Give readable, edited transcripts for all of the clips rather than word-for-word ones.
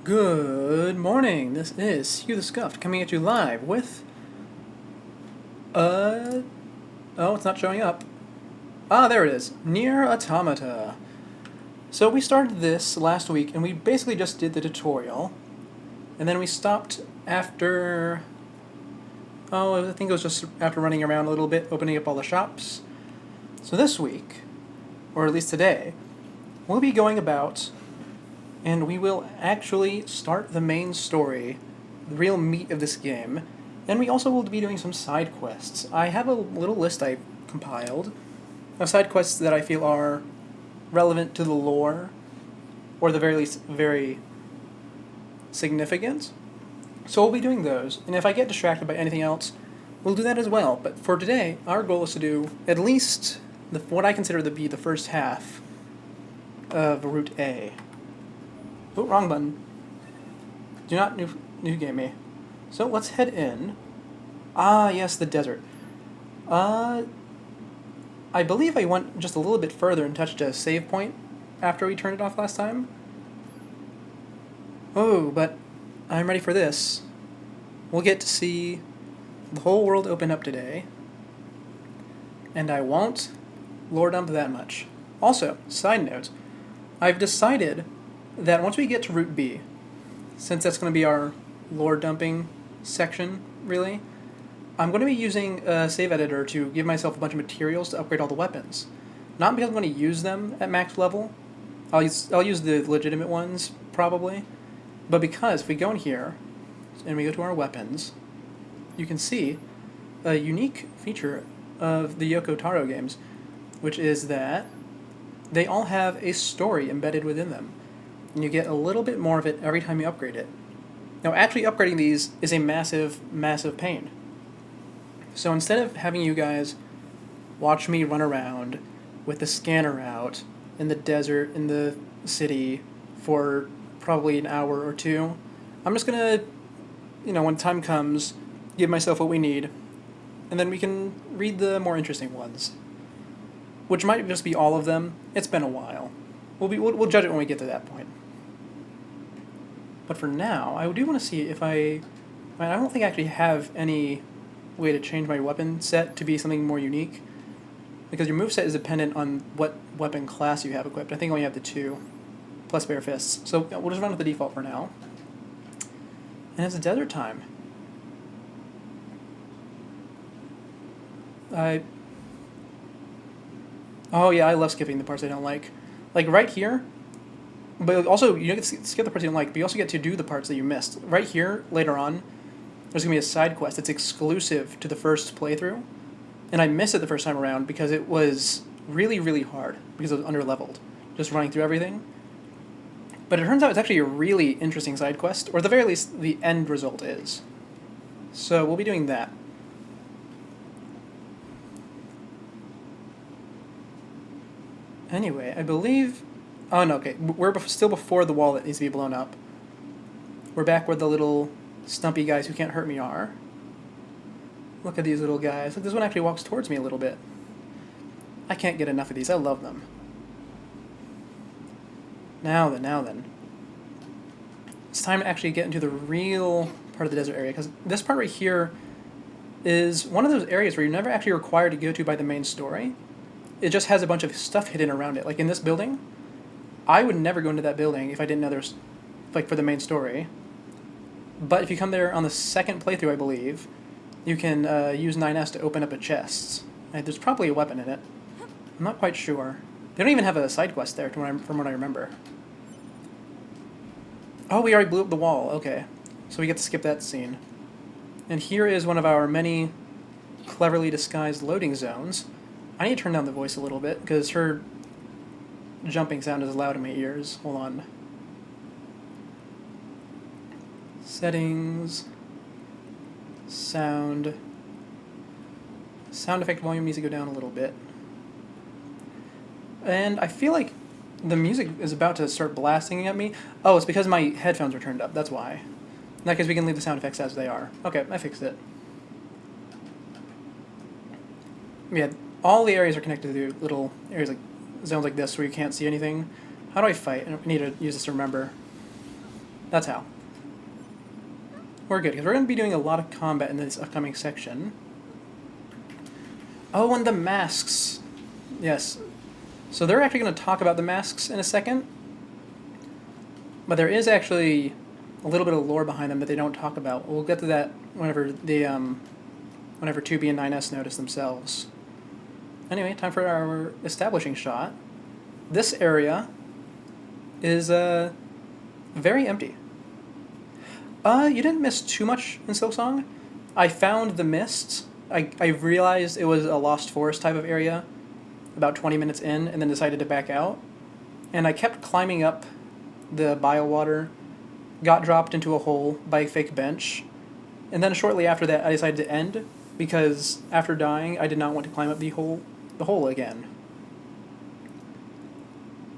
Good morning. This is Hugh the Scuffed coming at you live with oh, it's not showing up. Ah, there it is. Near Automata. So we started this last week and we basically just did the tutorial. And then we stopped after I think it was just after running around a little bit, opening up all the shops. So this week, or at least today, we'll be going about and we will actually start the main story, the real meat of this game, and we also will be doing some side quests. I have a little list I compiled of side quests that I feel are relevant to the lore, or at the very least, very significant. So we'll be doing those, and if I get distracted by anything else, we'll do that as well. But for today, our goal is to do at least what I consider to be the first half of Route A. Oh, wrong button. Do not new game me. So let's head in. Ah, yes, the desert. I believe I went just a little bit further and touched a save point after we turned it off last time. Oh, but I'm ready for this. We'll get to see the whole world open up today. And I won't lore dump that much. Also, side note, I've decided that once we get to Route B, since that's going to be our lore dumping section, really, I'm going to be using a save editor to give myself a bunch of materials to upgrade all the weapons. Not because I'm going to use them at max level. I'll use the legitimate ones, probably. But because if we go in here, and we go to our weapons, you can see a unique feature of the Yoko Taro games, which is that they all have a story embedded within them. And you get a little bit more of it every time you upgrade it. Now, actually upgrading these is a massive, massive pain. So instead of having you guys watch me run around with the scanner out in the desert, in the city, for probably an hour or two, I'm just going to, when time comes, give myself what we need, and then we can read the more interesting ones. Which might just be all of them. It's been a while. We'll judge it when we get to that point. But for now, I do want to see if I don't think I actually have any way to change my weapon set to be something more unique, because your moveset is dependent on what weapon class you have equipped. I think I only have the 2, plus bare fists. So we'll just run with the default for now. And it's desert time. Oh yeah, I love skipping the parts I don't like. Like right here, but also you get to skip the parts you don't like, but you also get to do the parts that you missed. Right here, later on, there's going to be a side quest that's exclusive to the first playthrough, and I missed it the first time around because it was really, really hard, because it was under-leveled, just running through everything. But it turns out it's actually a really interesting side quest, or at the very least, the end result is. So we'll be doing that. Anyway, I believe... Oh, no, okay. We're still before the wall that needs to be blown up. We're back where the little stumpy guys who can't hurt me are. Look at these little guys. Look, this one actually walks towards me a little bit. I can't get enough of these. I love them. Now then. It's time to actually get into the real part of the desert area, because this part right here is one of those areas where you're never actually required to go to by the main story. It just has a bunch of stuff hidden around it. Like in this building, I would never go into that building if I didn't know there's, like, for the main story. But if you come there on the second playthrough, I believe, you can use 9S to open up a chest. And there's probably a weapon in it. I'm not quite sure. They don't even have a side quest there, from what I remember. Oh, we already blew up the wall. Okay. So we get to skip that scene. And here is one of our many cleverly disguised loading zones. I need to turn down the voice a little bit, because her jumping sound is loud in my ears. Hold on. Settings. Sound. Sound effect volume needs to go down a little bit. And I feel like the music is about to start blasting at me. Oh, it's because my headphones are turned up. That's why. In that case, we can leave the sound effects as they are. Okay, I fixed it. Yeah, all the areas are connected to little areas, like zones like this where you can't see anything. How do I fight? I need to use this to remember. That's how. We're good, because we're going to be doing a lot of combat in this upcoming section. Oh, and the masks. Yes. So they're actually going to talk about the masks in a second. But there is actually a little bit of lore behind them that they don't talk about. We'll get to that whenever whenever 2B and 9S notice themselves. Anyway, time for our establishing shot. This area is very empty. You didn't miss too much in Silksong. I found the mist. I realized it was a Lost Forest type of area about 20 minutes in, and then decided to back out. And I kept climbing up the biowater, got dropped into a hole by a fake bench, and then shortly after that I decided to end, because after dying I did not want to climb up the hole again.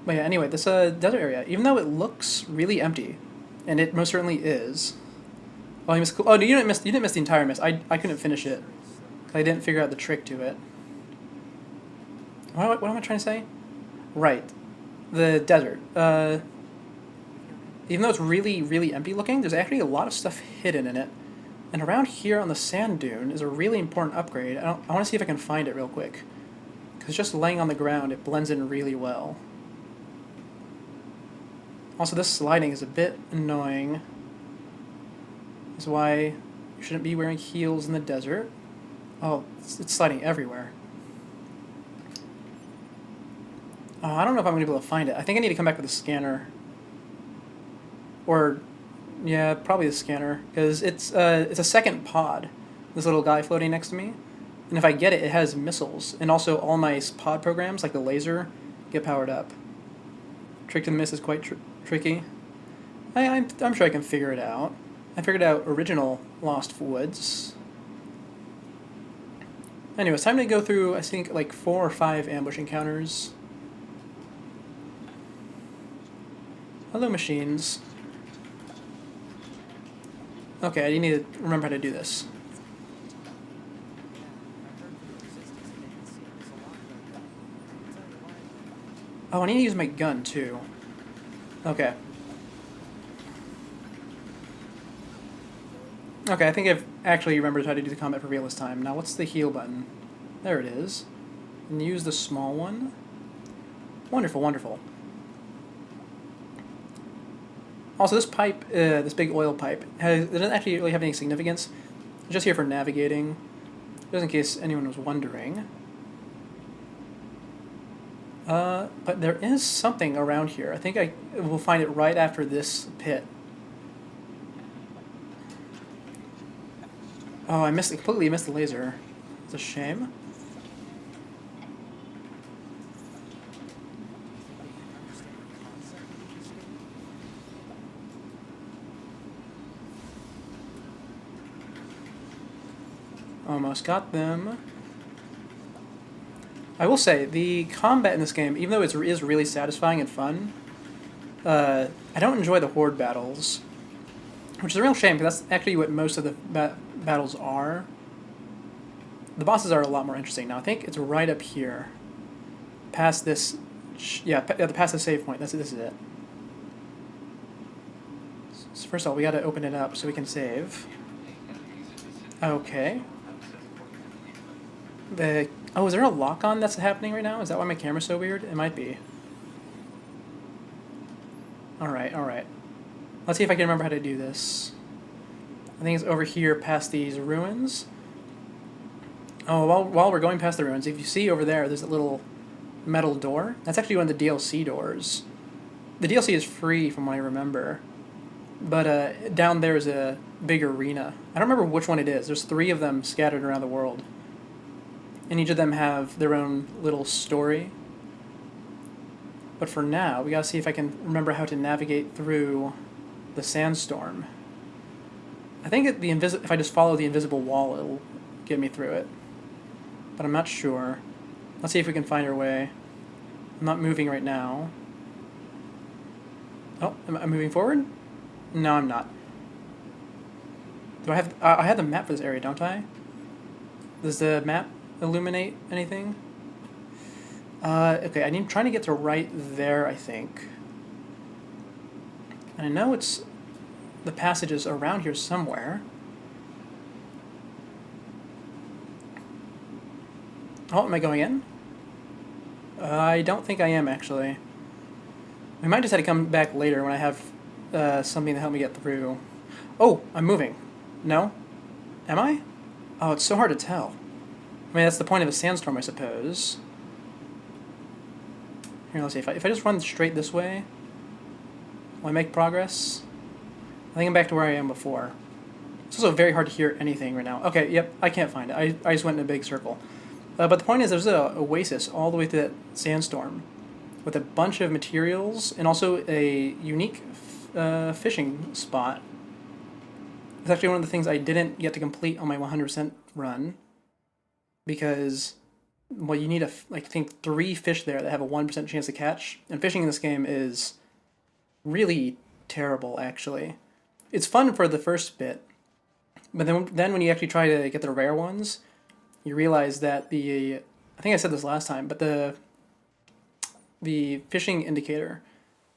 But yeah, anyway, this desert area, even though it looks really empty, and it most certainly is. Oh, you missed. Oh no, you didn't miss. You didn't miss the entire miss. I couldn't finish it. I didn't figure out the trick to it. What am I trying to say? Right, the desert. Even though it's really, really empty looking, there's actually a lot of stuff hidden in it. And around here on the sand dune is a really important upgrade. I want to see if I can find it real quick, because just laying on the ground, it blends in really well. Also, this sliding is a bit annoying. That's why you shouldn't be wearing heels in the desert. Oh, it's sliding everywhere. Oh, I don't know if I'm going to be able to find it. I think I need to come back with a scanner. Or, yeah, probably the scanner. Because it's a second pod. This little guy floating next to me. And if I get it, it has missiles. And also all my pod programs, like the laser, get powered up. Trick to the miss is quite tricky. I'm sure I can figure it out. I figured out original Lost Woods. Anyway, it's time to go through, I think, like 4 or 5 ambush encounters. Hello, machines. Okay, I need to remember how to do this. Oh, I need to use my gun, too. Okay. Okay, I think I've actually remembered how to do the combat for real this time. Now, what's the heal button? There it is. And use the small one. Wonderful, wonderful. Also, this pipe, this big oil pipe, it doesn't actually really have any significance. It's just here for navigating, just in case anyone was wondering. But there is something around here. I think I will find it right after this pit. Oh, I completely missed the laser. It's a shame. Almost got them. I will say, the combat in this game, even though it is really satisfying and fun, I don't enjoy the horde battles, which is a real shame, because that's actually what most of the battles are. The bosses are a lot more interesting. Now, I think it's right up here. Past this... Yeah, past the save point. This is it. So first of all, we gotta open it up so we can save. Okay. Oh, is there a lock-on that's happening right now? Is that why my camera's so weird? It might be. Alright, alright. Let's see if I can remember how to do this. I think it's over here past these ruins. Oh, while we're going past the ruins, if you see over there, there's a little metal door. That's actually one of the DLC doors. The DLC is free from what I remember. But down there is a big arena. I don't remember which one it is. There's 3 of them scattered around the world. And each of them have their own little story. But for now, we gotta see if I can remember how to navigate through the sandstorm. I think if I just follow the invisible wall, it'll get me through it. But I'm not sure. Let's see if we can find our way. I'm not moving right now. Oh, am I moving forward? No, I'm not. Do I have... I have the map for this area, don't I? Does the map illuminate anything? Okay, I'm trying to get to right there, I think. And I know it's the passage is around here somewhere. Oh, am I going in? I don't think I am, actually. We might just have to come back later when I have something to help me get through. Oh, I'm moving. No? Am I? Oh, it's so hard to tell. I mean, that's the point of a sandstorm, I suppose. Here, let's see. If I just run straight this way, will I make progress? I think I'm back to where I am before. It's also very hard to hear anything right now. Okay, yep, I can't find it. I just went in a big circle. But the point is, there's a oasis all the way through that sandstorm with a bunch of materials and also a unique fishing spot. It's actually one of the things I didn't get to complete on my 100% run because, well, you need I think 3 fish there that have a 1% chance to catch. And fishing in this game is really terrible, actually. It's fun for the first bit, but then when you actually try to get the rare ones, you realize that I think I said this last time, but the fishing indicator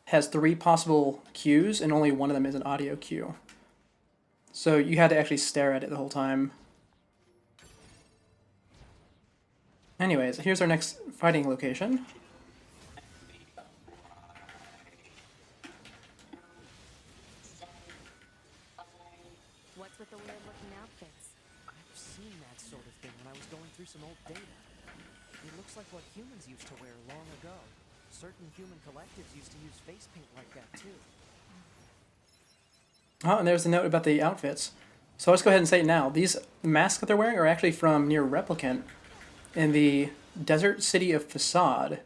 has 3 possible cues, and only one of them is an audio cue. So you had to actually stare at it the whole time. Anyways, here's our next fighting location. What's with the weird-looking outfits? I've seen that sort of thing when I was going through some old data. It looks like what humans used to wear long ago. Certain human collectives used to use face paint like that too. Oh, and there's the note about the outfits. So let's go ahead and say it now. These masks that they're wearing are actually from near Replicant in the desert city of Facade.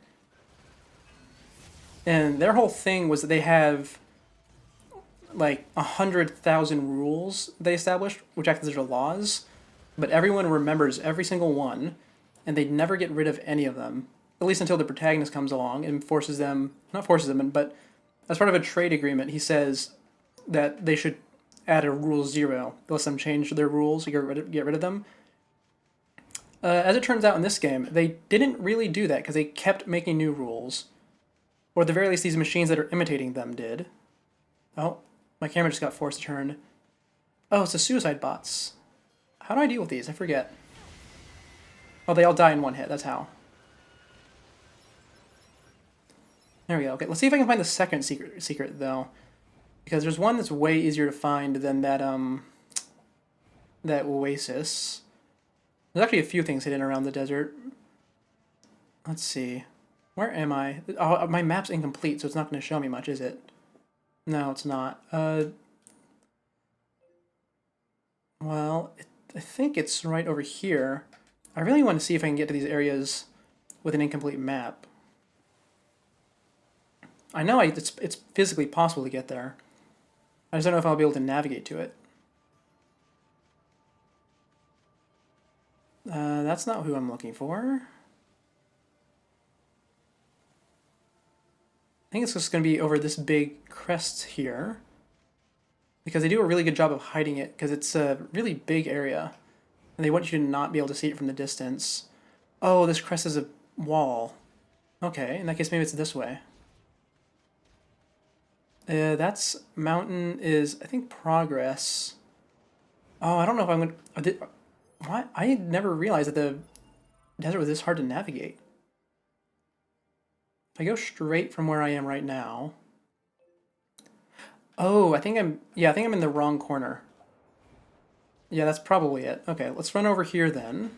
And their whole thing was that they have like 100,000 rules they established, which act as their laws, but everyone remembers every single one, and they never get rid of any of them, at least until the protagonist comes along and not forces them, but as part of a trade agreement, he says that they should add a rule 0. They let them change their rules, get rid of them. As it turns out in this game, they didn't really do that because they kept making new rules. Or at the very least, these machines that are imitating them did. Oh, my camera just got forced to turn. Oh, it's the suicide bots. How do I deal with these? I forget. Oh, they all die in one hit. That's how. There we go. Okay, let's see if I can find the second secret though. Because there's one that's way easier to find than that oasis. There's actually a few things hidden around the desert. Let's see. Where am I? Oh, my map's incomplete, so it's not going to show me much, is it? No, it's not. Well, I think it's right over here. I really want to see if I can get to these areas with an incomplete map. I know it's physically possible to get there. I just don't know if I'll be able to navigate to it. That's not who I'm looking for. I think it's just going to be over this big crest here. Because they do a really good job of hiding it, because it's a really big area. And they want you to not be able to see it from the distance. Oh, this crest is a wall. Okay, in that case maybe it's this way. That's mountain is, I think, progress. Oh, I don't know if I'm going to... What? I never realized that the desert was this hard to navigate. If I go straight from where I am right now... Oh, I think I'm in the wrong corner. Yeah, that's probably it. Okay, let's run over here then.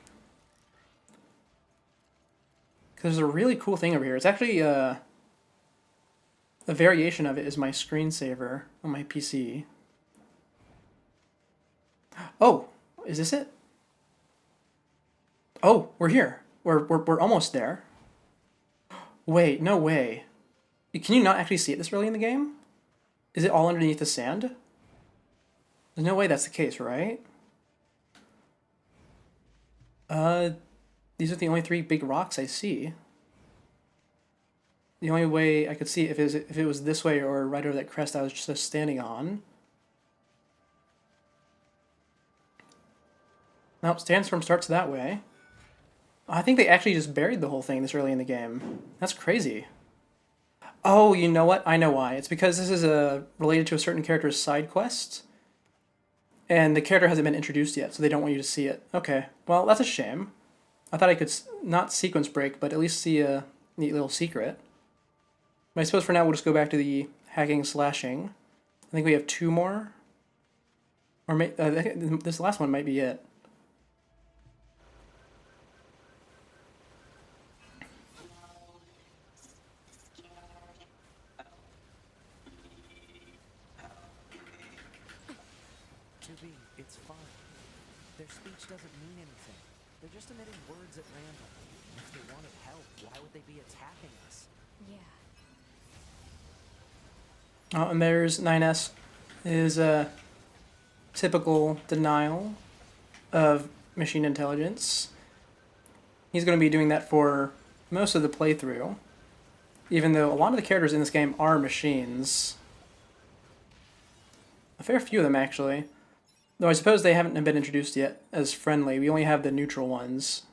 Because there's a really cool thing over here. It's actually, a variation of it is my screensaver on my PC. Oh, is this it? Oh, we're here. We're almost there. Wait, no way. Can you not actually see it this early in the game? Is it all underneath the sand? There's no way that's the case, right? These are the only 3 big rocks I see. The only way I could see if it was this way or right over that crest I was just standing on. Nope, Sandstorm starts that way. I think they actually just buried the whole thing this early in the game. That's crazy. Oh, you know what? I know why. It's because this is related to a certain character's side quest, and the character hasn't been introduced yet, so they don't want you to see it. Okay, well, that's a shame. I thought I could not sequence break, but at least see a neat little secret. But I suppose for now we'll just go back to the hacking slashing. I think we have two more. Or this last one might be it. To be, it's fine. Their speech doesn't mean anything. They're just emitting words at random. If they wanted help, why would they be attacking us? Yeah. Oh, and there's 9S. Is a typical denial of machine intelligence. He's going to be doing that for most of the playthrough, even though a lot of the characters in this game are machines. A fair few of them, actually. Though I suppose they haven't been introduced yet as friendly. We only have the neutral ones.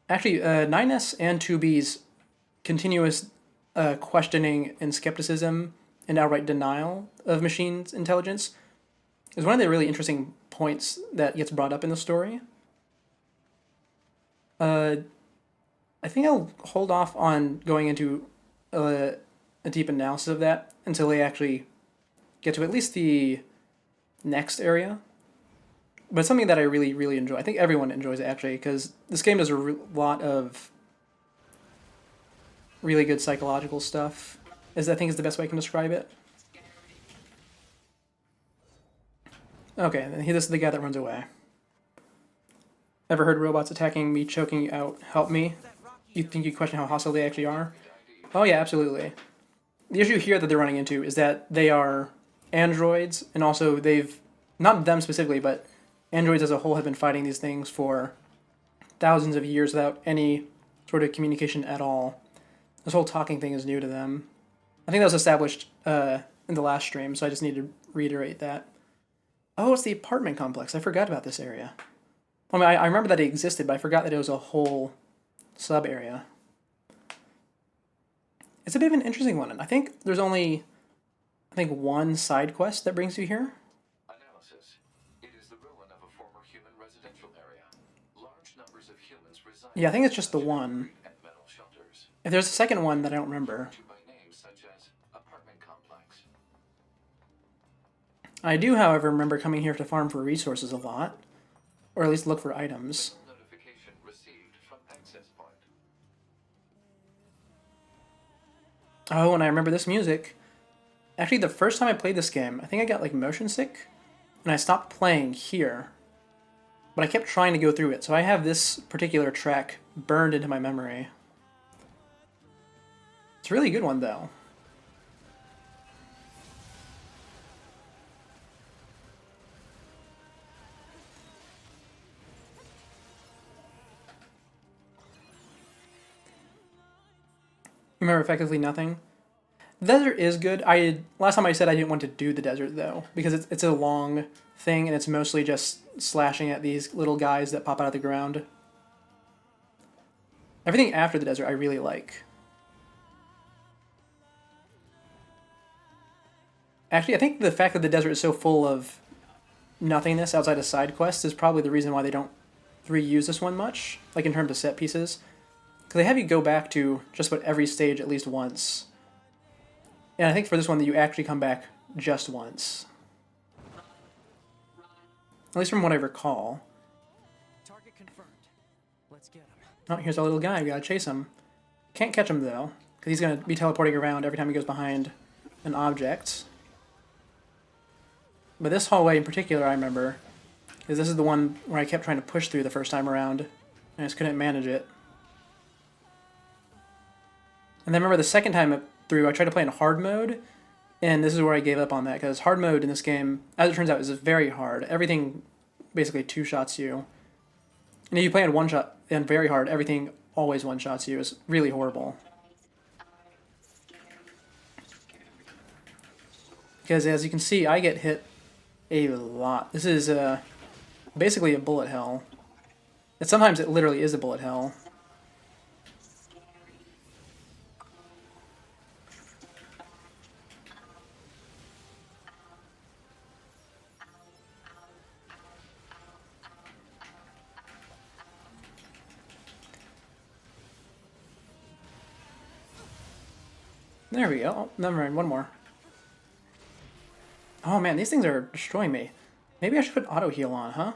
Actually, 9S and 2B's continuous questioning and skepticism and outright denial of machines' intelligence is one of the really interesting points that gets brought up in the story. I think I'll hold off on going into a deep analysis of that until they actually get to at least the next area. But it's something that I really, really enjoy. I think everyone enjoys it, actually, because this game does a lot of really good psychological stuff, I think is the best way I can describe it. Okay, and this is the guy that runs away. Ever heard robots attacking me, choking you out, help me? You think you question how hostile they actually are? Oh yeah, absolutely. The issue here that they're running into is that they are androids, and also they've, not them specifically, but androids as a whole have been fighting these things for thousands of years without any sort of communication at all. This whole talking thing is new to them. I think that was established in the last stream, so I just need to reiterate that. Oh, it's the apartment complex. I forgot about this area. I mean, I remember that it existed, but I forgot that it was a whole sub-area. It's a bit of an interesting one. I think there's only, one side quest that brings you here. Analysis. It is the ruin of a former human residential area. Large numbers of humans reside. Yeah, I think it's just the one. And metal shelters. If there's a second one that I don't remember. By names such as apartment complex. I do, however, remember coming here to farm for resources a lot, or at least look for items. Notification received from access point. Oh, and I remember this music. Actually, the first time I played this game, I think I got like motion sick, and I stopped playing here. But I kept trying to go through it, so I have this particular track burned into my memory. It's a really good one, though. Remember effectively nothing? The desert is good. Last time I said I didn't want to do the desert, though, because it's a long thing, and it's mostly just slashing at these little guys that pop out of the ground. Everything after the desert I really like. Actually, I think the fact that the desert is so full of nothingness outside of side quests is probably the reason why they don't reuse this one much, like in terms of set pieces. Because they have you go back to just about every stage at least once. And I think for this one that you actually come back just once. At least from what I recall. Target confirmed. Let's get him. Oh, here's our little guy. We gotta chase him. Can't catch him, though, because he's gonna be teleporting around every time he goes behind an object. But this hallway in particular, I remember, because this is the one where I kept trying to push through the first time around, and I just couldn't manage it. And then remember the second time through, I tried to play in hard mode, and this is where I gave up on that, because hard mode in this game, as it turns out, is very hard. Everything basically two-shots you. And if you play in one shot and very hard, everything always one-shots you. It's really horrible. Because as you can see, I get hit a lot. This is basically a bullet hell. And sometimes it literally is a bullet hell. There we go. Oh, never mind, one more. Oh man, these things are destroying me. Maybe I should put auto heal on, huh?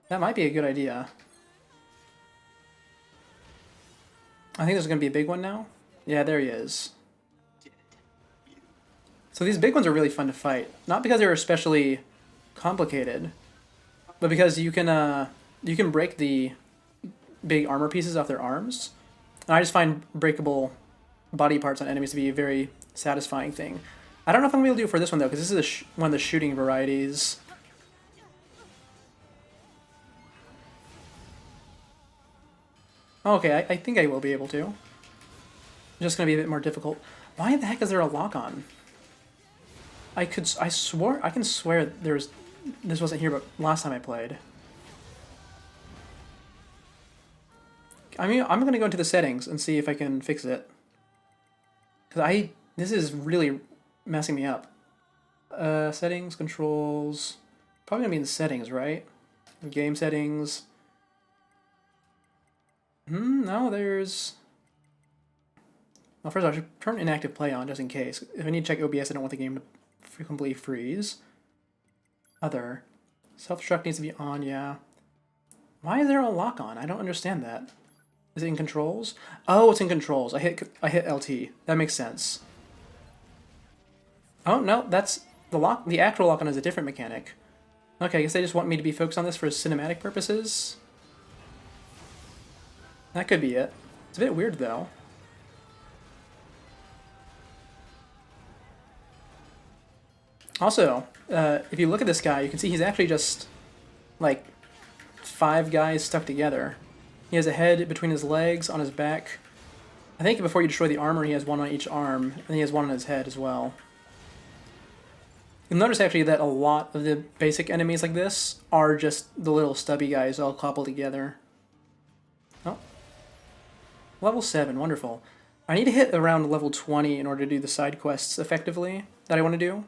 That might be a good idea. I think there's gonna be a big one now. Yeah, there he is. So these big ones are really fun to fight. Not because they're especially complicated, but because you can break the big armor pieces off their arms. And I just find breakable body parts on enemies to be a very satisfying thing. I don't know if I'm going to be able to do it for this one, though, because this is one of the shooting varieties. Okay, I think I will be able to. It's just going to be a bit more difficult. Why the heck is there a lock-on? I can swear this wasn't here, but last time I played. I mean, I'm going to go into the settings and see if I can fix it. Because this is really messing me up. Settings, controls, probably going to be in the settings, right? Game settings. No, there's... Well, first I should turn inactive play on just in case. If I need to check OBS, I don't want the game to completely freeze. Other. Self-destruct needs to be on, yeah. Why is there a lock on? I don't understand that. Is it in controls? Oh, it's in controls. I hit LT. That makes sense. Oh, no, that's... The actual lock on is a different mechanic. Okay, I guess they just want me to be focused on this for cinematic purposes. That could be it. It's a bit weird, though. Also, if you look at this guy, you can see he's actually just, like, 5 guys stuck together. He has a head between his legs, on his back. I think before you destroy the armor, he has one on each arm, and he has one on his head as well. You'll notice, actually, that a lot of the basic enemies like this are just the little stubby guys all coupled together. Oh. Level 7, wonderful. I need to hit around level 20 in order to do the side quests effectively that I want to do.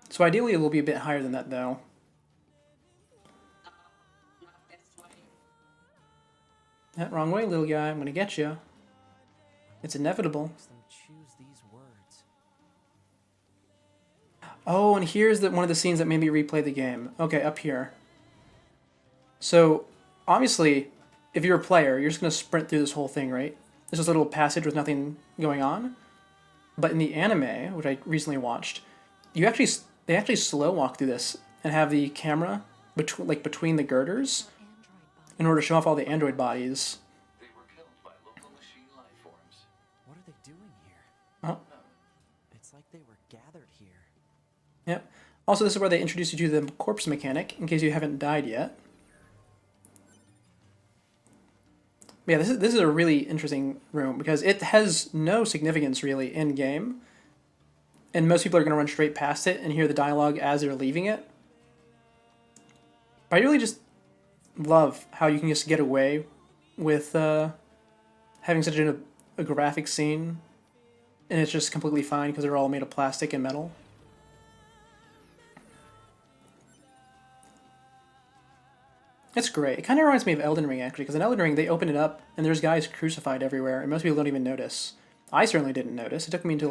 So ideally it will be a bit higher than that, though. That wrong way, little guy. I'm gonna get you. It's inevitable. Oh, and here's one of the scenes that made me replay the game. Okay, up here. So, obviously, if you're a player, you're just gonna sprint through this whole thing, right? There's this little passage with nothing going on. But in the anime, which I recently watched, they actually slow walk through this and have the camera between the girders in order to show off all the android bodies. They were killed by local machine life forms. What are they doing here? Oh. It's like they were gathered here. Yep. Also, this is where they introduce you to the corpse mechanic, in case you haven't died yet. But yeah, this is a really interesting room, because it has no significance, really, in-game. And most people are going to run straight past it and hear the dialogue as they're leaving it. But I really just love how you can just get away with having such a graphic scene, and it's just completely fine because they're all made of plastic and metal. It's great. It kind of reminds me of Elden Ring, actually, because in Elden Ring they open it up and there's guys crucified everywhere, and most people don't even notice. I certainly didn't notice. It took me until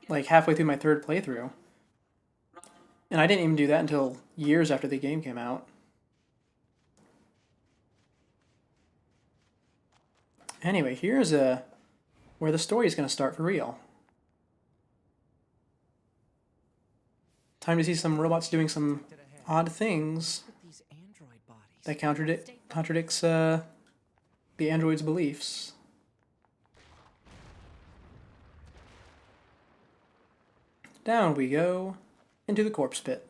like halfway through my 3rd playthrough. And I didn't even do that until years after the game came out. Anyway, here's where the story is going to start for real. Time to see some robots doing some odd things that contradicts the android's beliefs. Down we go, into the corpse pit.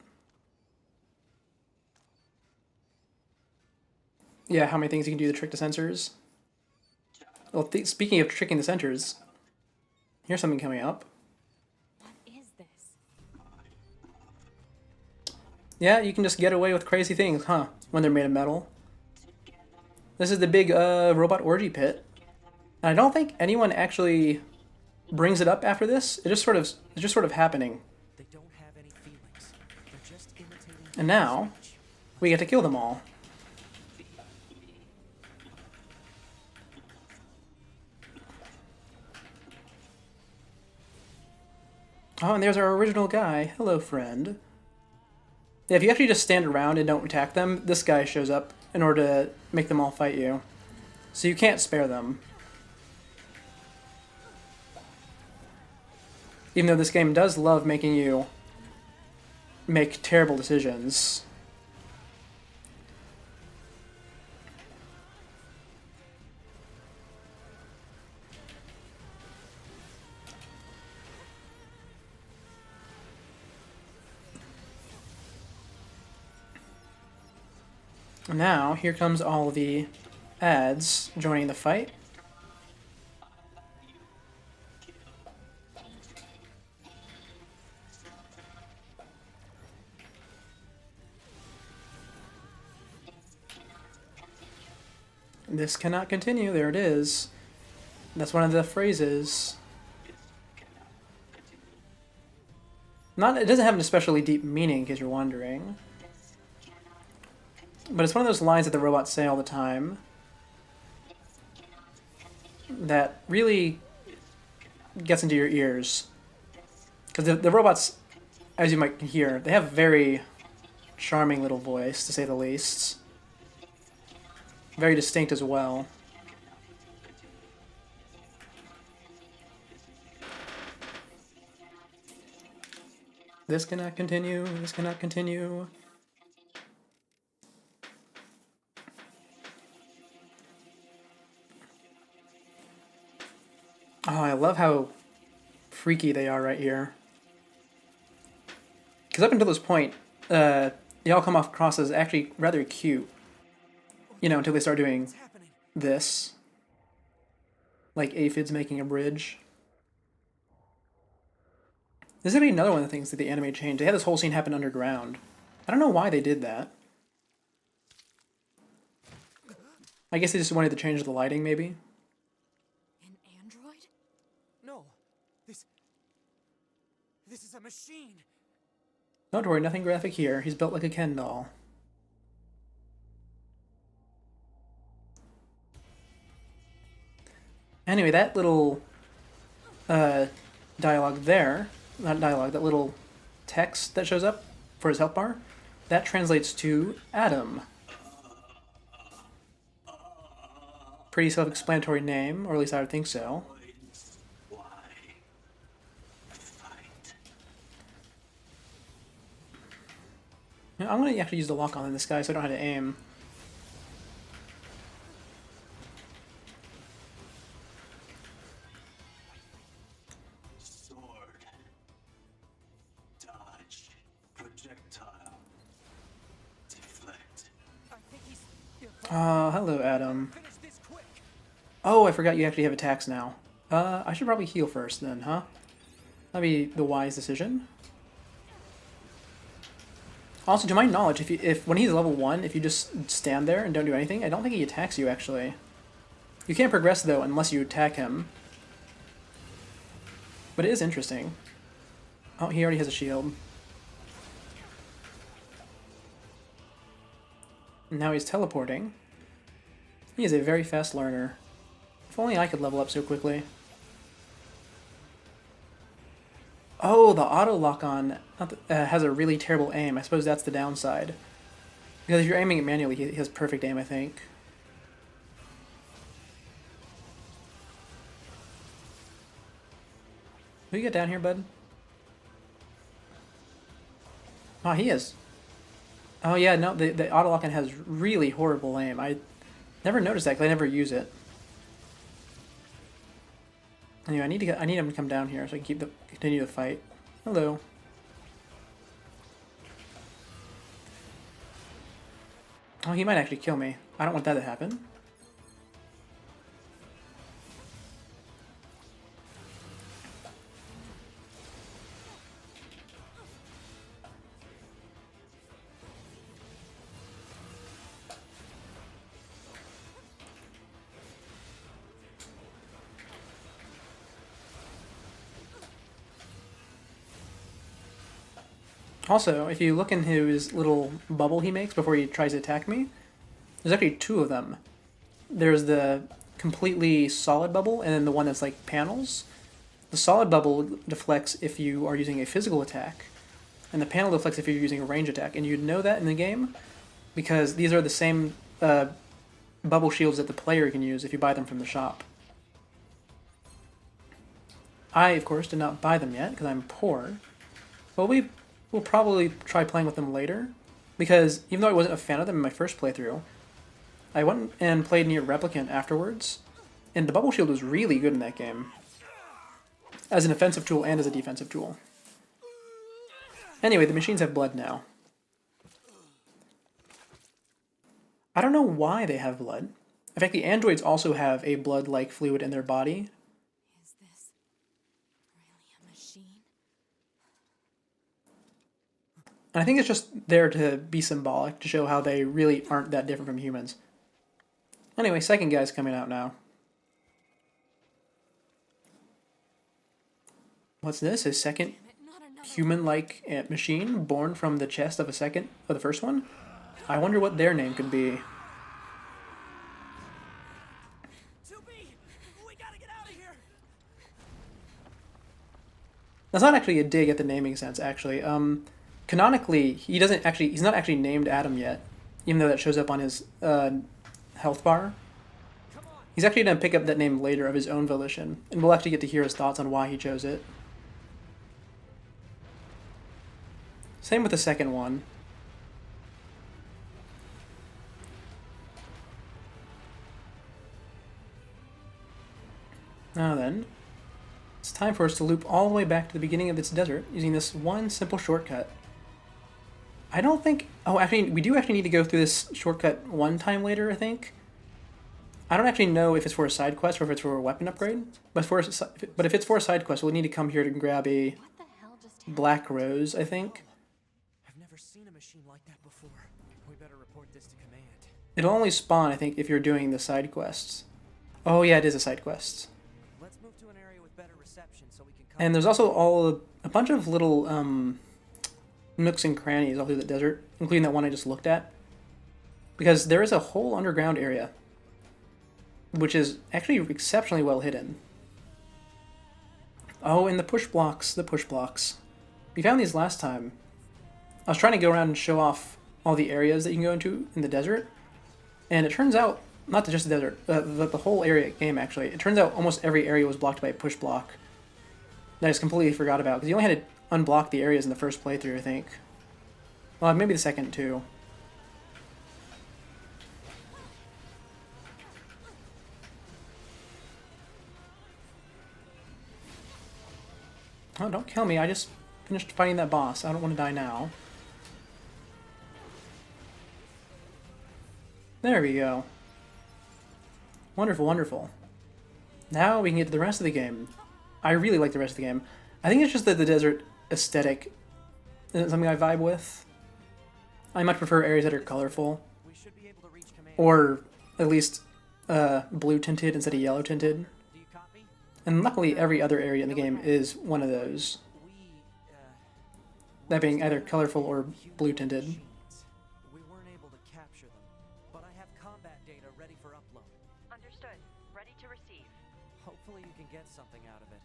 Yeah, how many things you can do to trick the sensors. Well, speaking of tricking the sensors, here's something coming up. What is this? Yeah, you can just get away with crazy things, huh? When they're made of metal. This is the big robot orgy pit. And I don't think anyone actually brings it up after this. It's just sort of happening. They don't have any feelings. They're just imitating. And now we get to kill them all. Oh, and there's our original guy. Hello, friend. Yeah, if you actually just stand around and don't attack them, this guy shows up in order to make them all fight you. So you can't spare them. Even though this game does love making you make terrible decisions. Now, here comes all the ads joining the fight. This cannot continue. There it is. That's one of the phrases. It doesn't have an especially deep meaning, in case you're wondering. But it's one of those lines that the robots say all the time that really gets into your ears. Because the robots, as you might hear, they have a very charming little voice, to say the least. Very distinct as well. This cannot continue. This cannot continue. Oh, I love how freaky they are right here. Because up until this point, they all come off across as actually rather cute. You know, until they start doing this. Like aphids making a bridge. This is going to be another one of the things that the anime changed. They had this whole scene happen underground. I don't know why they did that. I guess they just wanted to change the lighting, maybe? An android? No. This is a machine. Don't worry, nothing graphic here. He's built like a Ken doll. Anyway, that little dialogue there, not dialogue, that little text that shows up for his health bar, that translates to Adam. Pretty self-explanatory name, or at least I would think so. You know, I'm going to actually use the lock on this guy so I don't have to aim. Hello, Adam. Oh, I forgot you actually have attacks now. I should probably heal first then, huh? That'd be the wise decision. Also, to my knowledge, if when he's level 1, if you just stand there and don't do anything, I don't think he attacks you, actually. You can't progress, though, unless you attack him. But it is interesting. Oh, he already has a shield. And now he's teleporting. He is a very fast learner. If only I could level up so quickly. Oh, the auto lock-on has a really terrible aim. I suppose that's the downside. Because if you're aiming it manually, he has perfect aim, I think. Will you get down here, bud? Oh, he is. Oh yeah, no, the auto lock-on has really horrible aim. I never noticed that because I never use it. Anyway, I need him to come down here so I can continue the fight. Hello. Oh, he might actually kill me. I don't want that to happen. Also, if you look in his little bubble he makes before he tries to attack me, there's actually two of them. There's the completely solid bubble, and then the one that's like panels. The solid bubble deflects if you are using a physical attack, and the panel deflects if you're using a range attack. And you'd know that in the game because these are the same bubble shields that the player can use if you buy them from the shop. I, of course, did not buy them yet because I'm poor. But we will probably try playing with them later, because even though I wasn't a fan of them in my first playthrough, I went and played Near Replicant afterwards, and the bubble shield was really good in that game, as an offensive tool and as a defensive tool. Anyway, the machines have blood now. I don't know why they have blood. In fact, the androids also have a blood-like fluid in their body. Is this really a machine? And I think it's just there to be symbolic, to show how they really aren't that different from humans. Anyway, second guy's coming out now. What's this? A second human-like machine born from the chest of the first one? I wonder what their name could be. 2B, we gotta get out of here. That's not actually a dig at the naming sense, actually. Canonically, he's not actually named Adam yet, even though that shows up on his health bar. He's actually going to pick up that name later of his own volition, and we'll actually get to hear his thoughts on why he chose it. Same with the second one. Now then, it's time for us to loop all the way back to the beginning of this desert using this one simple shortcut. I don't think... Oh, actually, we do actually need to go through this shortcut one time later, I think. I don't actually know if it's for a side quest or if it's for a weapon upgrade. But if it's for a side quest, we'll need to come here to grab a What the hell just happened? black rose, I think. I've never seen a machine like that before. We better report this to command. It'll only spawn, I think, if you're doing the side quests. Oh yeah, it is a side quest. Let's move to an area with better reception so we can come. And there's also a bunch of little nooks and crannies all through the desert, including that one I just looked at. Because there is a whole underground area, which is actually exceptionally well hidden. Oh, and the push blocks. We found these last time. I was trying to go around and show off all the areas that you can go into in the desert, and it turns out, not just the desert, the whole area game actually, it turns out almost every area was blocked by a push block that I just completely forgot about, because you only had to unblock the areas in the first playthrough, I think. Well, maybe the second too. Oh, don't kill me, I just finished fighting that boss. I don't want to die now. There we go. Wonderful, wonderful. Now we can get to the rest of the game. I really like the rest of the game. I think it's just that the desert aesthetic isn't something I vibe with. I much prefer areas that are colorful, We should be able to reach command. or at least blue tinted instead of yellow tinted. Do you copy? And luckily every other area in the game is one of those. That being either colorful or blue tinted. We weren't able to capture them, but I have combat data ready for upload. Understood. Ready to receive. Hopefully you can get something out of it.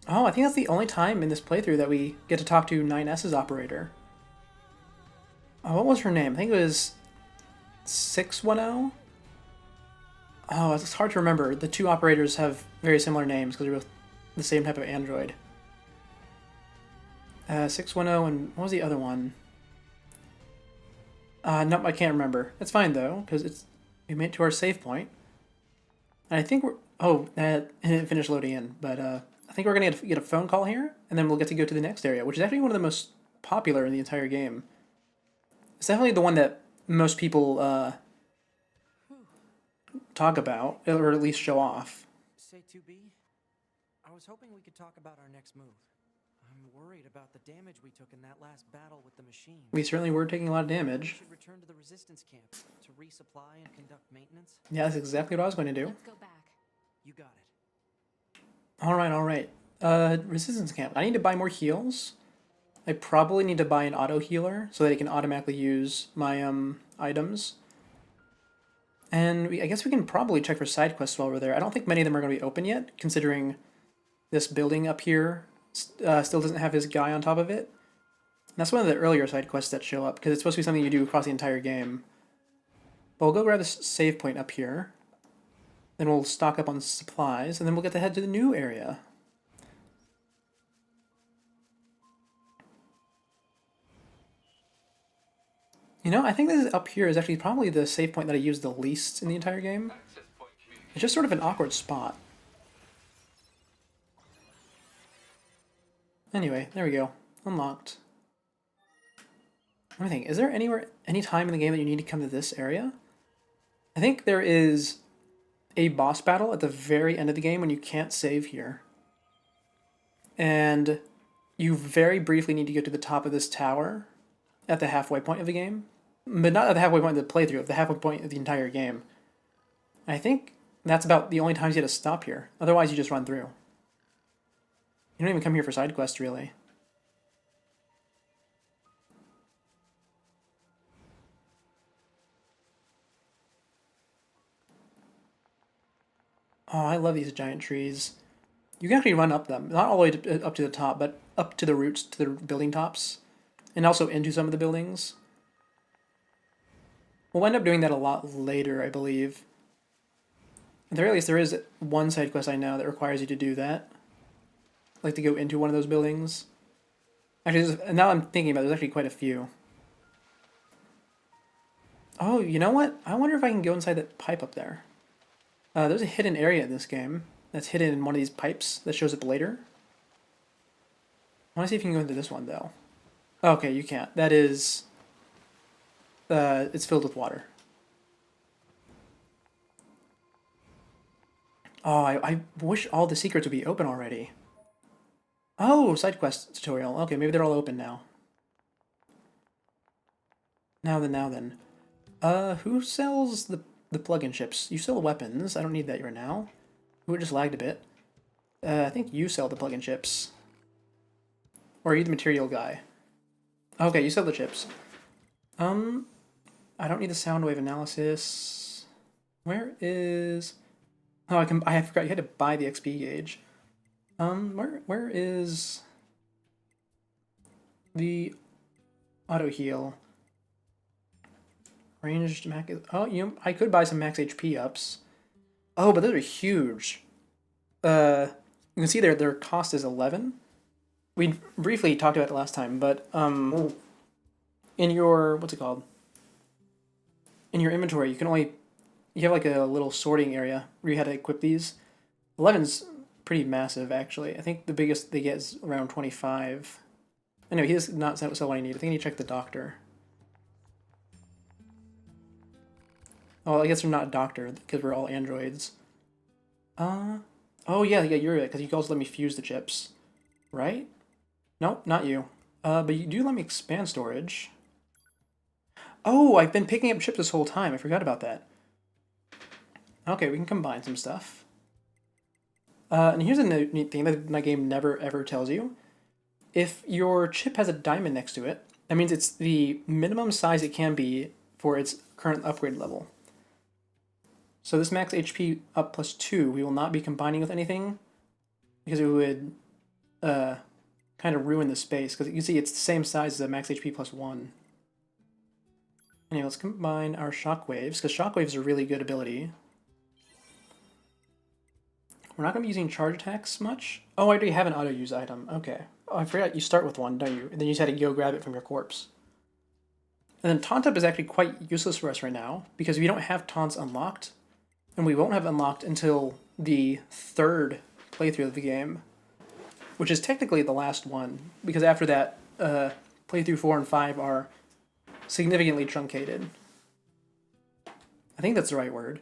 Oh, I think that's the only time in this playthrough that we get to talk to 9S's operator. Oh, what was her name? I think it was 610? Oh, it's hard to remember. The two operators have very similar names because they're both the same type of android. 610 and what was the other one? Nope, I can't remember. It's fine though, because we made it to our save point. And I think we're... Oh, it didn't finish loading in, but I think we're going to get a phone call here, and then we'll get to go to the next area, which is actually one of the most popular in the entire game. It's definitely the one that most people talk about, or at least show off. Say 2B, I was hoping we could talk about our next move. I'm worried about the damage we took in that last battle with the machine. We certainly were taking a lot of We damage. should return to the resistance camp to resupply and conduct maintenance. Yeah, that's exactly what I was going to do. Let's go back. You got it. Alright, alright. Resistance camp. I need to buy more heals. I probably need to buy an auto healer so that it can automatically use my items. And I guess we can probably check for side quests while we're there. I don't think many of them are going to be open yet, considering this building up here still doesn't have his guy on top of it. And that's one of the earlier side quests that show up, because it's supposed to be something you do across the entire game. But we'll go grab this save point up here. Then we'll stock up on supplies, and then we'll get to head to the new area. You know, I think this up here is actually probably the save point that I used the least in the entire game. Access point communication. It's just sort of an awkward spot. Anyway, there we go. Unlocked. Let me think, is there any time in the game that you need to come to this area? I think there is a boss battle at the very end of the game when you can't save here. And you very briefly need to go to the top of this tower at the halfway point of the game. But not at the halfway point of the playthrough, at the halfway point of the entire game. I think that's about the only times you have to stop here. Otherwise, you just run through. You don't even come here for side quests, really. Oh, I love these giant trees. You can actually run up them. Not all the way up to the top, but up to the roots, to the building tops. And also into some of the buildings. We'll end up doing that a lot later, I believe. At the very least, there is one side quest I know that requires you to do that. Like to go into one of those buildings. Actually, now I'm thinking about it, there's actually quite a few. Oh, you know what? I wonder if I can go inside that pipe up there. There's a hidden area in this game that's hidden in one of these pipes that shows up later. I want to see if you can go into this one, though. Okay, you can't. That is... it's filled with water. Oh, I wish all the secrets would be open already. Oh, side quest tutorial. Okay, maybe they're all open now. Now then. Who sells the plug-in chips? You sell weapons. I don't need that right now. Ooh, it just lagged a bit. I think you sell the plug-in chips. Or are you the material guy? Okay, you sell the chips. I don't need the sound wave analysis. Where is... Oh, I forgot you had to buy the XP gauge. Where is the auto heal? Ranged max... Oh, I could buy some max HP ups. Oh, but those are huge. You can see their cost is 11. We briefly talked about it last time, but in your... What's it called? In your inventory, you have like a little sorting area where you had to equip these. 11's pretty massive, actually. I think the biggest they get is around 25. Anyway, he does not sell what I need. I think I need to check the doctor. Oh, I guess we're not a doctor, because we're all androids. Oh yeah, you're it, because you can also let me fuse the chips. Right? Nope, not you. But you do let me expand storage. Oh, I've been picking up chips this whole time. I forgot about that. Okay, we can combine some stuff. And here's a neat thing that my game never ever tells you. If your chip has a diamond next to it, that means it's the minimum size it can be for its current upgrade level. So this max HP up plus 2, we will not be combining with anything, because it would kind of ruin the space, because you can see it's the same size as the max HP plus 1. Anyway, let's combine our shockwaves, because shockwaves are a really good ability. We're not going to be using charge attacks much. Oh, I already have an auto-use item. Okay. Oh, I forgot you start with one, don't you? And then you just had to go grab it from your corpse. And then Taunt Up is actually quite useless for us right now, because we don't have taunts unlocked. And we won't have unlocked until the 3rd playthrough of the game, which is technically the last one, because after that, playthrough 4 and 5 are significantly truncated. I think that's the right word.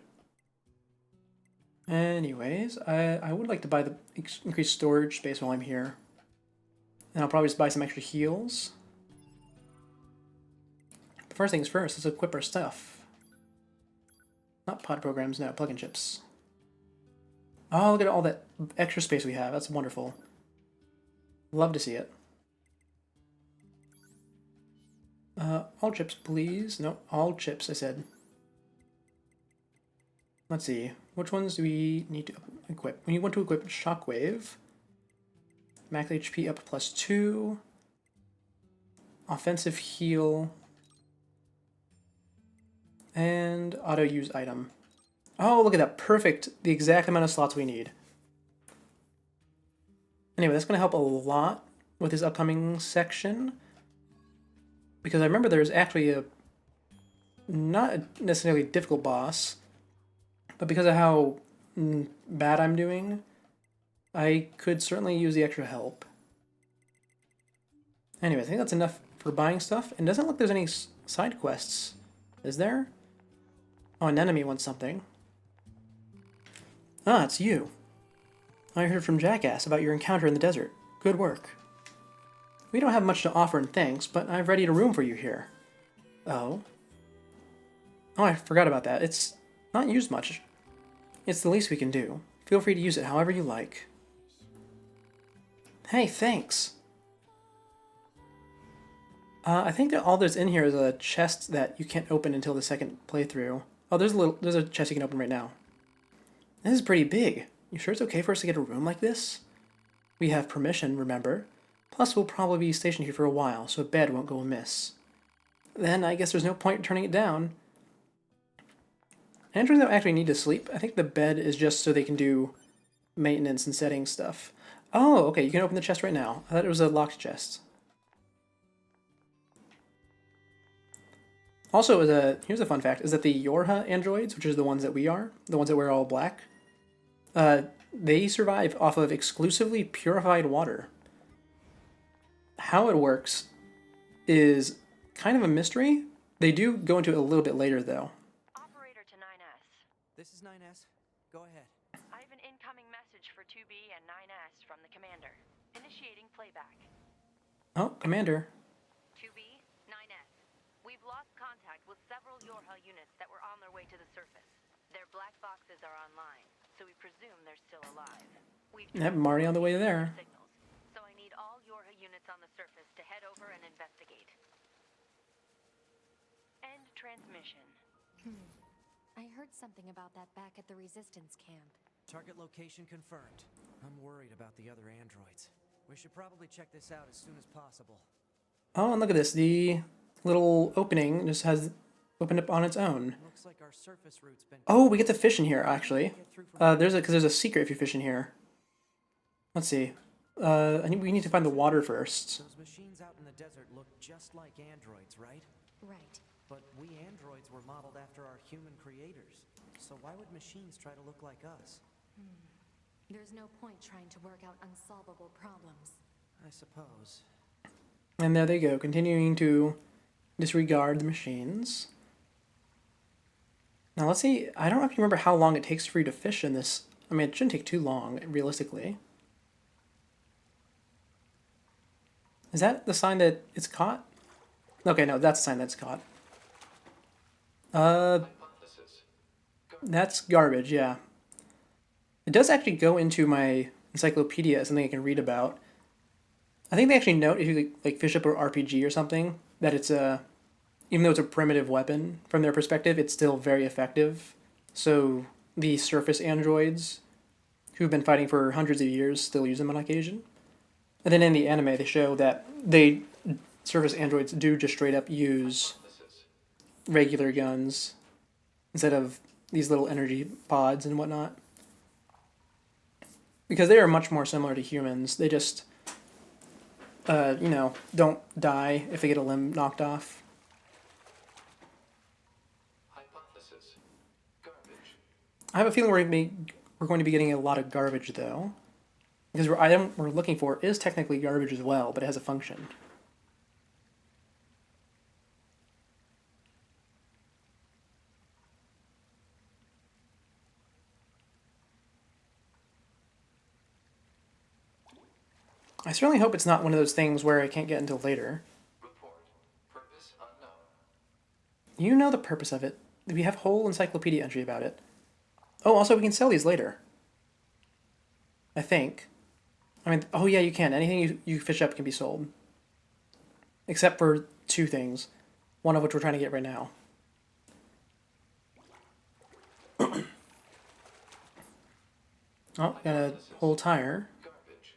Anyways, I would like to buy the increased storage space while I'm here. And I'll probably just buy some extra heals. But first things first, let's equip our stuff. Not pod programs, no, plug-in chips. Oh, look at all that extra space we have. That's wonderful. Love to see it. All chips, please. No, all chips, I said. Let's see. Which ones do we need to equip? We want to equip Shockwave. Max HP up +2. Offensive heal. And auto use item. Oh, look at that. Perfect. The exact amount of slots we need. Anyway, that's going to help a lot with this upcoming section. Because I remember there's actually a not necessarily difficult boss, but because of how bad I'm doing, I could certainly use the extra help. Anyway, I think that's enough for buying stuff. And doesn't look there's any side quests. Is there? Oh, an enemy wants something. Ah, it's you. I heard from Jackass about your encounter in the desert. Good work. We don't have much to offer in thanks, but I've readied a room for you here. Oh? Oh, I forgot about that. It's not used much. It's the least we can do. Feel free to use it however you like. Hey, thanks! I think that all there's in here is a chest that you can't open until the second playthrough. Oh, there's a chest you can open right now. This is pretty big. You sure it's okay for us to get a room like this? We have permission, remember? Plus, we'll probably be stationed here for a while, so a bed won't go amiss. Then I guess there's no point in turning it down. Androids don't actually need to sleep. I think the bed is just so they can do maintenance and setting stuff. Oh, okay, you can open the chest right now. I thought it was a locked chest. Also, here's a fun fact, is that the Yorha androids, which is the ones that we are, the ones that wear all black, they survive off of exclusively purified water. How it works is kind of a mystery. They do go into it a little bit later, though. Operator to 9S. This is 9S. Go ahead. I have an incoming message for 2B and 9S from the commander. Initiating playback. Oh, Commander. 2B, 9S. We've lost contact with several Yorha units that were on their way to the surface. Their black boxes are online, so we presume they're still alive. We've Yep, I'm already on the way there. signals, so I need all Yorha units on the surface to head over and investigate. End transmission. I heard something about that back at the resistance camp. Target location confirmed. I'm worried about the other androids. We should probably check this out as soon as possible. Oh, and look at this. The little opening just has opened up on its own. Looks like our surface route's been... Oh, we get to fish in here, actually. There's a secret if you fish in here. Let's see. We need to find the water first. Those machines out in the desert look just like androids, right? Right. But we androids were modeled after our human creators. So why would machines try to look like us? There's no point trying to work out unsolvable problems. I suppose. And there they go, continuing to disregard the machines. Now let's see, I don't know if you remember how long it takes for you to fish in this. I mean, it shouldn't take too long, realistically. Is that the sign that it's caught? Okay, no, that's the sign that's caught. Hypothesis. That's garbage, yeah. It does actually go into my encyclopedia as something I can read about. I think they actually note if you like fish up an RPG or something that it's even though it's a primitive weapon from their perspective, it's still very effective. So the surface androids who've been fighting for hundreds of years still use them on occasion. And then in the anime they show that surface androids do just straight up use regular guns instead of these little energy pods and whatnot. Because they are much more similar to humans. They just, don't die if they get a limb knocked off. Hypothesis. Garbage. I have a feeling we're going to be getting a lot of garbage, though. Because the item we're looking for is technically garbage as well, but it has a function. I certainly hope it's not one of those things where I can't get until later. Report. Purpose unknown. You know the purpose of it. We have a whole encyclopedia entry about it. Oh, also we can sell these later. I think. I mean, oh yeah, you can. Anything you fish up can be sold. Except for two things. One of which we're trying to get right now. Oh, got a whole tire. Garbage.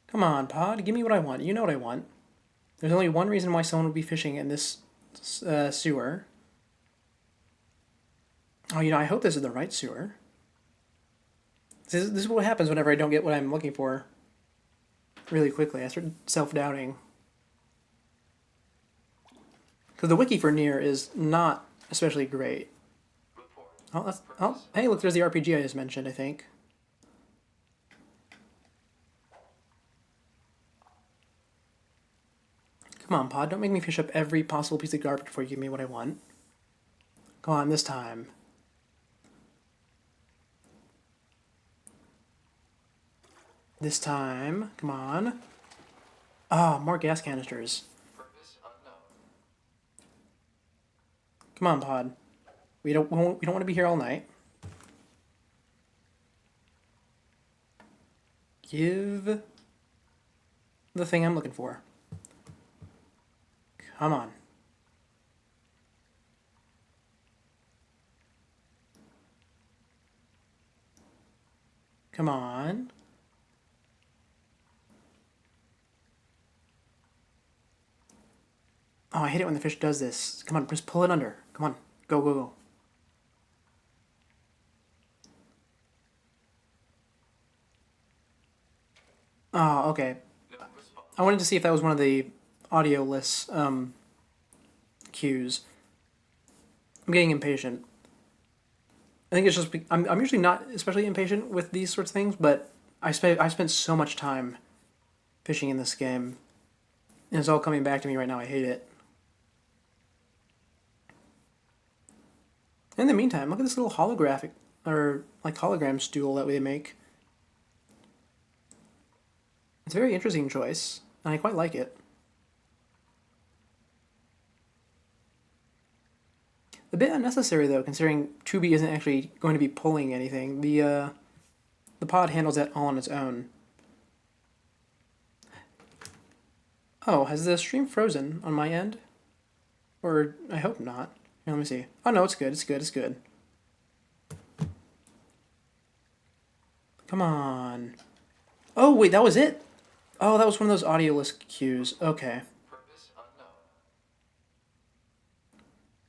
Come on, pod. Give me what I want. You know what I want. There's only one reason why someone would be fishing in this sewer. Oh, I hope this is the right sewer. This is what happens whenever I don't get what I'm looking for really quickly. I start self-doubting. Because the wiki for Nier is not especially great. Hey, look, there's the RPG I just mentioned, I think. Come on, pod, don't make me fish up every possible piece of garbage before you give me what I want. Come on, this time. This time, come on. Ah, more gas canisters. Come on, pod. We don't want to be here all night. Give the thing I'm looking for. Come on. Come on. Oh, I hate it when the fish does this. Come on, just pull it under. Come on. Go, go, go. Oh, okay. I wanted to see if that was one of the audio-less cues. I'm getting impatient. I think it's just... I'm usually not especially impatient with these sorts of things, but I spent so much time fishing in this game. And it's all coming back to me right now. I hate it. In the meantime, look at this little holographic, or like hologram stool that we make. It's a very interesting choice, and I quite like it. A bit unnecessary though, considering 2B isn't actually going to be pulling anything. The pod handles that all on its own. Oh, has the stream frozen on my end? Or I hope not. Here, let me see. Oh no, it's good. It's good. It's good. Come on. Oh wait, that was it. Oh, that was one of those audio-less cues. Okay.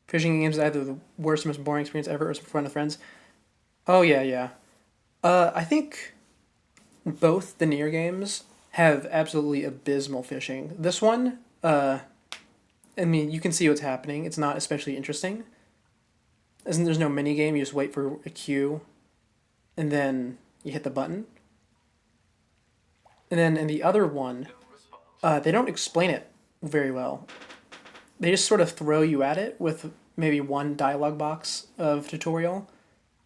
Fishing games is either the worst, most boring experience ever, or it's fun with friends. Oh yeah, yeah. I think both the Nier games have absolutely abysmal fishing. This one, I mean, you can see what's happening. It's not especially interesting. As in, there's no mini game. You just wait for a cue, and then you hit the button. And then in the other one, they don't explain it very well. They just sort of throw you at it with maybe one dialogue box of tutorial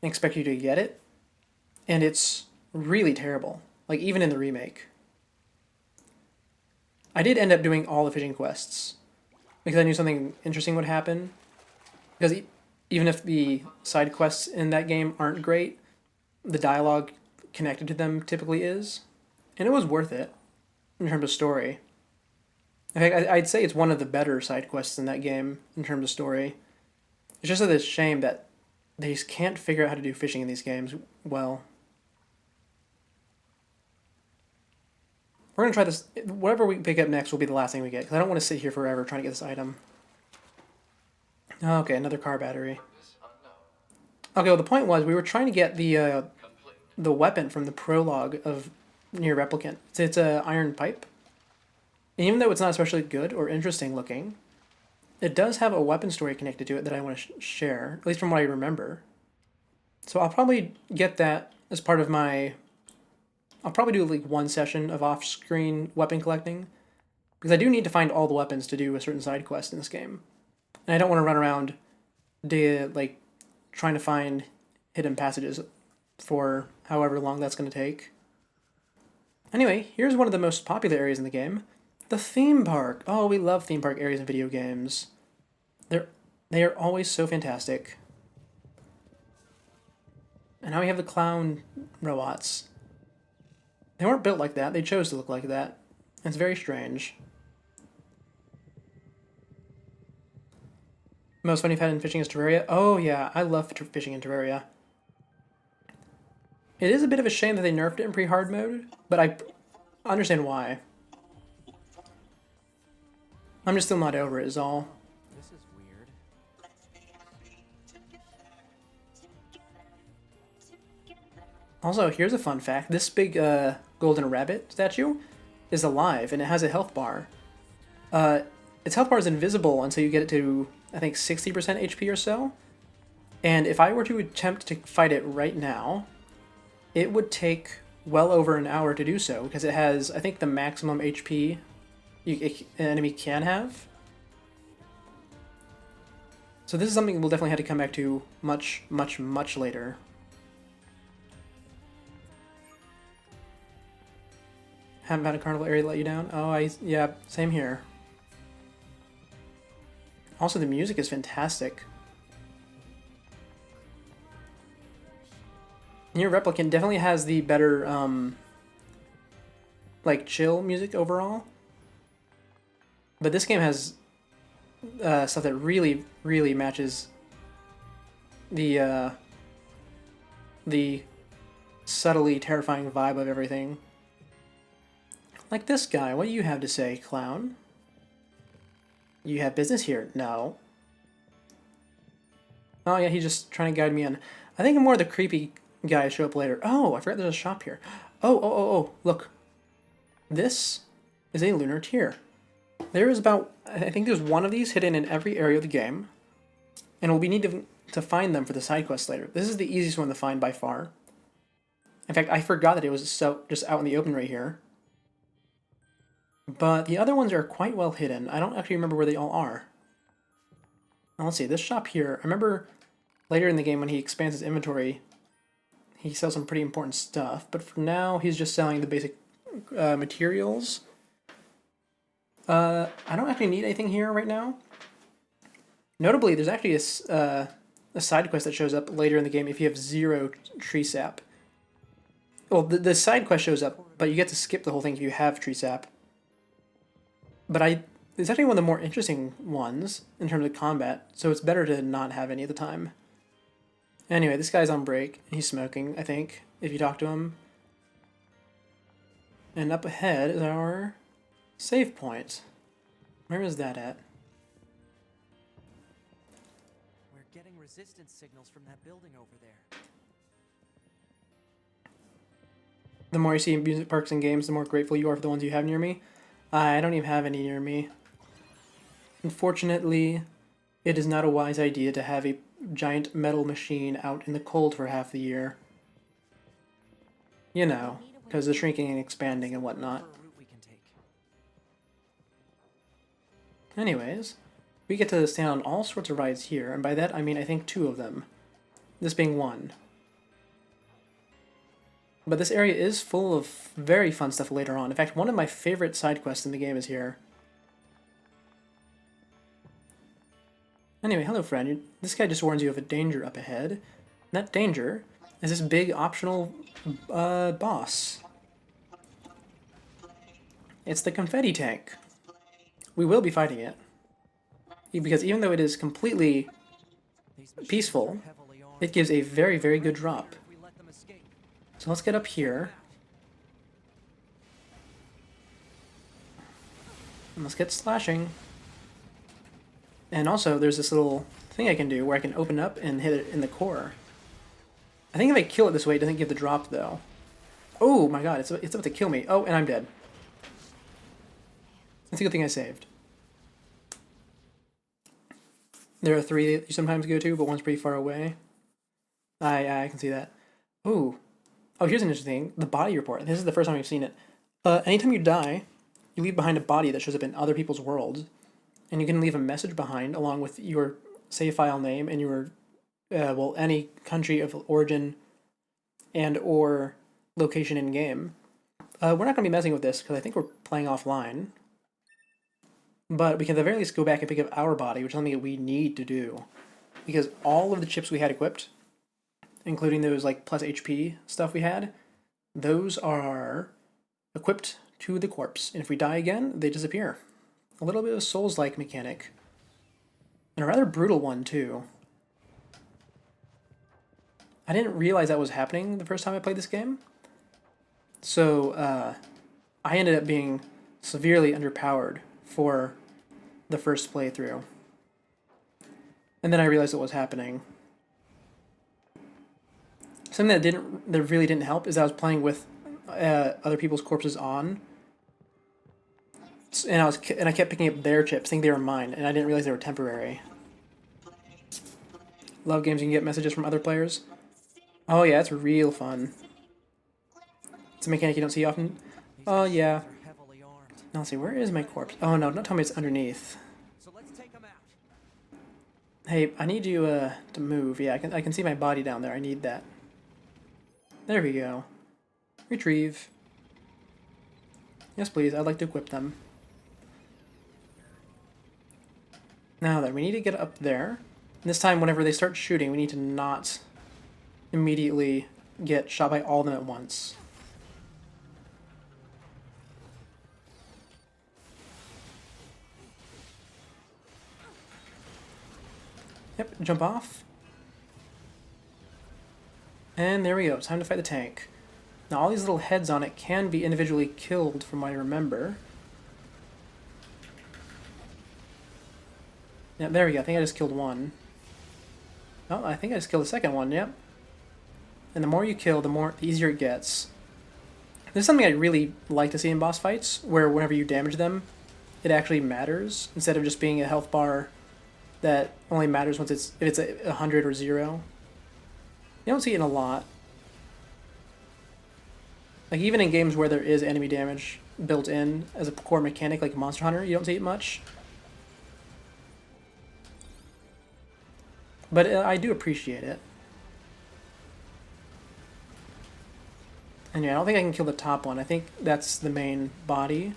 and expect you to get it. And it's really terrible. Like, even in the remake. I did end up doing all the fishing quests because I knew something interesting would happen. Because even if the side quests in that game aren't great, the dialogue connected to them typically is. And it was worth it in terms of story. In fact, I'd say it's one of the better side quests in that game in terms of story. It's just a shame that they just can't figure out how to do fishing in these games well. We're going to try this. Whatever we pick up next will be the last thing we get, because I don't want to sit here forever trying to get this item. Okay, another car battery. Okay, well, the point was we were trying to get the weapon from the prologue of Nier Replicant. It's an iron pipe. And even though it's not especially good or interesting looking, it does have a weapon story connected to it that I want to share, at least from what I remember. So I'll probably get that as part of my... I'll probably do like one session of off-screen weapon collecting, because I do need to find all the weapons to do a certain side quest in this game. And I don't want to run around trying to find hidden passages for however long that's going to take. Anyway, here's one of the most popular areas in the game. The theme park. Oh, we love theme park areas in video games. They are always so fantastic. And now we have the clown robots. They weren't built like that. They chose to look like that. It's very strange. Most fun you've had in fishing is Terraria? Oh yeah, I love fishing in Terraria. It is a bit of a shame that they nerfed it in pre-hard mode, but I understand why. I'm just still not over it is all. This is weird. Also, here's a fun fact. This big golden rabbit statue is alive, and it has a health bar. Its health bar is invisible until you get it to, I think, 60% HP or so. And if I were to attempt to fight it right now, it would take well over an hour to do so, because it has, I think, the maximum HP an enemy can have. So this is something we'll definitely have to come back to much, much, much later. Haven't found a carnival area to let you down? Oh, yeah, same here. Also, the music is fantastic. Nier Replicant definitely has the better, like, chill music overall. But this game has stuff that really, really matches the subtly terrifying vibe of everything. Like this guy, what do you have to say, clown? You have business here? No. Oh yeah, he's just trying to guide me in. I think more of the creepy guys show up later. Oh, I forgot there's a shop here. Oh, look. This is a lunar tier. There is about, I think there's one of these hidden in every area of the game. And we'll be needing to find them for the side quests later. This is the easiest one to find by far. In fact, I forgot that it was so just out in the open right here. But the other ones are quite well hidden. I don't actually remember where they all are. Now, let's see, this shop here, I remember later in the game when he expands his inventory, he sells some pretty important stuff. But for now, he's just selling the basic materials. I don't actually need anything here right now. Notably, there's actually a side quest that shows up later in the game if you have 0 tree sap. Well, the side quest shows up, but you get to skip the whole thing if you have tree sap. But it's actually one of the more interesting ones in terms of combat, so it's better to not have any at the time. Anyway, this guy's on break. He's smoking, I think, if you talk to him. And up ahead is our save point. Where is that at? We're getting resistance signals from that building over there. The more you see amusement parks and games, the more grateful you are for the ones you have near me. I don't even have any near me. Unfortunately, it is not a wise idea to have a giant metal machine out in the cold for half the year. You know, because of shrinking and expanding and whatnot. Anyways, we get to stand on all sorts of rides here, and by that I mean I think 2 of them. This being one. But this area is full of very fun stuff later on. In fact, one of my favorite side quests in the game is here. Anyway, hello friend. This guy just warns you of a danger up ahead. And that danger is this big optional boss. It's the confetti tank. We will be fighting it. Because even though it is completely peaceful, it gives a very, very good drop. So let's get up here. And let's get slashing. And also, there's this little thing I can do where I can open up and hit it in the core. I think if I kill it this way, it doesn't give the drop, though. Oh my god, it's about to kill me. Oh, and I'm dead. It's a good thing I saved. There are 3 that you sometimes go to, but one's pretty far away. I can see that. Ooh. Oh, here's an interesting thing. The body report. This is the first time we've seen it. Anytime you die, you leave behind a body that shows up in other people's worlds. And you can leave a message behind along with your save file name and your, well, any country of origin and or location in game. We're not going to be messing with this because I think we're playing offline. But we can at the very least go back and pick up our body, which is something that we need to do. Because all of the chips we had equipped, including those like plus HP stuff we had, those are equipped to the corpse. And if we die again, they disappear. A little bit of a Souls-like mechanic. And a rather brutal one, too. I didn't realize that was happening the first time I played this game. So, I ended up being severely underpowered for the first playthrough. And then I realized what was happening. Something that really didn't help is I was playing with other people's corpses on, and I kept picking up their chips, thinking they were mine, and I didn't realize they were temporary. Love games you can get messages from other players. Oh yeah, it's real fun. It's a mechanic you don't see often. These Oh machines yeah. are heavily armed. Now let's see, where is my corpse? Oh no, don't tell me it's underneath. So let's take them out. Hey, I need you to move. Yeah, I can see my body down there. I need that. There we go. Retrieve. Yes, please. I'd like to equip them. Now then, we need to get up there. And this time, whenever they start shooting, we need to not immediately get shot by all of them at once. Yep, jump off. And there we go. It's time to fight the tank. Now, all these little heads on it can be individually killed, from what I remember. Yeah, there we go. I think I just killed one. Oh, I think I just killed the second one, yep. And the more you kill, the easier it gets. This is something I really like to see in boss fights, where whenever you damage them, it actually matters, instead of just being a health bar that only matters if it's 100 or 0. You don't see it in a lot. Like, even in games where there is enemy damage built in as a core mechanic, like Monster Hunter, you don't see it much. But I do appreciate it. And yeah, I don't think I can kill the top one. I think that's the main body.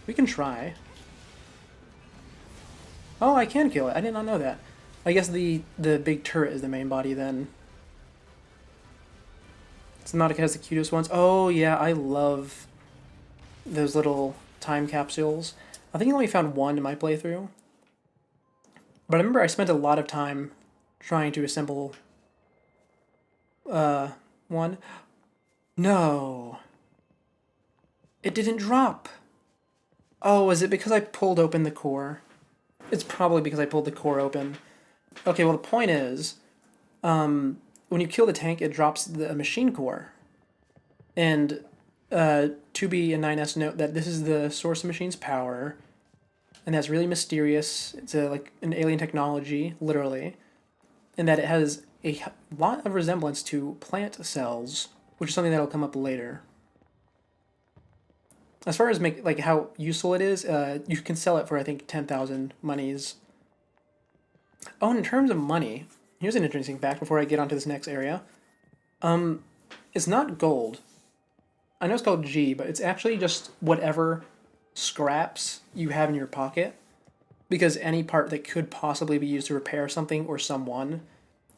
We can try. Oh, I can kill it. I did not know that. I guess the big turret is the main body then. Subnautica has the cutest ones. Oh yeah, I love those little time capsules. I think I only found one in my playthrough. But I remember I spent a lot of time trying to assemble one. No. It didn't drop. Oh, is it because I pulled open the core? It's probably because I pulled the core open. Okay, well the point is, when you kill the tank, it drops the machine core. And 2B and 9S note that this is the source of machine's power, and that's really mysterious. It's like an alien technology, literally, and that it has a lot of resemblance to plant cells, which is something that'll come up later. As far as like how useful it is, you can sell it for I think 10,000 monies. Oh, and in terms of money, here's an interesting fact before I get onto this next area. It's not gold. I know it's called G, but it's actually just whatever scraps you have in your pocket, because any part that could possibly be used to repair something or someone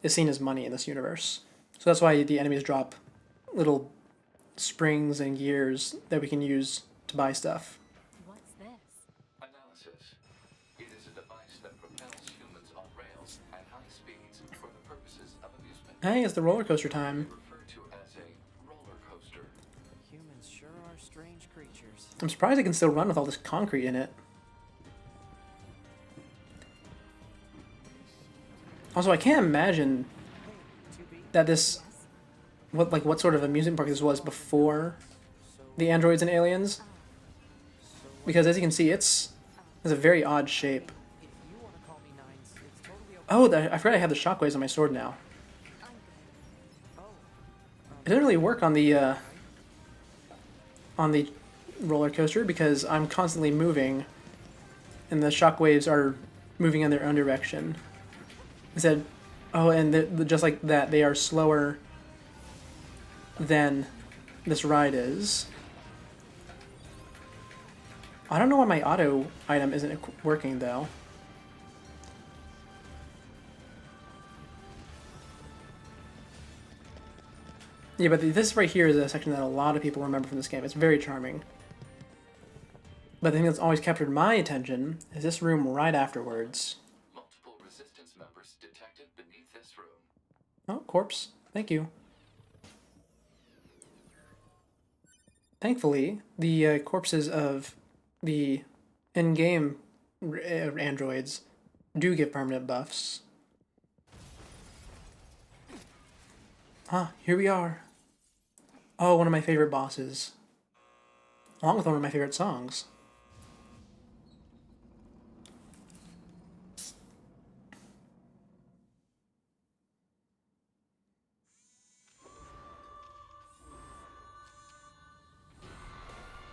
is seen as money in this universe. So that's why the enemies drop little springs and gears that we can use to buy stuff. What's this? Analysis. It is a device that propels humans on rails at high speeds for the purposes of amusement. Hey, it's the roller coaster time. Referred to as a roller coaster. Humans sure are strange creatures. I'm surprised it can still run with all this concrete in it. Also, I can't imagine that this, what sort of amusement park this was before the androids and aliens, because as you can see, it's a very odd shape. If you want to call me Nines, it's totally okay. Oh, I forgot I have the shockwaves on my sword now. Oh, It didn't really work on the roller coaster because I'm constantly moving, and the shockwaves are moving in their own direction. Instead, oh, and just like that, they are slower than this ride is. I don't know why my auto item isn't working though. Yeah, but this right here is a section that a lot of people remember from this game. It's very charming. But the thing that's always captured my attention is this room right afterwards. Multiple resistance members detected beneath this room. Oh, corpse. Thank you. Thankfully, the corpses of the in-game androids do give permanent buffs. Ah, here we are. Oh, one of my favorite bosses. Along with one of my favorite songs.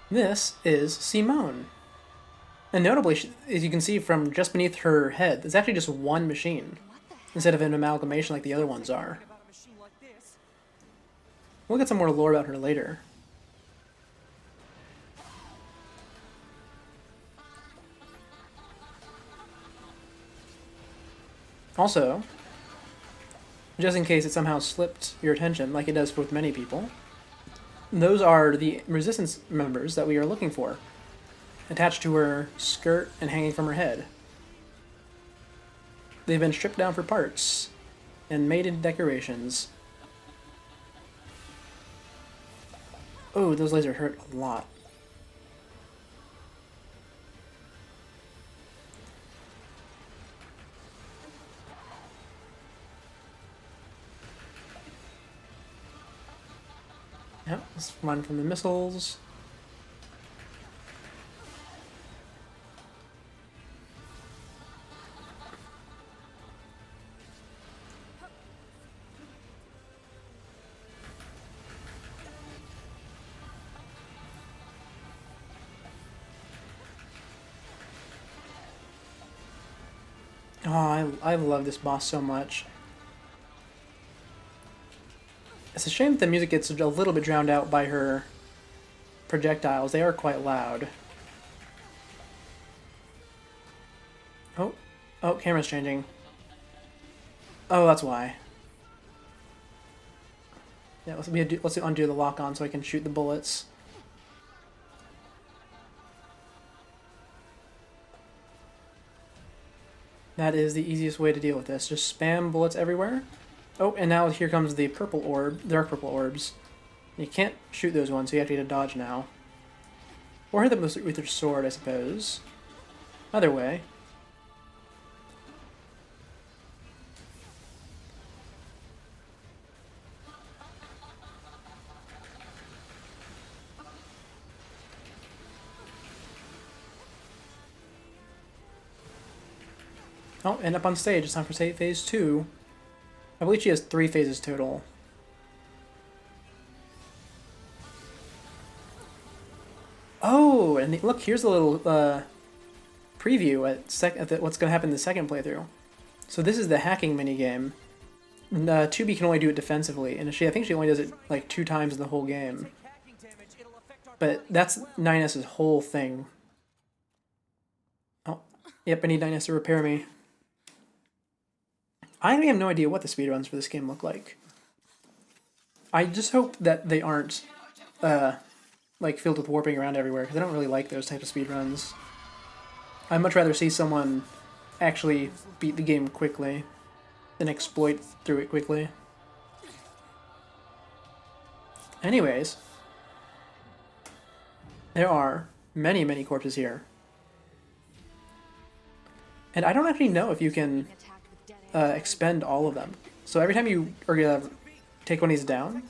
This is Simone. And notably, as you can see from just beneath her head, it's actually just one machine, instead of an amalgamation like the other ones are. About a machine like this. We'll get some more lore about her later. Also, just in case it somehow slipped your attention, like it does with many people, those are the resistance members that we are looking for, attached to her skirt and hanging from her head. They've been stripped down for parts and made into decorations. Oh, those lasers hurt a lot. Yep, let's run from the missiles. Oh, I love this boss so much. It's a shame that the music gets a little bit drowned out by her projectiles. They are quite loud. Oh, oh, camera's changing. Oh, that's why. Yeah, let's undo the lock on so I can shoot the bullets. That is the easiest way to deal with this. Just spam bullets everywhere. Oh, and now here comes the purple orb, dark purple orbs. You can't shoot those ones, so you have to get a dodge now. Or hit them with your sword, I suppose. Either way. Oh, and up on stage. It's time for phase 2. I believe she has 3 phases total. Oh, and look, here's a little preview at what's going to happen in the second playthrough. So this is the hacking minigame. 2B can only do it defensively, and I think she only does it like 2 times in the whole game. But that's 9S's whole thing. Oh, yep, I need 9S to repair me. I have no idea what the speedruns for this game look like. I just hope that they aren't like filled with warping around everywhere, because I don't really like those types of speedruns. I'd much rather see someone actually beat the game quickly than exploit through it quickly. Anyways, there are many, many corpses here. And I don't actually know if you can expend all of them. So every time you are going to take one of these down,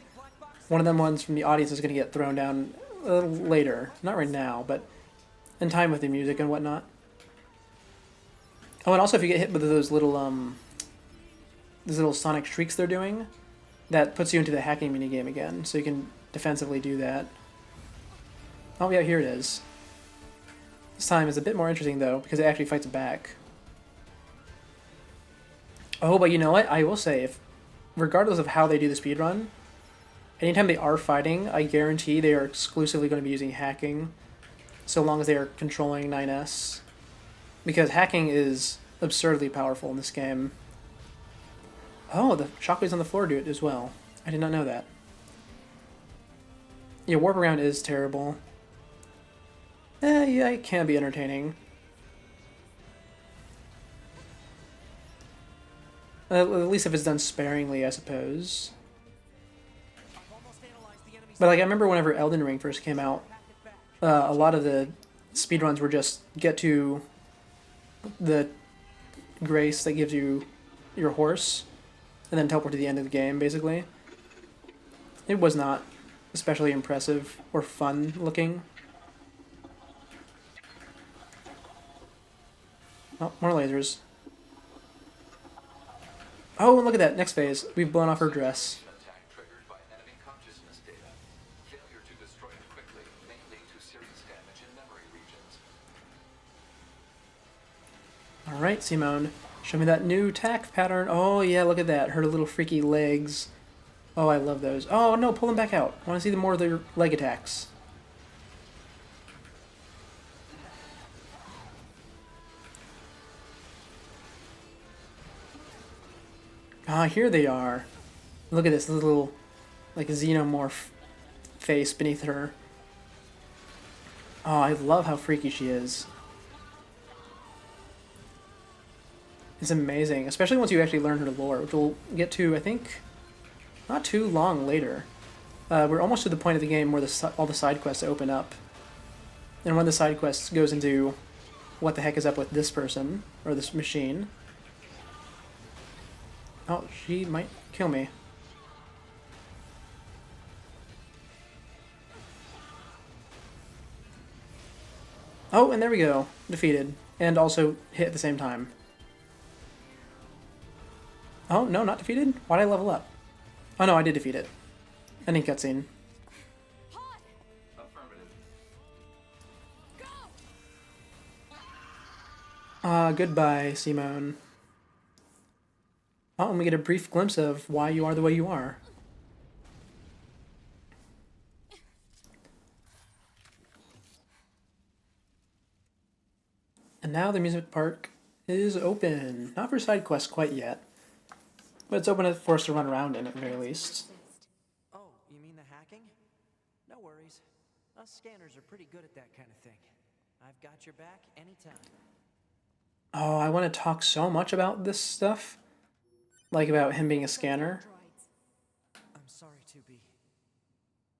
one of them ones from the audience is going to get thrown down a little later. Not right now, but in time with the music and whatnot. Oh, and also if you get hit with those little sonic shrieks they're doing, that puts you into the hacking minigame again, so you can defensively do that. Oh yeah, here it is. This time is a bit more interesting though, because it actually fights back. Oh, but you know what? I will say, if regardless of how they do the speedrun, anytime they are fighting, I guarantee they are exclusively going to be using hacking, so long as they are controlling 9S. Because hacking is absurdly powerful in this game. Oh, the shockwaves on the floor do it as well. I did not know that. Yeah, warp around is terrible. Yeah, it can be entertaining. At least if it's done sparingly, I suppose. I've almost analyzed the enemy But like I remember whenever Elden Ring first came out, a lot of the speedruns were just get to the grace that gives you your horse, and then teleport to the end of the game, basically. It was not especially impressive or fun looking. Oh, more lasers. Oh, and look at that. Next phase. We've blown off her dress. Attack triggered by enemy consciousness data. Failure to destroy it quickly may lead to serious damage in memory regions. Alright, Simone. Show me that new attack pattern. Oh, yeah, look at that. Her little freaky legs. Oh, I love those. Oh, no, pull them back out. I want to see more of their leg attacks. Ah, here they are. Look at this little, like, xenomorph face beneath her. Oh, I love how freaky she is. It's amazing, especially once you actually learn her lore, which we'll get to, I think, not too long later. We're almost to the point of the game where all the side quests open up. And one of the side quests goes into what the heck is up with this person, or this machine. Oh, she might kill me. Oh, and there we go. Defeated. And also hit at the same time. Oh, no, not defeated? Why'd I level up? Oh no, I did defeat it. Ending cutscene. Affirmative. Goodbye, Simone. Oh, and we get a brief glimpse of why you are the way you are. And now the amusement park is open. Not for side quests quite yet. But it's open for us to run around in at the very least. Oh, you mean the hacking? No worries. Us scanners are pretty good at that kind of thing. I've got your back anytime. Oh, I want to talk so much about this stuff. Like about him being a scanner. I'm sorry, 2B.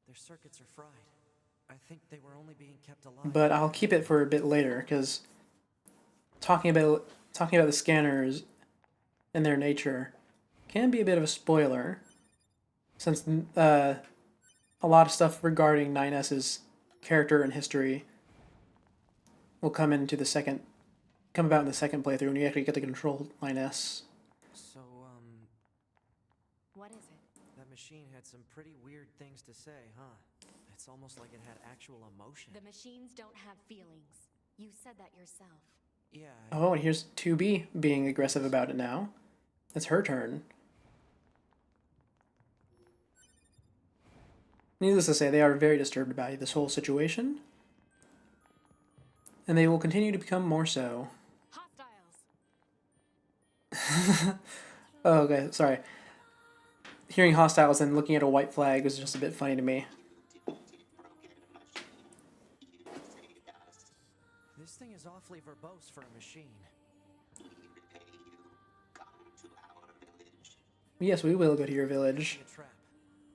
Their circuits are fried. I think they were only being kept alive. But I'll keep it for a bit later, because talking about the scanners and their nature can be a bit of a spoiler, since a lot of stuff regarding 9S's character and history will come about in the second playthrough when you actually get to control 9S. So, What is it? that machine had some pretty weird things to say, huh? It's almost like it had actual emotion. The machines don't have feelings. You said that yourself. Yeah. Oh, and here's 2B being aggressive about it now. It's her turn. Needless to say, they are very disturbed by this whole situation. And they will continue to become more so. Hostiles! Oh, okay, sorry. Hearing hostiles and looking at a white flag was just a bit funny to me. This thing is awfully verbose for a machine. Yes, we will go to your village. A trap.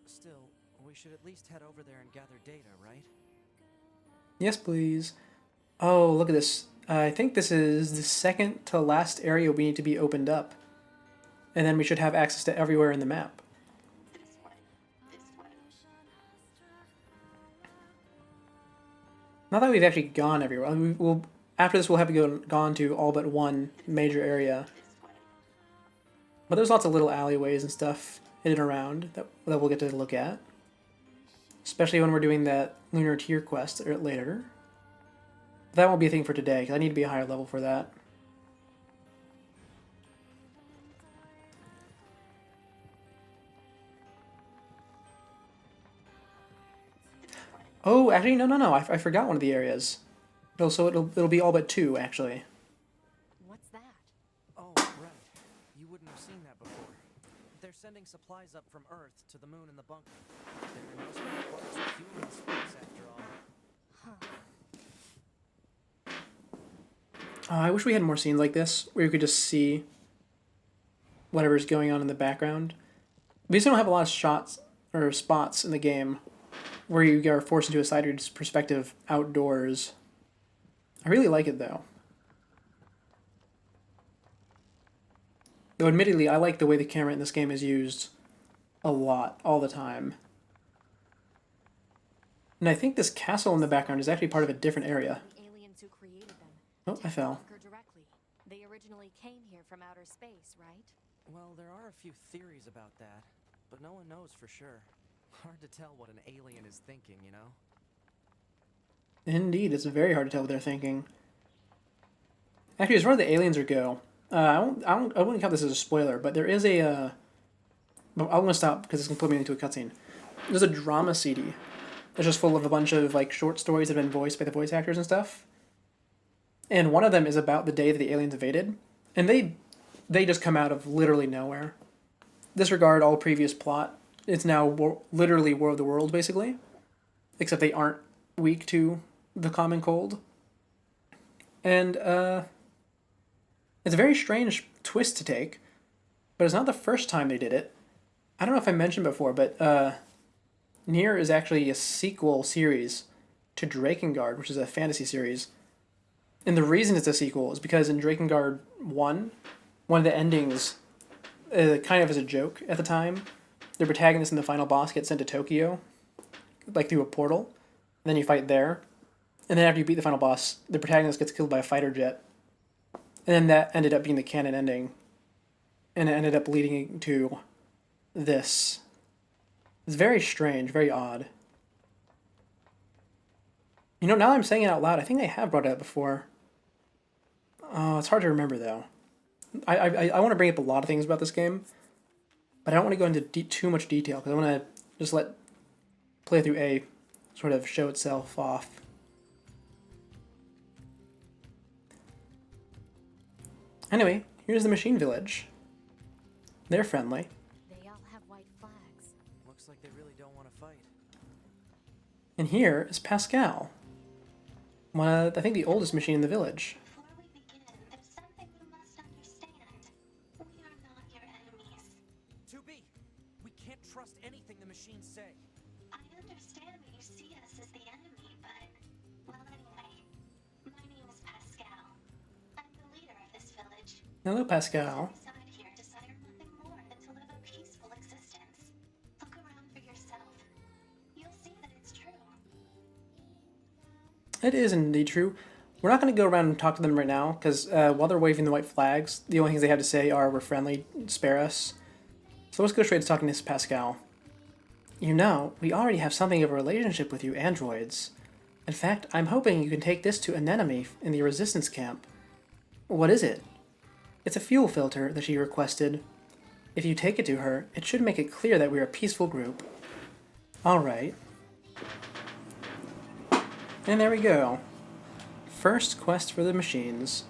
Still, we should at least head over there and gather data, right? Yes, please. Oh, look at this. I think this is the second to last area we need to be opened up. And then we should have access to everywhere in the map. Not that we've actually gone everywhere. After this, we'll have gone to all but one major area. But there's lots of little alleyways and stuff hidden around that we'll get to look at. Especially when we're doing that Lunar Tier quest later. That won't be a thing for today, because I need to be a higher level for that. Oh, actually, no. I forgot one of the areas. It'll be all but two, actually. What's that? Oh, right. You wouldn't have seen that before. They're sending supplies up from Earth to the moon and the bunker. There must be parts of human space after all. I wish we had more scenes like this, where you could just see whatever's going on in the background. We just don't have a lot of shots or spots in the game where you are forced into a sighted perspective outdoors. I really like it, though. Though admittedly, I like the way the camera in this game is used a lot, all the time. And I think this castle in the background is actually part of a different area. The aliens who created them. Oh, I fell. Conquer directly. They originally came here from outer space, right? Well, there are a few theories about that, but no one knows for sure. Hard to tell what an alien is thinking, you know? Indeed, it's very hard to tell what they're thinking. Actually, as far as the aliens go, I wouldn't count this as a spoiler, but there is a. But I'm gonna stop because it's gonna put me into a cutscene. There's a drama CD that's just full of a bunch of like short stories that have been voiced by the voice actors and stuff. And one of them is about the day that the aliens invaded, and they just come out of literally nowhere. Disregard all previous plot. It's now literally War of the Worlds, basically. Except they aren't weak to the common cold. And, it's a very strange twist to take, but it's not the first time they did it. I don't know if I mentioned before, but, Nier is actually a sequel series to Drakengard, which is a fantasy series. And the reason it's a sequel is because in Drakengard 1, one of the endings, kind of as a joke at the time, the protagonist and the final boss get sent to Tokyo, like through a portal, and then you fight there. And then after you beat the final boss, the protagonist gets killed by a fighter jet. And then that ended up being the canon ending. And it ended up leading to this. It's very strange, very odd. You know, now that I'm saying it out loud, I think I have brought it up before. Oh, it's hard to remember, though. I want to bring up a lot of things about this game, but I don't want to go into too much detail, because I want to just let playthrough A sort of show itself off. Anyway, here's the machine village. They're friendly. They all have white flags. Looks like they really don't want to fight. And here is Pascal. I think the oldest machine in the village. Before we begin, there's something you must understand. We are not your enemies. 2B! We can't trust anything the machines say. I understand that you see us as the enemy, but... Well, anyway, my name is Pascal. I'm the leader of this village. Hello, Pascal. We reside here desire nothing more than to live a peaceful existence. Look around for yourself. You'll see that it's true. It is indeed true. We're not going to go around and talk to them right now, because while they're waving the white flags, the only things they have to say are, "We're friendly, spare us." So let's go straight to talking to Pascal. You know, we already have something of a relationship with you androids. In fact, I'm hoping you can take this to an enemy in the resistance camp. What is it? It's a fuel filter that she requested. If you take it to her, it should make it clear that we're a peaceful group. Alright. And there we go. First quest for the machines.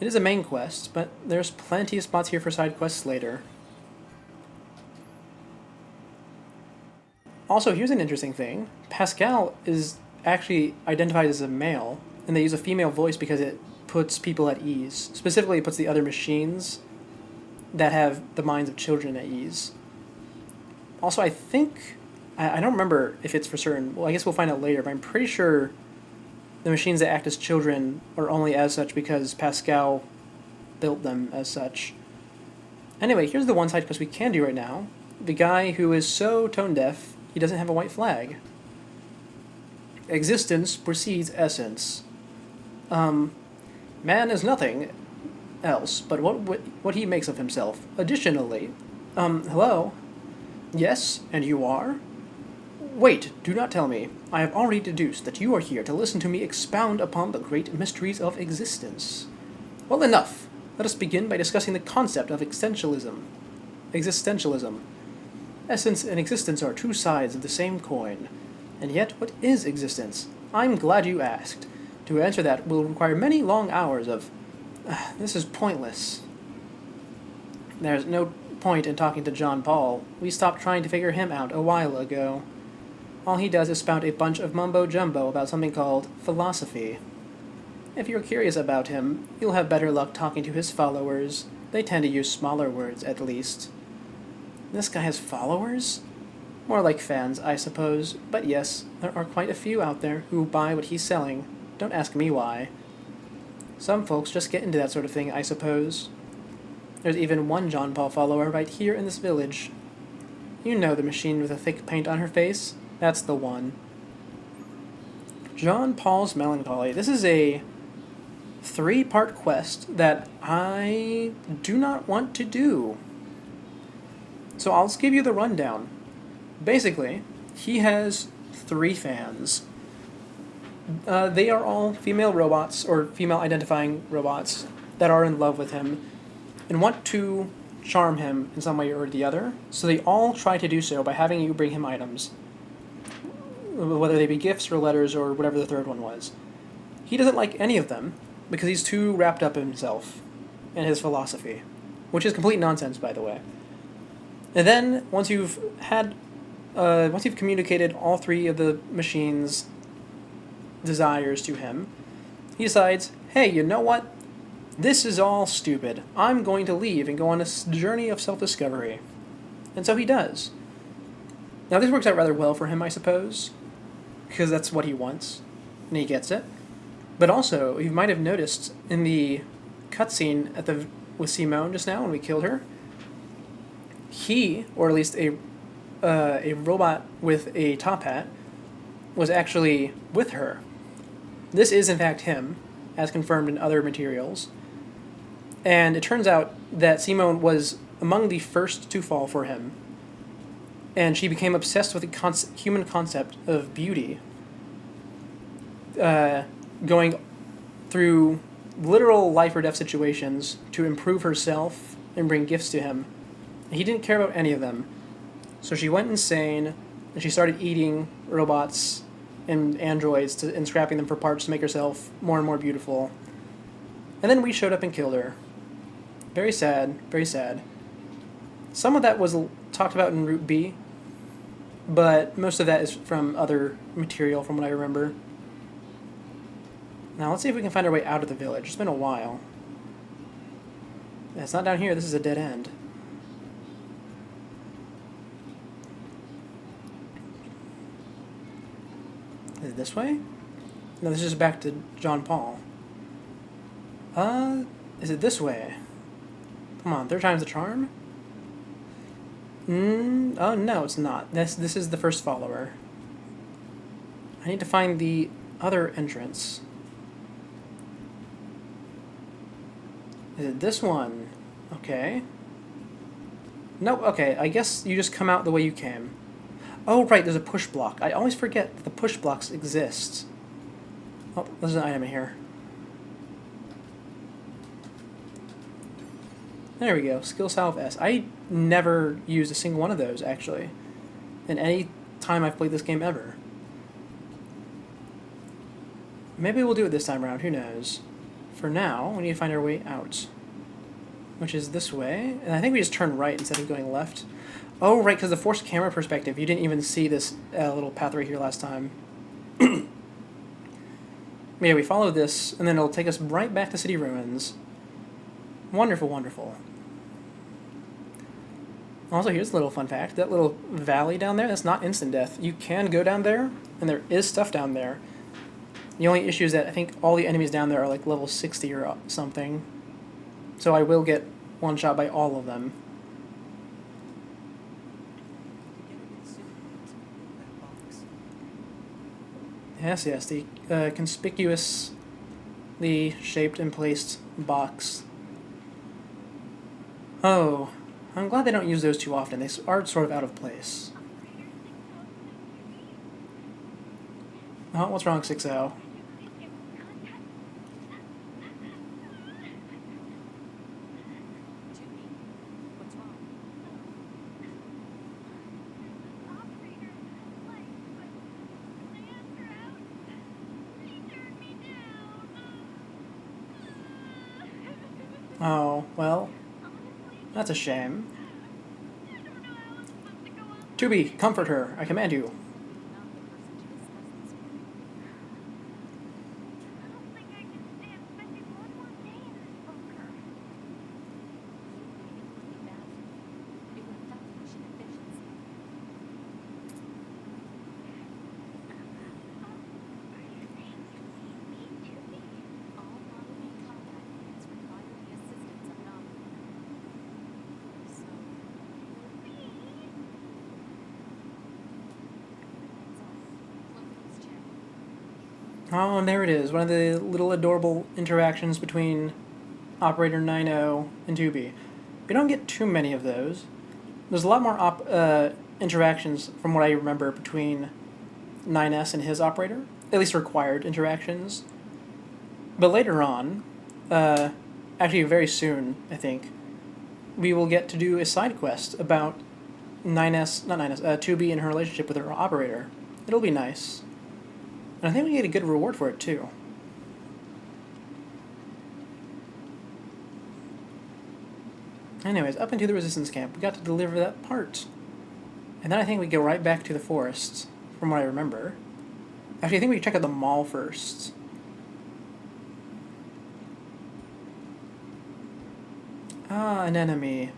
It is a main quest, but there's plenty of spots here for side quests later. Also, here's an interesting thing. Pascal is actually identified as a male, and they use a female voice because it puts people at ease. Specifically, it puts the other machines that have the minds of children at ease. Also, I think... I don't remember if it's for certain. Well, I guess we'll find out later, but I'm pretty sure the machines that act as children are only as such because Pascal built them as such. Anyway, here's the one side quest we can do right now. The guy who is so tone-deaf, he doesn't have a white flag. Existence precedes essence. Man is nothing else but what he makes of himself. Additionally, hello? Yes, and you are? Wait, do not tell me. I have already deduced that you are here to listen to me expound upon the great mysteries of existence. Well, enough. Let us begin by discussing the concept of existentialism. Essence and existence are two sides of the same coin. And yet, what is existence? I'm glad you asked. To answer that will require many long hours of... this is pointless. There's no point in talking to John Paul. We stopped trying to figure him out a while ago. All he does is spout a bunch of mumbo-jumbo about something called philosophy. If you're curious about him, you'll have better luck talking to his followers. They tend to use smaller words, at least. This guy has followers? More like fans, I suppose. But yes, there are quite a few out there who buy what he's selling. Don't ask me why. Some folks just get into that sort of thing, I suppose. There's even one John Paul follower right here in this village. You know the machine with the thick paint on her face? That's the one. John Paul's Melancholy. This is a 3-part quest that I do not want to do. So I'll just give you the rundown. Basically, he has 3 fans. They are all female robots, or female identifying robots, that are in love with him and want to charm him in some way or the other. So they all try to do so by having you bring him items, whether they be gifts or letters or whatever the third one was. He doesn't like any of them because he's too wrapped up in himself and his philosophy, which is complete nonsense, by the way. And then once you've communicated all 3 of the machine's desires to him, he decides, hey, you know what? This is all stupid. I'm going to leave and go on a journey of self-discovery. And so he does. Now this works out rather well for him, I suppose, because that's what he wants, and he gets it. But also, you might have noticed in the cutscene with Simone just now when we killed her, he, or at least a robot with a top hat, was actually with her. This is in fact him, as confirmed in other materials. And it turns out that Simone was among the first to fall for him. And she became obsessed with the human concept of beauty, going through literal life or death situations to improve herself and bring gifts to him. He didn't care about any of them. So she went insane, and she started eating robots and androids and scrapping them for parts to make herself more and more beautiful. And then we showed up and killed her. Very sad, very sad. Some of that was talked about in Route B, but most of that is from other material from what I remember. Now let's see if we can find our way out of the village. It's been a while. It's not down here, this is a dead end. Is it this way? No, this is back to John Paul. Is it this way? Come on, 3rd time's the charm? Oh, no, it's not. This is the first follower. I need to find the other entrance. Is it this one? Okay. Nope, okay, I guess you just come out the way you came. Oh, right, there's a push block. I always forget that the push blocks exist. Oh, there's an item in here. There we go, skill salve S. I never used a single one of those, actually, in any time I've played this game ever. Maybe we'll do it this time around, who knows. For now, we need to find our way out, which is this way, and I think we just turn right instead of going left. Oh, right, because the forced camera perspective, you didn't even see this little path right here last time. Yeah, we follow this, and then it'll take us right back to City Ruins. Wonderful, wonderful. Also, here's a little fun fact. That little valley down there, that's not instant death. You can go down there, and there is stuff down there. The only issue is that I think all the enemies down there are like level 60 or something. So I will get one shot by all of them. Yes, yes, the conspicuously shaped and placed box. Oh, I'm glad they don't use those too often. They are sort of out of place. Oh, what's wrong, 6-0? Oh, well, that's a shame. Tubi, comfort her, I command you. Oh, and there it is. One of the little adorable interactions between Operator 9-0 and 2B. We don't get too many of those. There's a lot more interactions from what I remember between 9S and his operator, at least required interactions. But later on, actually very soon, I think, we will get to do a side quest about 2B and her relationship with her operator. It'll be nice. And I think we get a good reward for it, too. Anyways, up into the resistance camp, we got to deliver that part. And then I think we go right back to the forest, from what I remember. Actually, I think we check out the mall first. Ah, an enemy.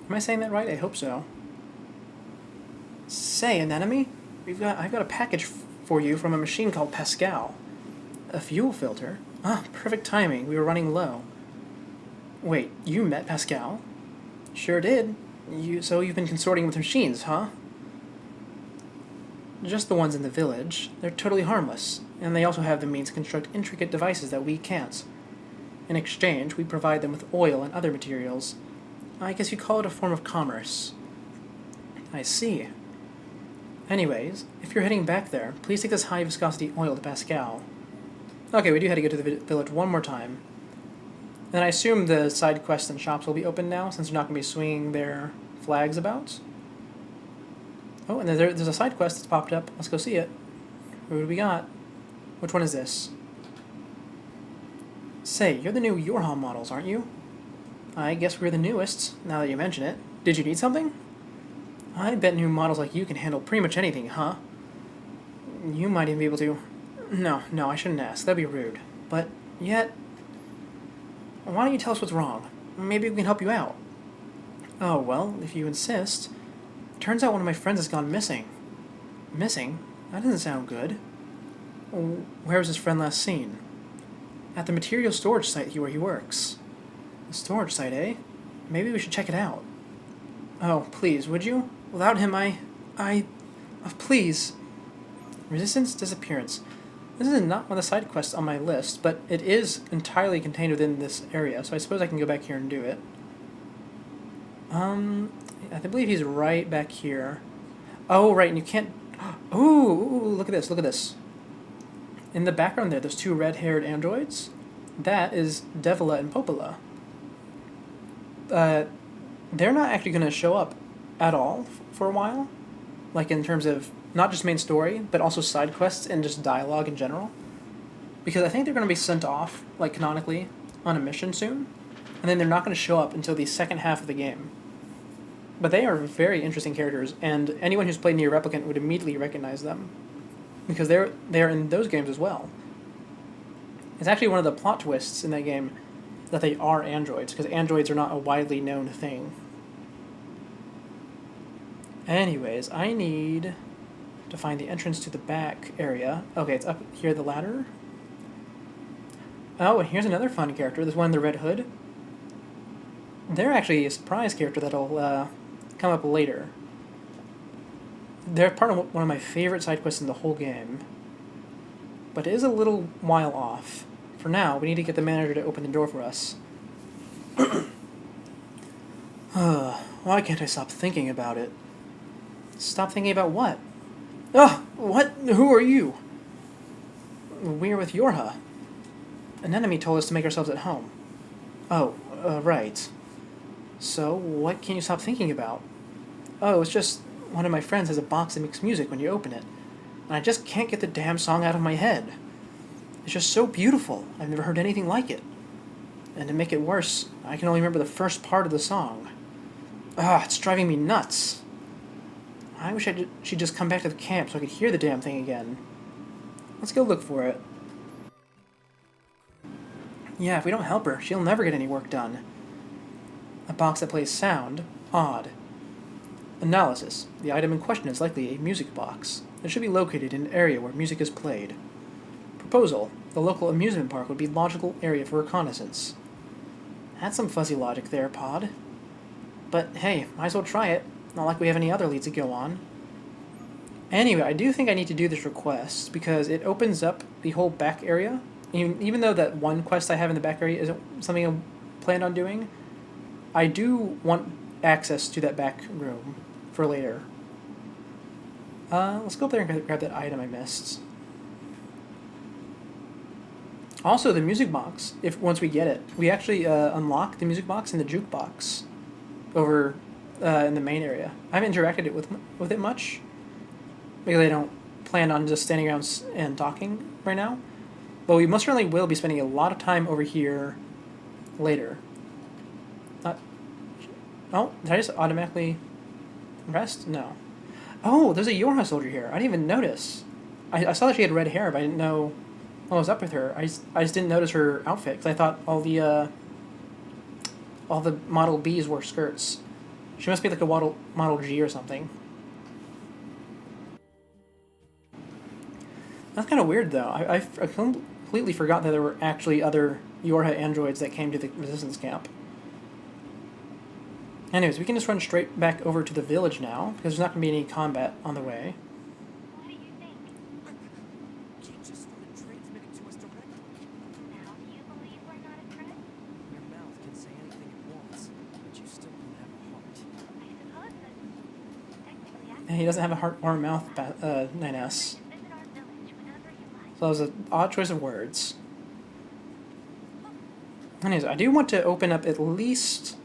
Am I saying that right? I hope so. Say, an enemy? I've got a package for you from a machine called Pascal. A fuel filter? Ah, perfect timing. We were running low. Wait, you met Pascal? Sure did. So you've been consorting with machines, huh? Just the ones in the village. They're totally harmless, and they also have the means to construct intricate devices that we can't. In exchange, we provide them with oil and other materials. I guess you call it a form of commerce. I see. Anyways, if you're heading back there, please take this high-viscosity oil to Pascal. Okay, we do have to go to the village one more time. And I assume the side quests and shops will be open now, since they're not going to be swinging their flags about. Oh, and there's a side quest that's popped up. Let's go see it. Who do we got? Which one is this? Say, you're the new Yorha models, aren't you? I guess we're the newest, now that you mention it. Did you need something? I bet new models like you can handle pretty much anything, huh? You might even be able to... No, I shouldn't ask. That'd be rude. But, yet... Why don't you tell us what's wrong? Maybe we can help you out. Oh, well, if you insist. Turns out one of my friends has gone missing. Missing? That doesn't sound good. Where was his friend last seen? At the material storage site where he works. The storage site, eh? Maybe we should check it out. Oh, please, would you? Without him, please. Resistance Disappearance. This is not one of the side quests on my list, but it is entirely contained within this area, so I suppose I can go back here and do it. I believe he's right back here. Oh, right, and you can't... Ooh, look at this. In the background there, those two red-haired androids. That is Devila and Popola. They're not actually going to show up at all for a while. Like, in terms of not just main story, but also side quests and just dialogue in general. Because I think they're going to be sent off, like, canonically, on a mission soon. And then they're not going to show up until the second half of the game. But they are very interesting characters, and anyone who's played Nier Replicant would immediately recognize them. Because they're in those games as well. It's actually one of the plot twists in that game that they are androids, because androids are not a widely known thing. Anyways, I need to find the entrance to the back area. Okay, it's up here, the ladder. Oh, and here's another fun character, this one in the red hood. They're actually a surprise character that'll come up later. They're part of one of my favorite side quests in the whole game. But it is a little while off. For now, we need to get the manager to open the door for us. Why can't I stop thinking about it? Stop thinking about what? What? Who are you? We're with Yorha. An enemy told us to make ourselves at home. Oh, right. So, what can you stop thinking about? Oh, it's just one of my friends has a box that makes music when you open it, and I just can't get the damn song out of my head. It's just so beautiful. I've never heard anything like it. And to make it worse, I can only remember the first part of the song. It's driving me nuts. I wish she'd just come back to the camp so I could hear the damn thing again. Let's go look for it. Yeah, if we don't help her, she'll never get any work done. A box that plays sound? Odd. Analysis. The item in question is likely a music box. It should be located in an area where music is played. Proposal. The local amusement park would be a logical area for reconnaissance. That's some fuzzy logic there, Pod. But hey, might as well try it. Not like we have any other leads to go on. Anyway, I do think I need to do this request because it opens up the whole back area. Even though that one quest I have in the back area isn't something I planned on doing, I do want access to that back room for later. Let's go up there and grab that item I missed. Also, the music box, if once we get it, we actually unlock the music box in the jukebox over in the main area. I haven't interacted with it much because I don't plan on just standing around and talking right now. But we most certainly will be spending a lot of time over here later. Oh, did I just automatically rest? No. Oh, there's a Yorha soldier here. I didn't even notice. I saw that she had red hair, but I didn't know what was up with her. I just didn't notice her outfit because I thought all the Model Bs wore skirts. She must be like a Model G or something. That's kind of weird, though. I completely forgot that there were actually other Yorha androids that came to the resistance camp. Anyways, we can just run straight back over to the village now, because there's not going to be any combat on the way. What do you think? She just started transmitting to us directly. Now do you believe we're not a threat? Your mouth can say anything it wants, but you still don't have a heart. I suppose that technically I And he doesn't have a heart or a mouth, 9S. visit our village whenever you like. So that was an odd choice of words. Anyways, I do want to open up at least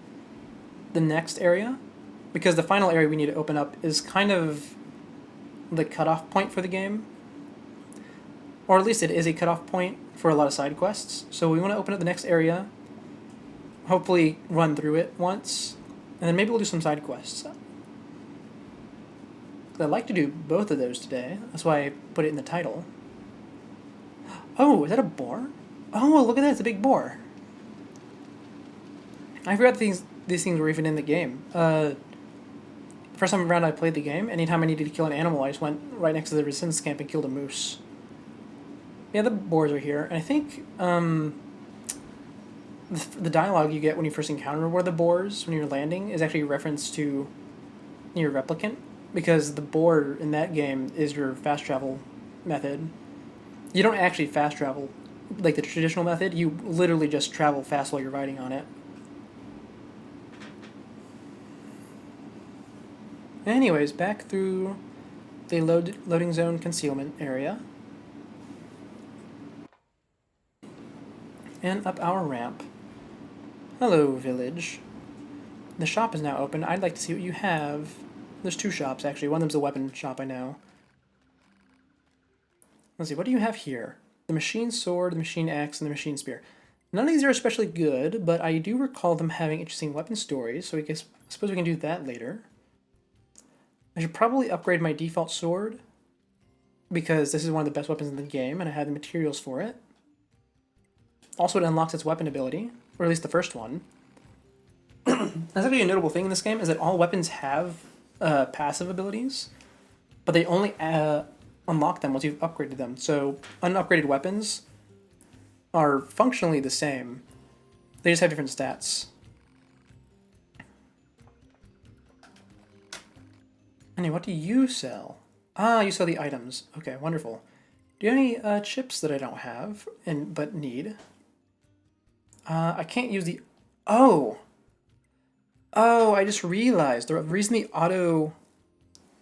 the next area, because the final area we need to open up is kind of the cutoff point for the game. Or at least it is a cutoff point for a lot of side quests. So we want to open up the next area, hopefully run through it once, and then maybe we'll do some side quests. I'd like to do both of those today. That's why I put it in the title. Oh, is that a boar? Oh, look at that, it's a big boar. I forgot these things were even in the game. First time around I played the game, anytime I needed to kill an animal, I just went right next to the resistance camp and killed a moose. Yeah, the boars are here, and I think the dialogue you get when you first encounter one of the boars when you're landing is actually a reference to your replicant, because the boar in that game is your fast travel method. You don't actually fast travel like the traditional method, you literally just travel fast while you're riding on it. Anyways, back through the loading zone concealment area. And up our ramp. Hello, village. The shop is now open. I'd like to see what you have. There's two shops, actually. One of them's a weapon shop, I know. Let's see, what do you have here? The machine sword, the machine axe, and the machine spear. None of these are especially good, but I do recall them having interesting weapon stories, so I suppose we can do that later. I should probably upgrade my default sword, because this is one of the best weapons in the game, and I have the materials for it. Also, it unlocks its weapon ability, or at least the first one. That's actually a notable thing in this game, is that all weapons have passive abilities, but they only unlock them once you've upgraded them. So, unupgraded weapons are functionally the same. They just have different stats. Anyway, what do you sell? Ah, you sell the items. Okay, wonderful. Do you have any chips that I don't have but need? I can't use the... Oh! Oh, I just realized the reason the auto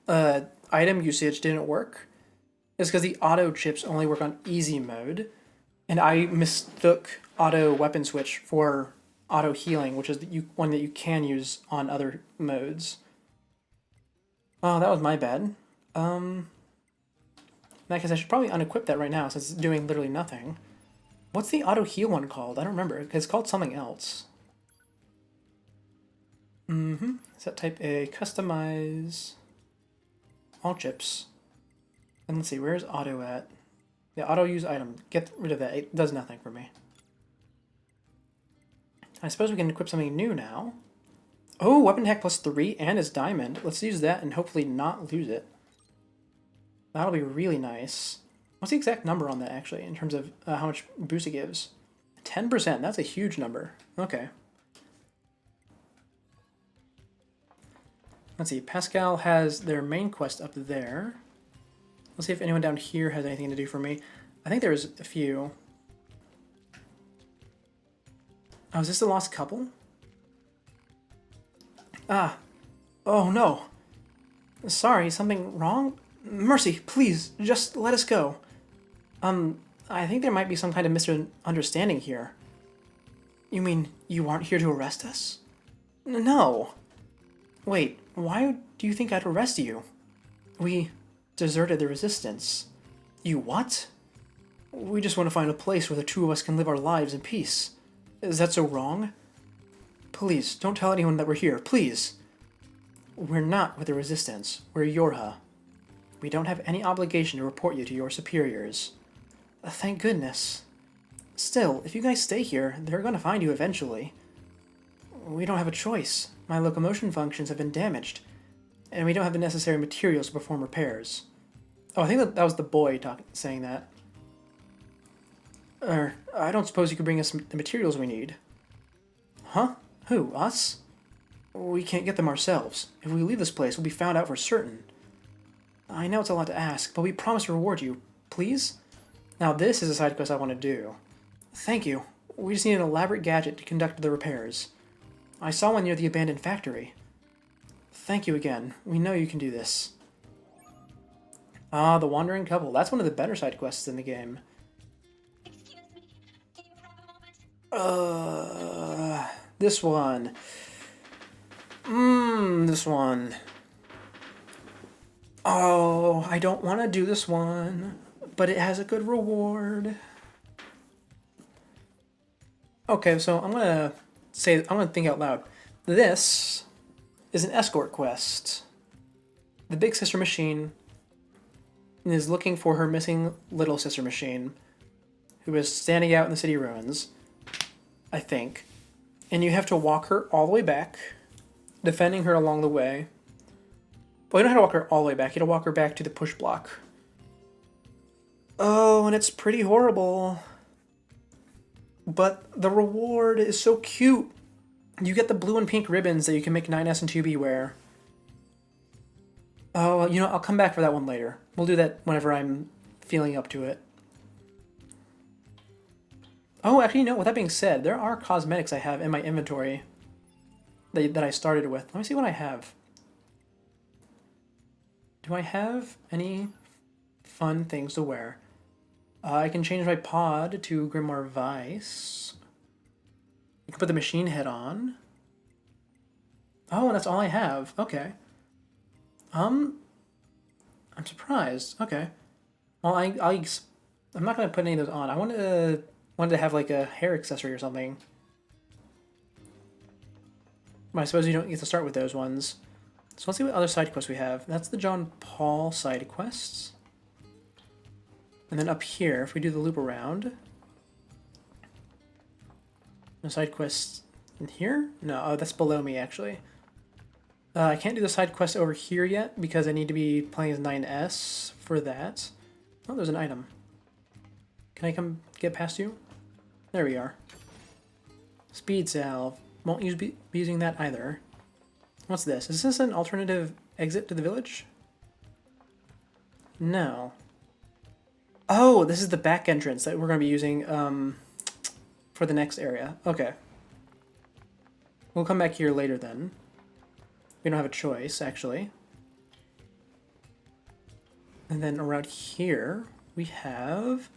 item usage didn't work is because the auto chips only work on easy mode, and I mistook auto weapon switch for auto healing, which is one that you can use on other modes. Oh, that was my bad. In that case, I should probably unequip that right now since it's doing literally nothing. What's the auto heal one called? I don't remember. It's called something else. Set type A, customize all chips. And let's see, where's auto at? The auto use item. Get rid of that. It does nothing for me. I suppose we can equip something new now. Oh, weapon attack +3 and it's diamond. Let's use that and hopefully not lose it. That'll be really nice. What's the exact number on that, actually, in terms of how much boost it gives? 10%. That's a huge number. Okay. Let's see. Pascal has their main quest up there. Let's see if anyone down here has anything to do for me. I think there's a few. Oh, is this the lost couple? Ah. Oh, no. Sorry, something wrong? Mercy, please, just let us go. I think there might be some kind of misunderstanding here. You mean you aren't here to arrest us? No. Wait, why do you think I'd arrest you? We deserted the resistance. You what? We just want to find a place where the two of us can live our lives in peace. Is that so wrong? Please, don't tell anyone that we're here, please. We're not with the resistance. We're Yorha. We don't have any obligation to report you to your superiors. Thank goodness. Still, if you guys stay here, they're going to find you eventually. We don't have a choice. My locomotion functions have been damaged, and we don't have the necessary materials to perform repairs. Oh, I think that was the boy saying that. I don't suppose you could bring us the materials we need. Huh? Who? Us? We can't get them ourselves. If we leave this place, we'll be found out for certain. I know it's a lot to ask, but we promise to reward you. Please? Now this is a side quest I want to do. Thank you. We just need an elaborate gadget to conduct the repairs. I saw one near the abandoned factory. Thank you again. We know you can do this. Ah, the Wandering Couple. That's one of the better side quests in the game. Excuse me, do you have a moment? This one. This one. Oh, I don't want to do this one, but it has a good reward. Okay, so I'm gonna think out loud. This is an escort quest. The big sister machine is looking for her missing little sister machine, who is standing out in the city ruins, I think. And you have to walk her all the way back, defending her along the way. Well, you don't have to walk her all the way back. You have to walk her back to the push block. Oh, and it's pretty horrible. But the reward is so cute. You get the blue and pink ribbons that you can make 9S and 2B wear. Oh, you know, I'll come back for that one later. We'll do that whenever I'm feeling up to it. Oh, actually, no, with that being said, there are cosmetics I have in my inventory that I started with. Let me see what I have. Do I have any fun things to wear? I can change my pod to Grimoire Vice. You can put the machine head on. Oh, that's all I have. Okay. I'm surprised. Okay. Well, I'm not gonna put any of those on. I wanted to have like a hair accessory or something. But I suppose you don't get to start with those ones. So let's see what other side quests we have. That's the John Paul side quests. And then up here, if we do the loop around, no side quests in here? No, oh, that's below me actually. I can't do the side quest over here yet because I need to be playing as 9S for that. Oh, there's an item. Can I come get past you? There we are. Speed salve. Won't be using that either. What's this? Is this an alternative exit to the village? No. Oh, this is the back entrance that we're going to be using for the next area. Okay. We'll come back here later then. We don't have a choice, actually. And then around here, we have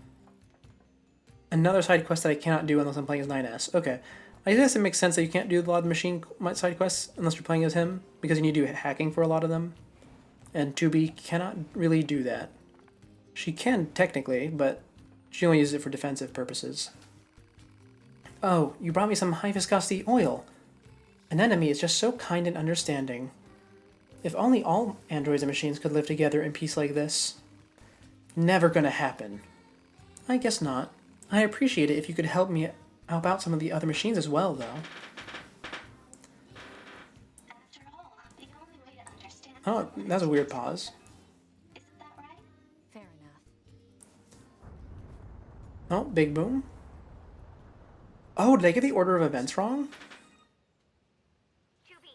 another side quest that I cannot do unless I'm playing as 9S. Okay. I guess it makes sense that you can't do a lot of the machine side quests unless you're playing as him, because you need to do hacking for a lot of them. And 2B cannot really do that. She can, technically, but she only uses it for defensive purposes. Oh, you brought me some high-viscosity oil. An enemy is just so kind and understanding. If only all androids and machines could live together in peace like this. Never gonna happen. I guess not. I appreciate it if you could help out some of the other machines as well, though. After all, the only way to understand Oh, that was a weird pause. isn't that right? Fair enough. Oh, big boom. Oh, did I get the order of events wrong? 2B,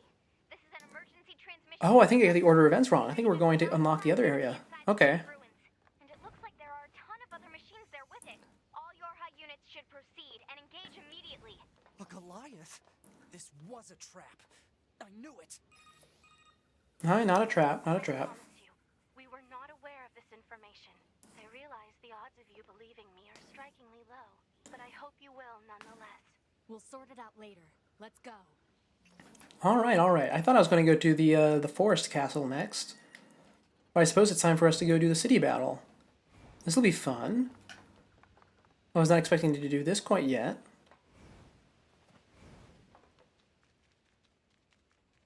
this is an emergency transmission. Oh, I think I got the order of events wrong. I think we're going to unlock the other area. Okay. was a trap. I knew it. No, not a trap, not a trap. I promise you, we were not aware of this information. I realize the odds of you believing me are strikingly low, but I hope you will nonetheless. We'll sort it out later. Let's go. All right, all right. I thought I was going to go to the forest castle next. But I suppose it's time for us to go do the city battle. This will be fun. I was not expecting to do this quite yet.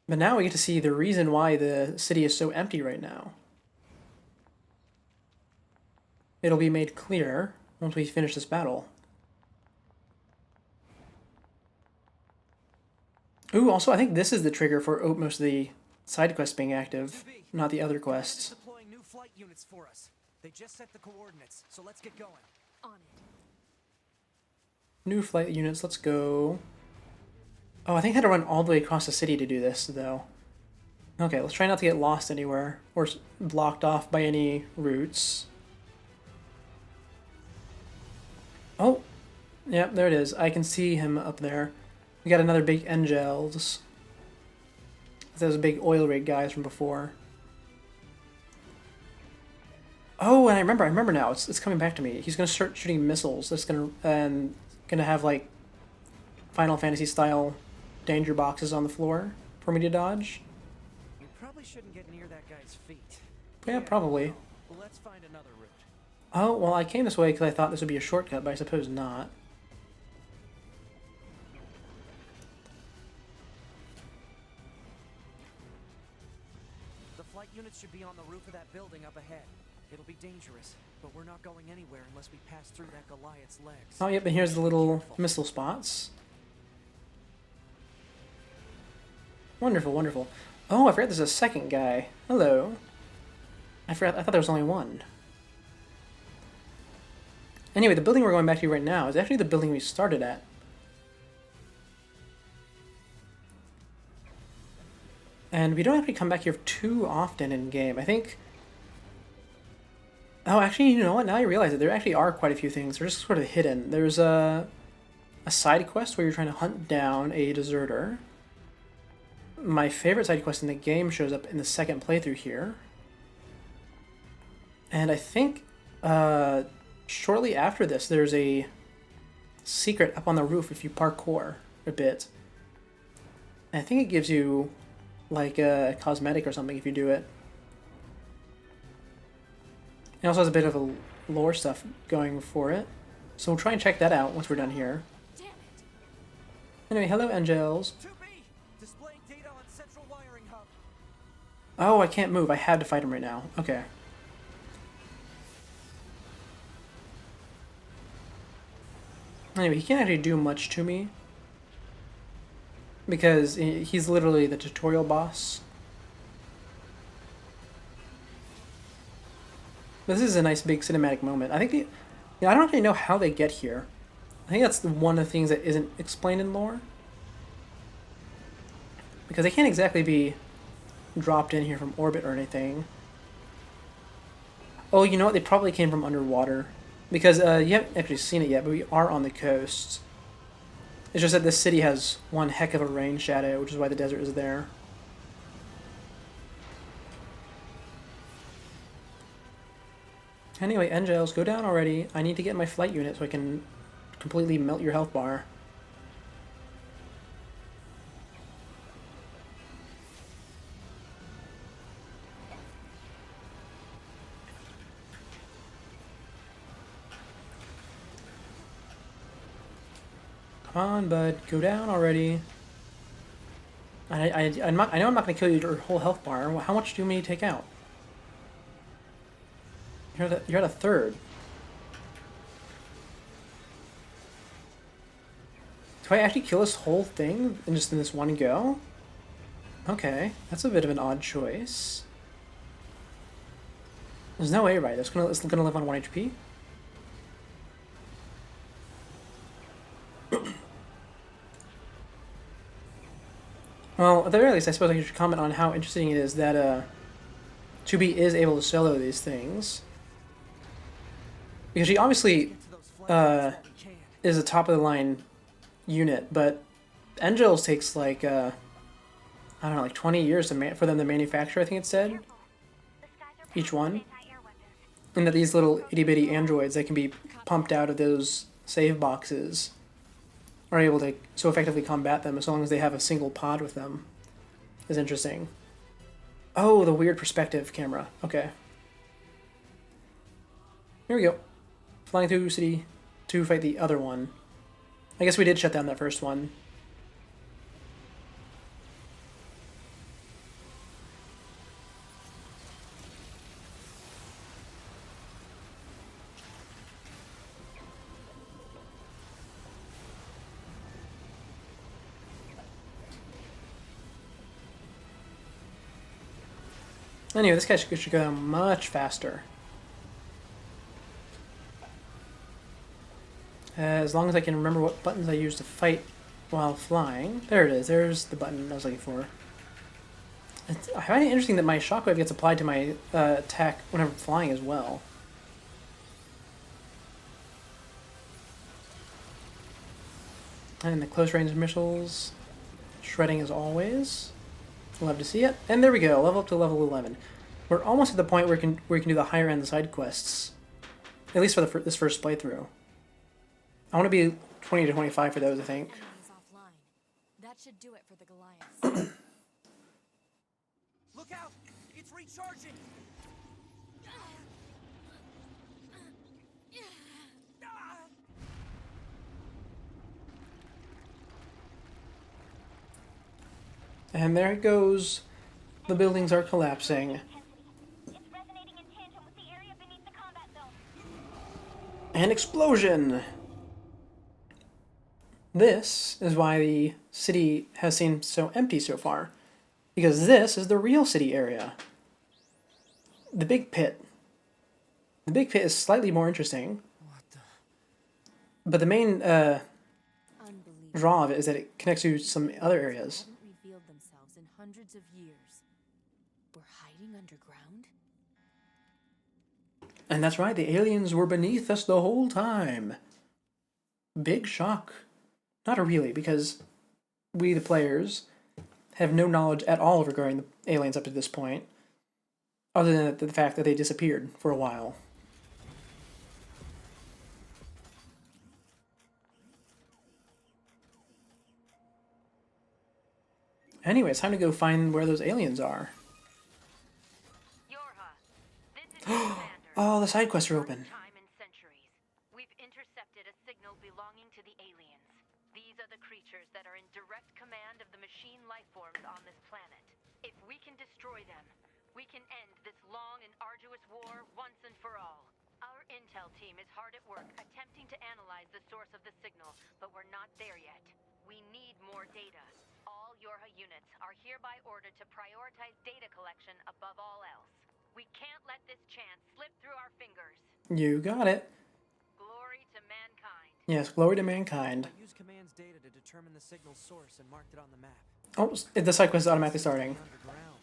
But now we get to see the reason why the city is so empty right now. It'll be made clear once we finish this battle. Ooh, also I think this is the trigger for most of the side quests being active, not the other quests. Deploying new flight units for us. They just set the coordinates, so let's get going. On it. New flight units, let's go. Oh, I think I had to run all the way across the city to do this, though. Okay, let's try not to get lost anywhere, or blocked off by any routes. Oh, yep, there it is. I can see him up there. We got another big Angels. Those big oil rig guys from before. Oh, and I remember now. It's coming back to me. He's gonna start shooting missiles. That's gonna have like Final Fantasy style danger boxes on the floor for me to dodge. We probably shouldn't get near that guy's feet. Yeah, probably. Well, let's find another route. Oh, well, I came this way because I thought this would be a shortcut, but I suppose not. The flight units should be on the roof of that building up ahead. It'll be dangerous, but we're not going anywhere unless we pass through that Goliath's legs. Oh, yep, and here's the little missile spots. Wonderful, wonderful. Oh, I forgot there's a second guy. Hello. I thought there was only one. Anyway, the building we're going back to right now is actually the building we started at. And we don't actually come back here too often in game. I think... Oh, actually, you know what? Now I realize it. There actually are quite a few things. They're just sort of hidden. There's a side quest where you're trying to hunt down a deserter. My favorite side quest in the game shows up in the second playthrough here. And I think shortly after this, there's a secret up on the roof if you parkour a bit. And I think it gives you like a cosmetic or something if you do it. It also has a bit of a lore stuff going for it. So we'll try and check that out once we're done here. Damn it. Anyway, hello, Angels. 2B! Displaying data on central wiring hub. Oh, I can't move. I have to fight him right now. Okay. Anyway, he can't actually do much to me. Because he's literally the tutorial boss. This is a nice big cinematic moment. I think I don't actually know how they get here. I think that's one of the things that isn't explained in lore. Because they can't exactly be dropped in here from orbit or anything. Oh, you know what? They probably came from underwater. Because you haven't actually seen it yet, but we are on the coast. It's just that this city has one heck of a rain shadow, which is why the desert is there. Anyway, Angels, go down already. I need to get my flight unit so I can completely melt your health bar. Come on, bud. Go down already. I know I'm not going to kill your whole health bar. How much do you need to take out? You're at a third. Do I actually kill this whole thing in just in this one go? Okay, that's a bit of an odd choice. There's no way, right? It's gonna live on 1 HP. Well, at the very least, I suppose I should comment on how interesting it is that 2B is able to solo these things. Because she obviously is a top-of-the-line unit, but Engels takes like, I don't know, like 20 years to for them to manufacture, I think it said. Each one. And that these little itty bitty androids that can be pumped out of those save boxes are able to so effectively combat them as long as they have a single pod with them. Is interesting. Oh, the weird perspective camera. Okay. Here we go. Flying through city to fight the other one. I guess we did shut down that first one. Anyway, this guy should go much faster. As long as I can remember what buttons I use to fight while flying. There it is. There's the button I was looking for. I find it interesting that my shockwave gets applied to my attack whenever flying as well. And the close range missiles. Shredding as always. Love to see it. And there we go. Level up to level 11. We're almost at the point where we can do the higher end side quests. At least for this first playthrough. I want to be 20 to 25 for those, I think. Enemies offline. That should do it for the Goliaths. Look out! It's recharging! And there it goes. The buildings are collapsing. It's resonating in tandem with the area beneath the combat zone. An explosion! This is why the city has seemed so empty so far. Because this is the real city area. The big pit. The big pit is slightly more interesting. What the? But the main Unbelievable. draw of it is that it connects to some other areas. Haven't revealed themselves in hundreds of years. We're hiding underground? And that's right, the aliens were beneath us the whole time. Big shock. Not really, because we, the players, have no knowledge at all regarding the aliens up to this point, other than the fact that they disappeared for a while. Anyway, it's time to go find where those aliens are. Yorha, this is your commander. Oh, the side quests are open. Time in centuries. We've intercepted a signal belonging to the aliens. These are the creatures that are in direct command of the machine life forms on this planet. If we can destroy them, we can end this long and arduous war once and for all. Our intel team is hard at work attempting to analyze the source of the signal, but we're not there yet. We need more data. All Yorha units are hereby ordered to prioritize data collection above all else. We can't let this chance slip through our fingers. You got it. Glory to mankind. Yes, glory to mankind. I used command's data to determine the signal's source and marked it on the map. Oh, the side quest is automatically starting. Underground.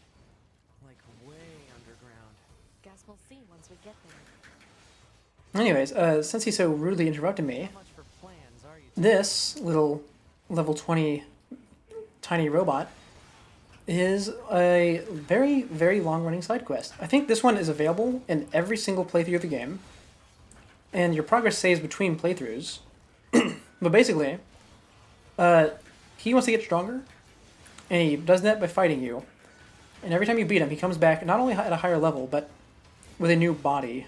Like way underground. Guess we'll see once we get there. Anyways, since he so rudely interrupted me, Not much for plans, are you? this little level 20 tiny robot is a very, very long-running side quest. I think this one is available in every single playthrough of the game, and your progress saves between playthroughs. But basically, he wants to get stronger, and he does that by fighting you. And every time you beat him, he comes back not only at a higher level, but with a new body.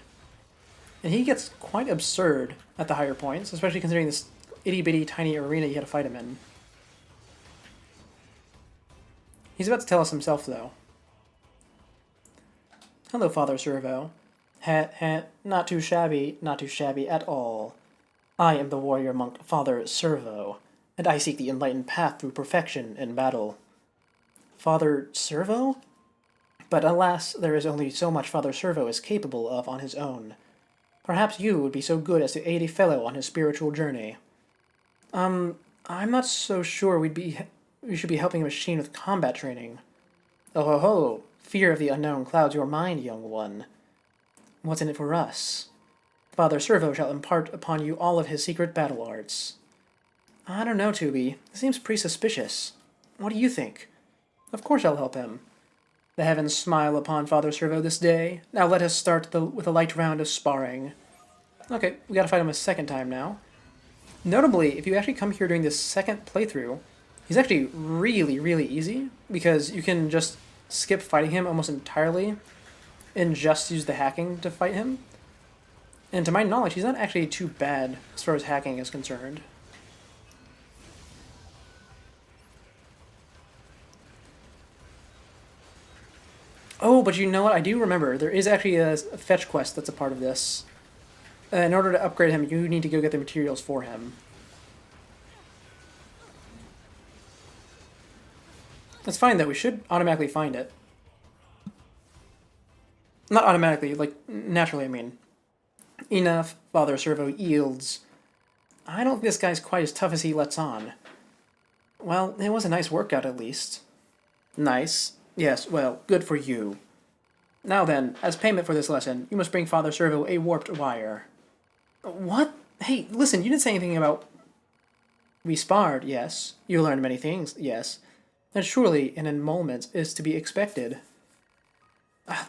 And he gets quite absurd at the higher points, especially considering this itty-bitty tiny arena you had to fight him in. He's about to tell us himself, though. Hello, Father Servo. Not too shabby at all. I am the warrior monk Father Servo, and I seek the enlightened path through perfection in battle. Father Servo? But alas, there is only so much Father Servo is capable of on his own. Perhaps you would be so good as to aid a fellow on his spiritual journey. I'm not so sure we should be helping a machine with combat training. Oh ho ho, fear of the unknown clouds your mind, young one. What's in it for us? Father Servo shall impart upon you all of his secret battle arts. I don't know, Tubi. It seems pretty suspicious. What do you think? Of course I'll help him. The heavens smile upon Father Servo this day. Now let us start with a light round of sparring. Okay, we gotta fight him a second time now. Notably, if you actually come here during this second playthrough, he's actually really, really easy, because you can just skip fighting him almost entirely and just use the hacking to fight him. And to my knowledge, he's not actually too bad as far as hacking is concerned. Oh, but you know what? I do remember. There is actually a fetch quest that's a part of this. In order to upgrade him, you need to go get the materials for him. That's fine, though. We should automatically find it. Not automatically, like, naturally, I mean. Enough, Father Servo yields. I don't think this guy's quite as tough as he lets on. Well, it was a nice workout, at least. Nice? Yes, well, good for you. Now then, as payment for this lesson, you must bring Father Servo a warped wire. What? Hey, listen, you didn't say anything about... We sparred, yes. You learned many things, yes. And surely an annulment is to be expected.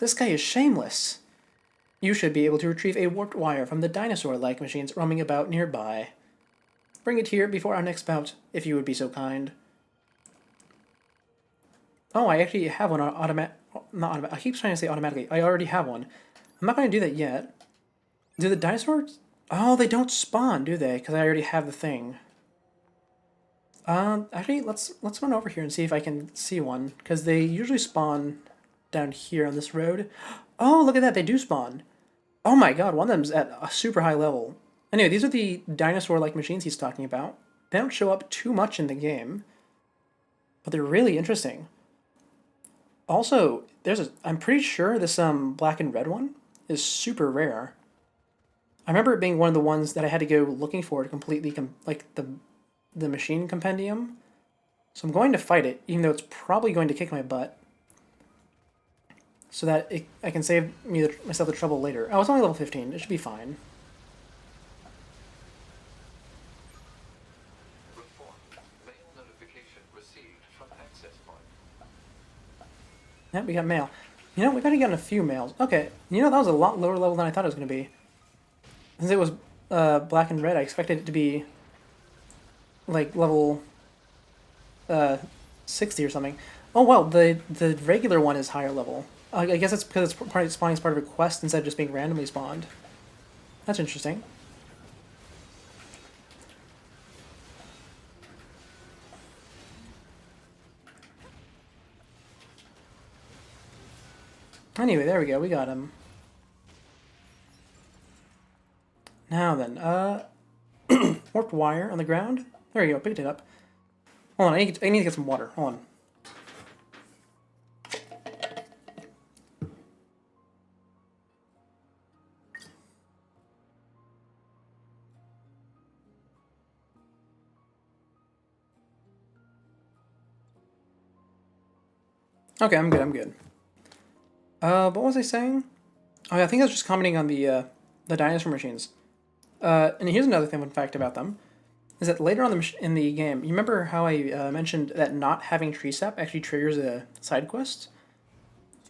This guy is shameless. You should be able to retrieve a warped wire from the dinosaur-like machines roaming about nearby. Bring it here before our next bout, if you would be so kind. Oh, I actually have one on not automatic. I keep trying to say automatically. I already have one. I'm not going to do that yet. Do the dinosaurs... Oh, they don't spawn, do they? Because I already have the thing. Actually, let's run over here and see if I can see one. Because they usually spawn down here on this road. Oh, look at that. They do spawn. Oh my god, one of them's at a super high level. Anyway, these are the dinosaur-like machines he's talking about. They don't show up too much in the game. But they're really interesting. Also, I'm pretty sure this black and red one is super rare. I remember it being one of the ones that I had to go looking for to completely, like, the machine compendium. So I'm going to fight it, even though it's probably going to kick my butt. So that I can save myself the trouble later. Oh, it's only level 15. It should be fine. Report. Mail notification received from access point. Yep, we got mail. You know, we've already gotten a few mails. Okay, you know, that was a lot lower level than I thought it was going to be. Since it was black and red, I expected it to be like level 60 or something. Oh well, the regular one is higher level. I guess it's because it's spawning as part of a quest instead of just being randomly spawned. That's interesting. Anyway, there we go. We got him. Now then, warped wire on the ground. There you go. Picked it up. Hold on. I need to get some water. Hold on. Okay, I'm good. What was I saying? Oh, yeah, I think I was just commenting on the dinosaur machines. And here's another fun fact about them, is that later on in the game, you remember how I mentioned that not having tree sap actually triggers a side quest?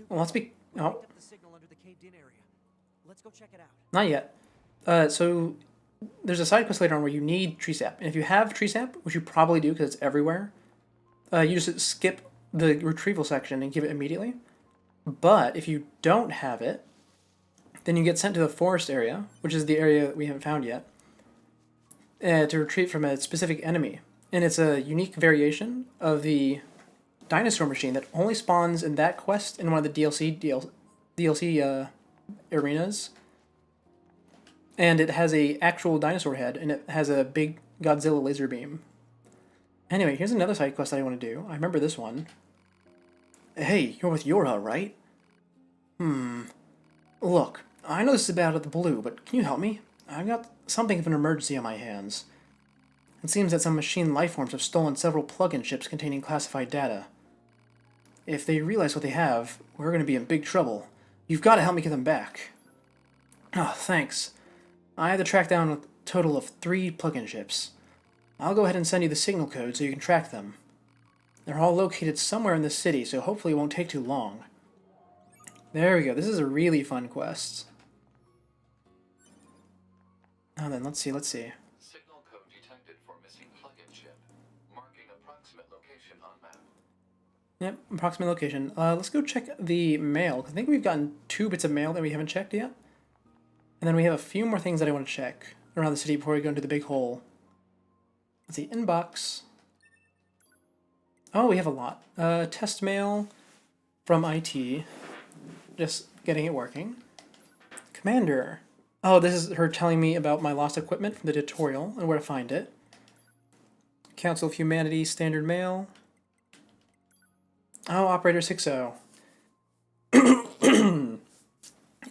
Well, let's be... Oh. The signal under the caved-in area. Let's go check it out. Not yet. So there's a side quest later on where you need tree sap. And if you have tree sap, which you probably do because it's everywhere, you just skip the retrieval section and give it immediately. But if you don't have it, then you get sent to the forest area, which is the area that we haven't found yet, to retrieve from a specific enemy. And it's a unique variation of the dinosaur machine that only spawns in that quest in one of the DLC arenas. And it has a actual dinosaur head, and it has a big Godzilla laser beam. Anyway, here's another side quest I want to do. I remember this one. Hey, you're with Yorha, right? Look, I know this is about out of the blue, but can you help me? I've got something of an emergency on my hands. It seems that some machine lifeforms have stolen several plug-in chips containing classified data. If they realize what they have, we're going to be in big trouble. You've got to help me get them back. Oh, thanks. I had to track down a total of 3 plug-in chips. I'll go ahead and send you the signal code so you can track them. They're all located somewhere in the city, so hopefully it won't take too long. There we go. This is a really fun quest. Now then, let's see. Signal code detected for missing plug-in chip. Marking approximate location on map. Yep, approximate location. Let's go check the mail, 'cause I think we've gotten 2 bits of mail that we haven't checked yet. And then we have a few more things that I want to check around the city before we go into the big hole. Let's see, inbox. Oh, we have a lot. Test mail from IT. Just getting it working. Commander. Oh, this is her telling me about my lost equipment from the tutorial and where to find it. Council of Humanity, standard mail. Oh, Operator 60.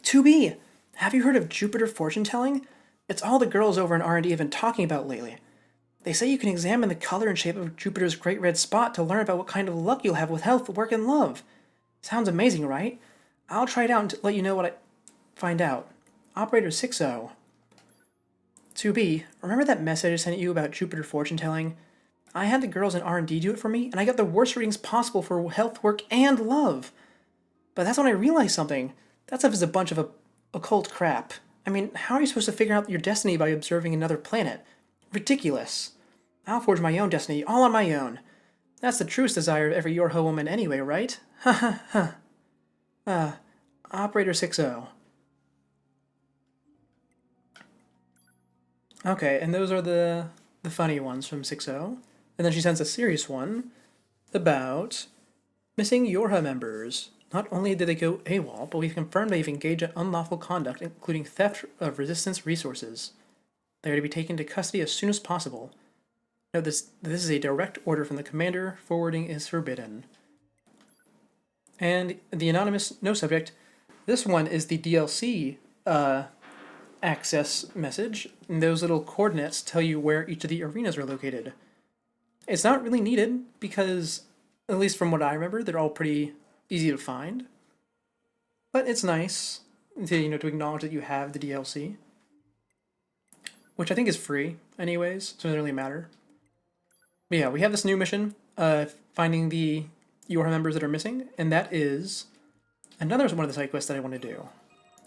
2B, have you heard of Jupiter fortune telling? It's all the girls over in R&D have been talking about lately. They say you can examine the color and shape of Jupiter's great red spot to learn about what kind of luck you'll have with health, work, and love. Sounds amazing, right? I'll try it out and let you know what I find out. Operator 60. 2B, remember that message I sent you about Jupiter fortune telling? I had the girls in R&D do it for me, and I got the worst readings possible for health, work, and love. But that's when I realized something. That stuff is a bunch of occult crap. I mean, how are you supposed to figure out your destiny by observing another planet? Ridiculous. I'll forge my own destiny, all on my own. That's the truest desire of every Yorho woman anyway, right? Ha ha ha. Operator 60. Okay, and those are the funny ones from 60. And then she sends a serious one about missing Yorha members. Not only did they go AWOL, but we've confirmed they've engaged in unlawful conduct, including theft of resistance resources. They are to be taken to custody as soon as possible. Note this is a direct order from the commander. Forwarding is forbidden. And the anonymous no subject. This one is the DLC access message. And those little coordinates tell you where each of the arenas are located. It's not really needed because, at least from what I remember, they're all pretty easy to find. But it's nice to to acknowledge that you have the DLC, which I think is free anyways, so it doesn't really matter. But yeah, we have this new mission, finding the Yorha members that are missing, and that is another one of the side quests that I want to do.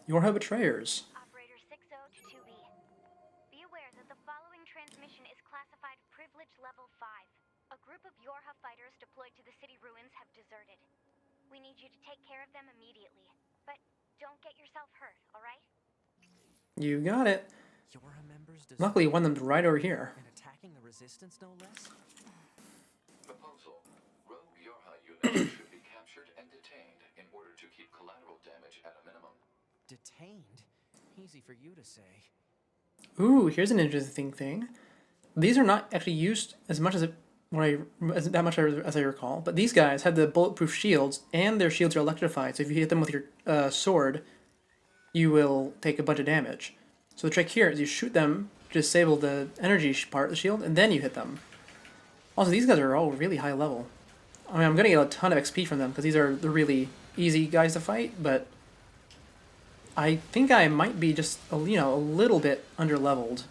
Yorha Betrayers. Operator 60 to 2B. Be aware that the following transmission is classified Privilege Level 5. A group of Yorha fighters deployed to the city ruins have deserted. We need you to take care of them immediately, but don't get yourself hurt, alright? You got it. Yorha members Luckily, one of them's right over here. and attacking the resistance, no less. Proposal. Rogue Yorha units should be captured and detained in order to keep collateral damage at a minimum. Detained? Easy for you to say. Ooh, here's an interesting thing. These are not actually used as much as I recall, but these guys have the bulletproof shields, and their shields are electrified, so if you hit them with your sword, you will take a bunch of damage. So the trick here is you shoot them to disable the energy part of the shield, and then you hit them. Also, these guys are all really high level. I mean, I'm going to get a ton of XP from them, because these are the really easy guys to fight, but I think I might be just, a little bit under-leveled.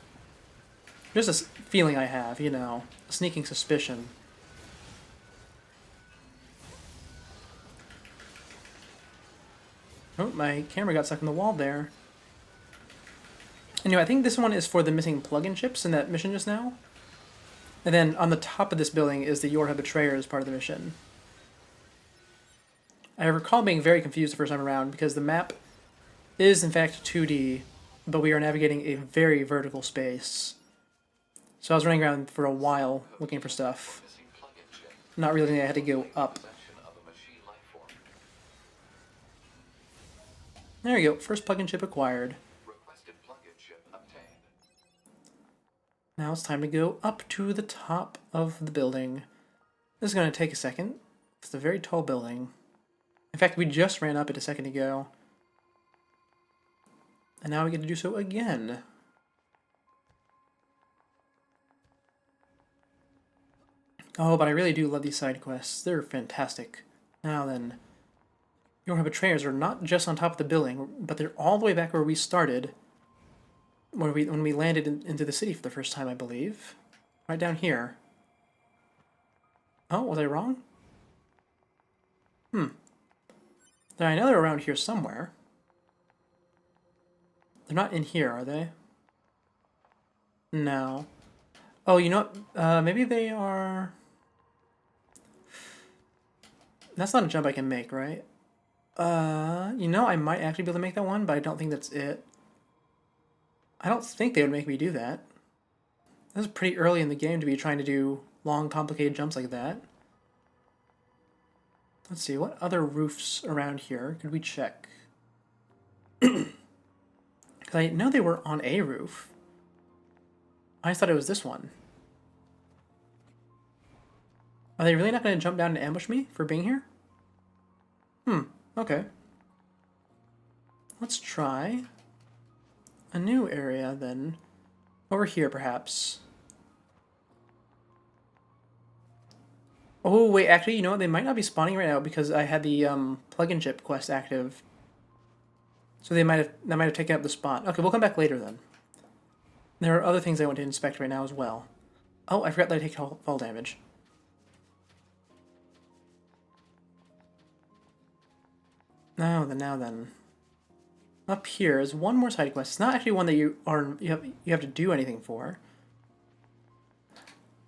Just a feeling I have, a sneaking suspicion. Oh, my camera got stuck in the wall there. Anyway, I think this one is for the missing plug-in chips in that mission just now. And then on the top of this building is the Yorha Betrayers part of the mission. I recall being very confused the first time around because the map is in fact 2D, but we are navigating a very vertical space. So I was running around for a while looking for stuff, Missing plug-in chip. not realizing I had to go up. Possession of a machine life form. There you go, first plug-in chip acquired. Requested plug-in chip obtained. Now it's time to go up to the top of the building. This is going to take a second. It's a very tall building. In fact, we just ran up it a second ago. And now we get to do so again. Oh, but I really do love these side quests. They're fantastic. Now then, Yorha Betrayers are not just on top of the building, but they're all the way back where we started, when we landed into the city for the first time, I believe. Right down here. Oh, was I wrong? I know they're around here somewhere. They're not in here, are they? No. Oh, you know what? Maybe they are... That's not a jump I can make, right? You know, I might actually be able to make that one, but I don't think that's it. I don't think they would make me do that. This is pretty early in the game to be trying to do long, complicated jumps like that. Let's see, what other roofs around here could we check? Because I know they were on a roof. I thought it was this one. Are they really not going to jump down and ambush me for being here? Okay. Let's try a new area then. Over here, perhaps. Oh, wait, actually, you know what? They might not be spawning right now because I had the plug-in chip quest active. So that might have taken up the spot. Okay, we'll come back later then. There are other things I want to inspect right now as well. Oh, I forgot that I take fall damage. Now then. Up here is one more side quest. It's not actually one that you have to do anything for.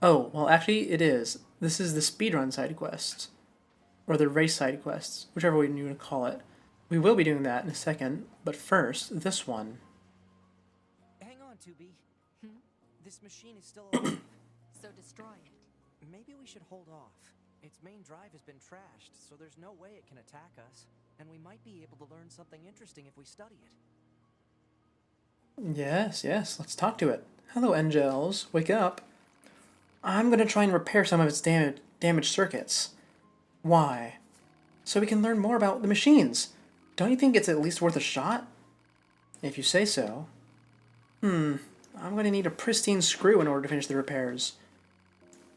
Oh, well actually it is. This is the speedrun side quest. Or the race side quests, whichever way you want to call it. We will be doing that in a second, but first, this one. Hang on, 2B. This machine is still alive. So destroy it. Maybe we should hold off. Its main drive has been trashed, so there's no way it can attack us. And we might be able to learn something interesting if we study it. Yes, let's talk to it. Hello, Angels. Wake up. I'm gonna try and repair some of its damaged circuits. Why? So we can learn more about the machines. Don't you think it's at least worth a shot? If you say so. I'm gonna need a pristine screw in order to finish the repairs.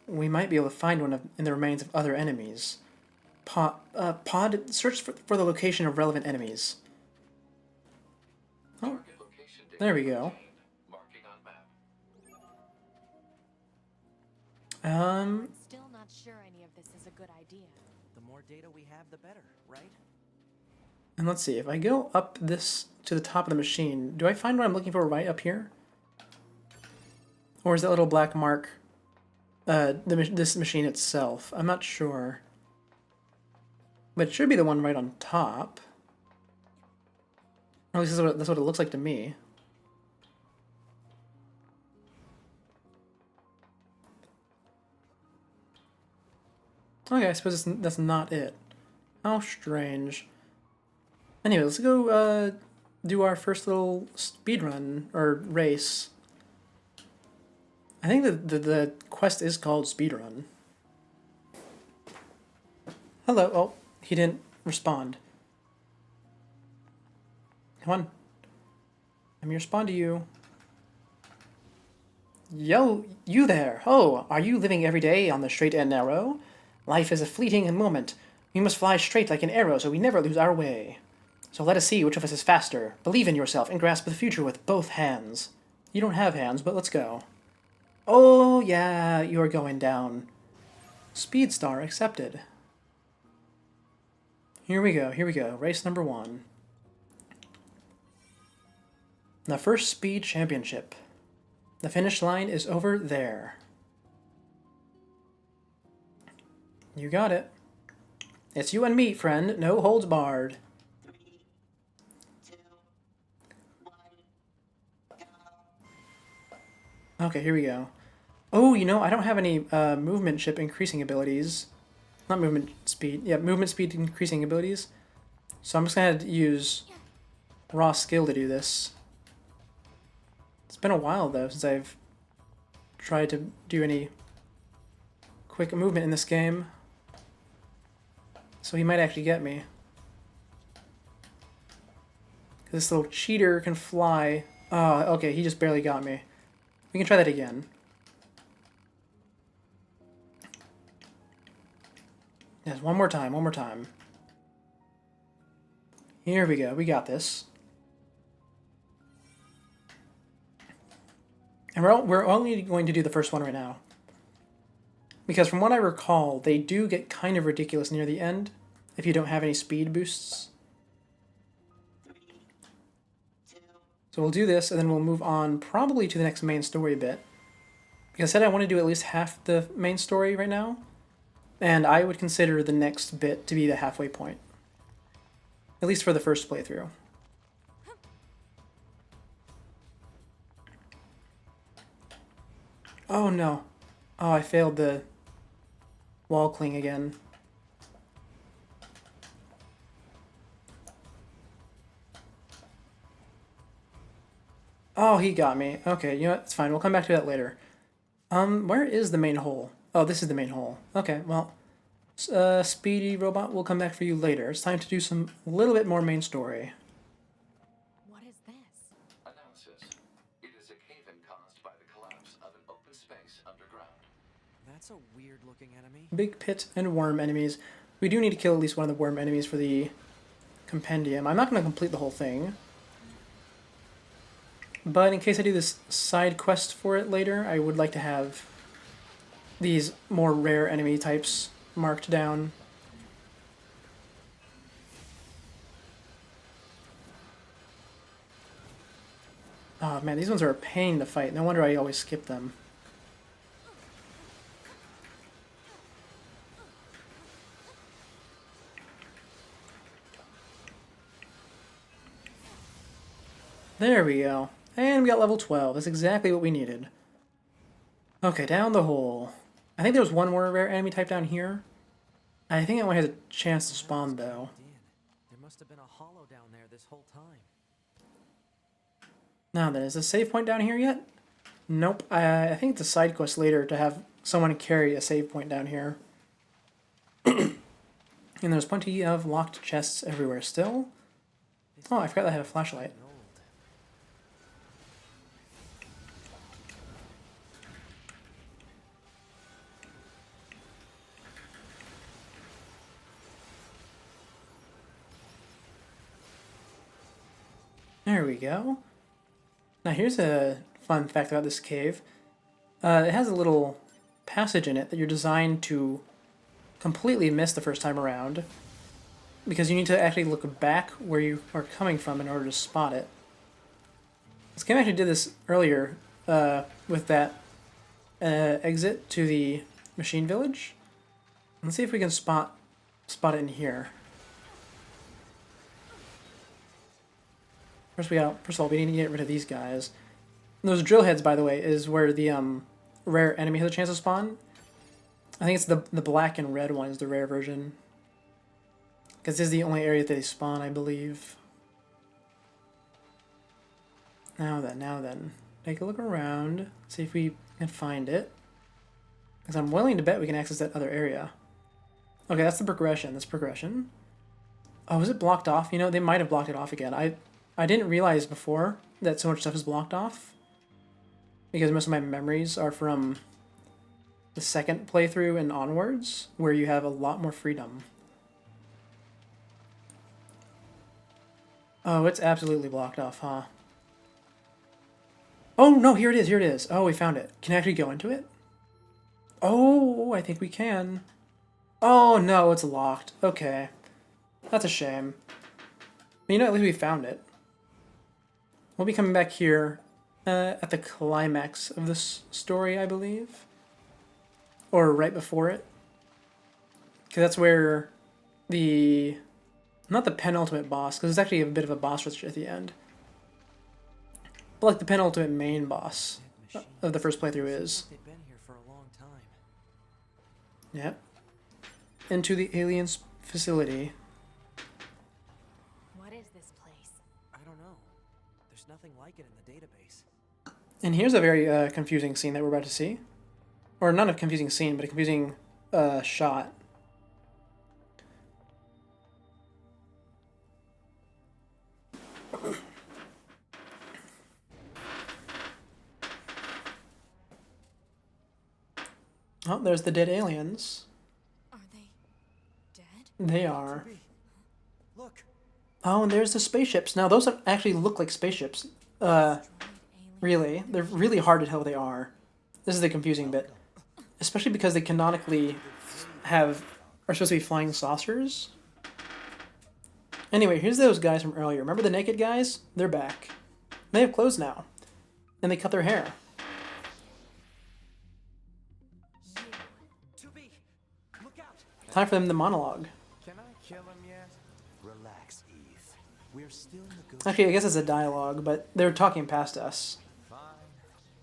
We might be able to find one in the remains of other enemies. Pod, search for the location of relevant enemies. Oh, there we go. Marking on map. Still not sure any of this is a good idea. The more data we have, the better, right? And let's see, if I go up this to the top of the machine, do I find what I'm looking for right up here? Or is that little black mark this machine itself? I'm not sure. But it should be the one right on top. Or at least that's what it looks like to me. Okay, I suppose that's not it. How strange. Anyway, let's go do our first little speedrun, or race. I think the quest is called speedrun. Hello. Oh, he didn't respond. Come on. Let me respond to you. Yo, you there. Oh, are you living every day on the straight and narrow? Life is a fleeting moment. We must fly straight like an arrow so we never lose our way. So let us see which of us is faster. Believe in yourself and grasp the future with both hands. You don't have hands, but let's go. Oh, yeah, you're going down. Speed star accepted. Here we go. Race number 1. The first speed championship. The finish line is over there. You got it. It's you and me, friend. No holds barred. 3, 2, 1, go. Okay, here we go. Oh, you know, I don't have any movement chip increasing abilities. Not movement speed. Yeah, movement speed increasing abilities. So I'm just going to use raw skill to do this. It's been a while, though, since I've tried to do any quick movement in this game. So he might actually get me. This little cheater can fly. Oh, okay, he just barely got me. We can try that again. Yes, one more time. Here we go, we got this. And we're only going to do the first one right now. Because from what I recall, they do get kind of ridiculous near the end if you don't have any speed boosts. So we'll do this, and then we'll move on probably to the next main story bit. Like I said, I want to do at least half the main story right now, and I would consider the next bit to be the halfway point. At least for the first playthrough. Oh no. Oh, I failed the wall cling again. Oh, he got me. Okay, you know what? It's fine. We'll come back to that later. Where is the main hole? Oh, this is the main hole. Okay, well, Speedy Robot, we'll come back for you later. It's time to do some little bit more main story. What is this? Analysis. It is a cave-in caused by the collapse of an open space underground. That's a weird-looking enemy. Big pit and worm enemies. We do need to kill at least one of the worm enemies for the compendium. I'm not going to complete the whole thing. But in case I do this side quest for it later, I would like to have these more rare enemy types marked down. Oh man, these ones are a pain to fight. No wonder I always skip them. There we go. And we got level 12. That's exactly what we needed. Okay, down the hole. I think there was one more rare enemy type down here. I think that one has a chance to spawn, though. There must have been a hollow down there this whole time. Now then, is the save point down here yet? Nope. I think it's a side quest later to have someone carry a save point down here. And there's plenty of locked chests everywhere still. Oh, I forgot I had a flashlight. There we go. Now here's a fun fact about this cave. It has a little passage in it that you're designed to completely miss the first time around, because you need to actually look back where you are coming from in order to spot it. This game actually did this earlier with that exit to the machine village. Let's see if we can spot it in here. First of all, we need to get rid of these guys. And those drill heads, by the way, is where the rare enemy has a chance to spawn. I think it's the black and red one is the rare version. Because this is the only area that they spawn, I believe. Now then. Take a look around. See if we can find it. Because I'm willing to bet we can access that other area. Okay, that's the progression. That's progression. Oh, is it blocked off? You know, they might have blocked it off again. I didn't realize before that so much stuff is blocked off, because most of my memories are from the second playthrough and onwards, where you have a lot more freedom. Oh, it's absolutely blocked off, huh? Oh, no, here it is. Oh, we found it. Can I actually go into it? Oh, I think we can. Oh, no, it's locked. Okay. That's a shame. But you know, at least we found it. We'll be coming back here at the climax of this story, I believe. Or right before it. Because that's where the... Not the penultimate boss, because it's actually a bit of a boss rush at the end. But like the penultimate main boss of the first playthrough is. They've been here for a long time. Yep. Into the aliens' facility. What is this place? I don't know. There's nothing like it in the database. And here's a very confusing scene that we're about to see. Or not a confusing scene, but a confusing shot. Oh, there's the dead aliens. Are they dead? They are. Look. Oh, and there's the spaceships. Now, those actually look like spaceships. Destroyed alien Really. They're really hard to tell what they are. This is the confusing bit. especially because they canonically are supposed to be flying saucers. Anyway, here's those guys from earlier. Remember the naked guys? They're back. They have clothes now, and they cut their hair. Look out! Time for them to monologue. Can I kill him yet? Relax, Eve. We're still negotiating. Actually, I guess it's a dialogue, but they're talking past us. Fine.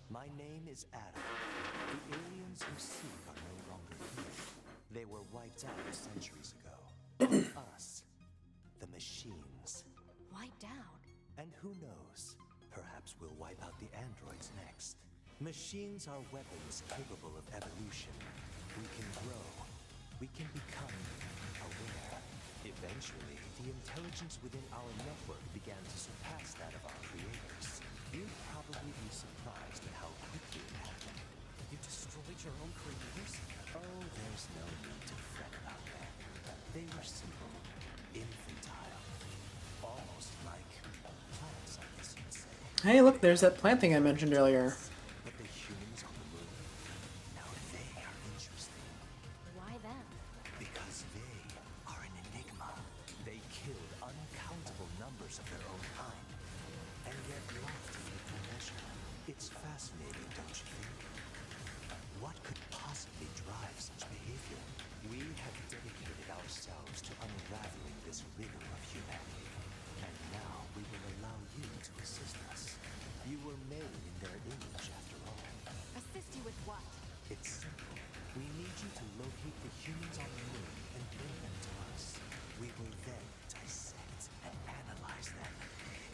My name is Adam. The aliens you see are no longer here. They were wiped out centuries ago. Us. The machines. Wiped out. And who knows? Perhaps we'll wipe out the androids next. Machines are weapons capable of evolution. We can grow. We can become aware. Eventually, the intelligence within our network began to surpass that of our creators. You'd probably be surprised at how quickly it happened. You destroyed your own creators? Oh, there's no need to fret about that. They were simple, infantile, almost like plants, I guess you'd say. Hey, look, there's that plant thing I mentioned earlier. But the humans on the moon, now they are interesting Why them? because they are an enigma. They killed uncountable numbers of their own kind, and yet loved in equal measure. It's fascinating, don't you think? What could possibly drive such behavior? We have dedicated ourselves to unraveling this riddle of humanity, and now we will allow you to assist us. You were made in their image, after all. Assist you with what? It's simple. We need you to locate the humans on the moon and bring them to us. We will then dissect and analyze them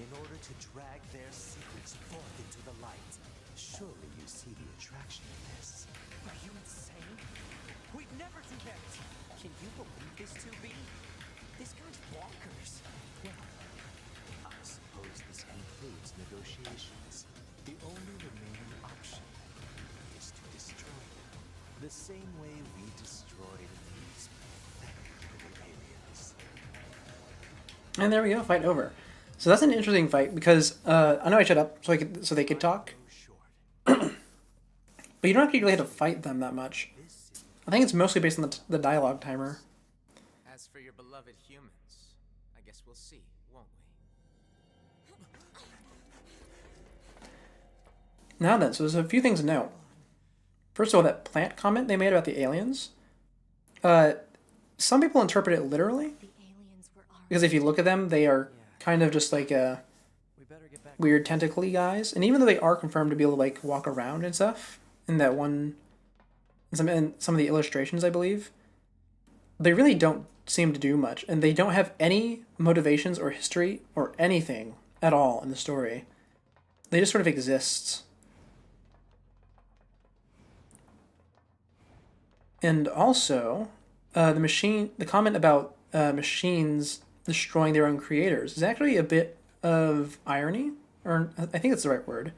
in order to drag their secrets forth into the light. Surely you see the attraction in this. Are you insane? We'd never do that! Can you believe this, 2B? This guy's bonkers. Well, I suppose this concludes negotiations. The only remaining option is to destroy them. The same way we destroyed these pathetic little aliens. And there we go, fight over. So that's an interesting fight because I know I shut up so they could talk, Go short. but you don't actually really have to fight them that much. I think it's mostly based on the dialogue timer. As for your beloved humans, I guess we'll see, won't we? Now then, so there's a few things to note. First of all, that plant comment they made about the aliens. Some people interpret it literally, The aliens were already. because if you look at them, they are kind of just like We better get back. weird tentacly guys. And even though they are confirmed to be able to like walk around and stuff, in that one, in some of the illustrations, I believe, they really don't seem to do much, and they don't have any motivations or history or anything at all in the story. They just sort of exist. And also, the comment about machines destroying their own creators is actually a bit of irony, or I think it's the right word.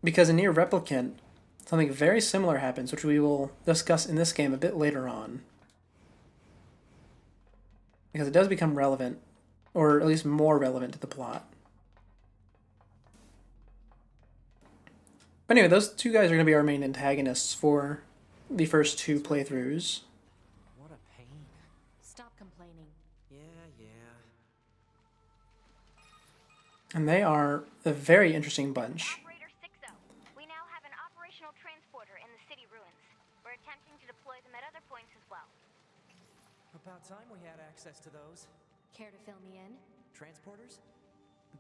Because in Near Replicant, something very similar happens, which we will discuss in this game a bit later on. Because it does become relevant, or at least more relevant to the plot. But anyway, those two guys are going to be our main antagonists for the first two playthroughs. What a pain. Stop complaining. Yeah. And they are a very interesting bunch. Operator 6-0, we now have an operational transporter in the city ruins. We're attempting to deploy them at other points as well. About time we had access to those. Care to fill me in? Transporters?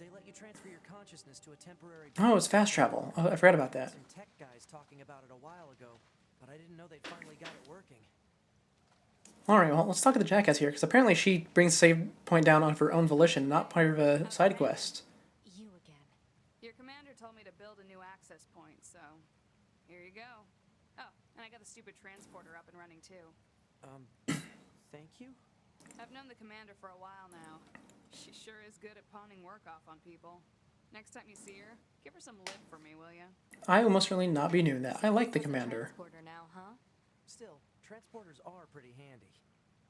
They let you transfer your consciousness to a temporary... Oh, it's fast travel. Oh, I forgot about that. Some tech guys talking about it a while ago, but I didn't know they'd finally got it working. Alright, well, let's talk to the jackass here, because apparently she brings the save point down on her own volition, not part of a side quest. You again. Your commander told me to build a new access point, so here you go. Oh, and I got the stupid transporter up and running too. Thank you? I've known the commander for a while now. She sure is good at pawning work off on people. Next time you see her, give her some lip for me, will ya? I will most certainly not be doing that. I like the commander. Transporter now, huh? Still, transporters are pretty handy.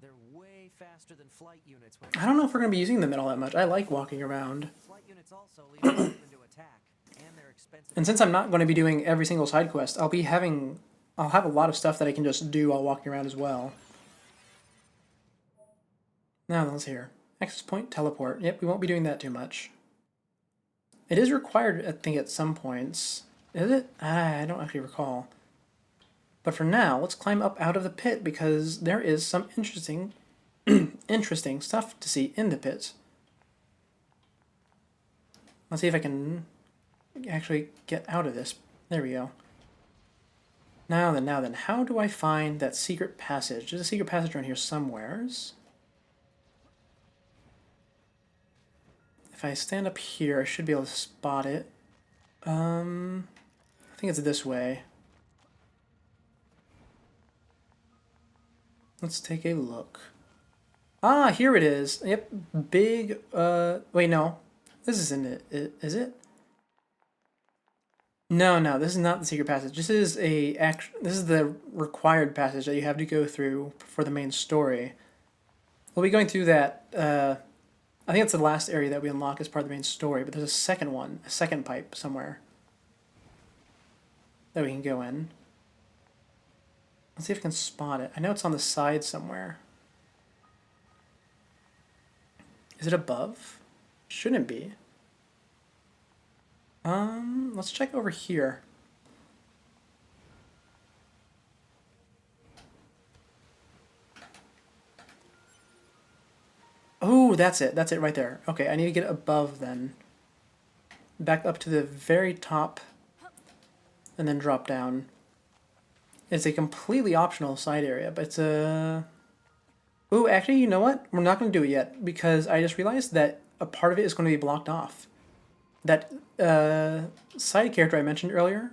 They're way faster than flight units when I don't know if we're going to be using them at all that much. I like walking around. flight units also leave them open to attack, and they're expensive. And since I'm not going to be doing every single side quest, I'll be having I'll have a lot of stuff that I can just do while walking around as well. Now let's hear. Access point, teleport. Yep, we won't be doing that too much. It is required, I think, at some points. Is it? I don't actually recall. But for now, let's climb up out of the pit because there is some interesting interesting stuff to see in the pit. Let's see if I can actually get out of this. There we go. Now then, how do I find that secret passage? There's a secret passage around here somewheres. If I stand up here, I should be able to spot it. I think it's this way. Let's take a look. Ah, here it is. Yep, big, wait, no. This isn't it, is it? No, this is not the secret passage. This is the required passage that you have to go through for the main story. We'll be going through that, I think it's the last area that we unlock as part of the main story, but there's a second one, a second pipe somewhere that we can go in. Let's see if I can spot it. I know it's on the side somewhere. Is it above? Shouldn't be. Let's check over here. Oh, that's it. That's it right there. Okay, I need to get above then. Back up to the very top and then drop down. It's a completely optional side area, but it's a... Ooh, actually, you know what? We're not going to do it yet because I just realized that a part of it is going to be blocked off. That side character I mentioned earlier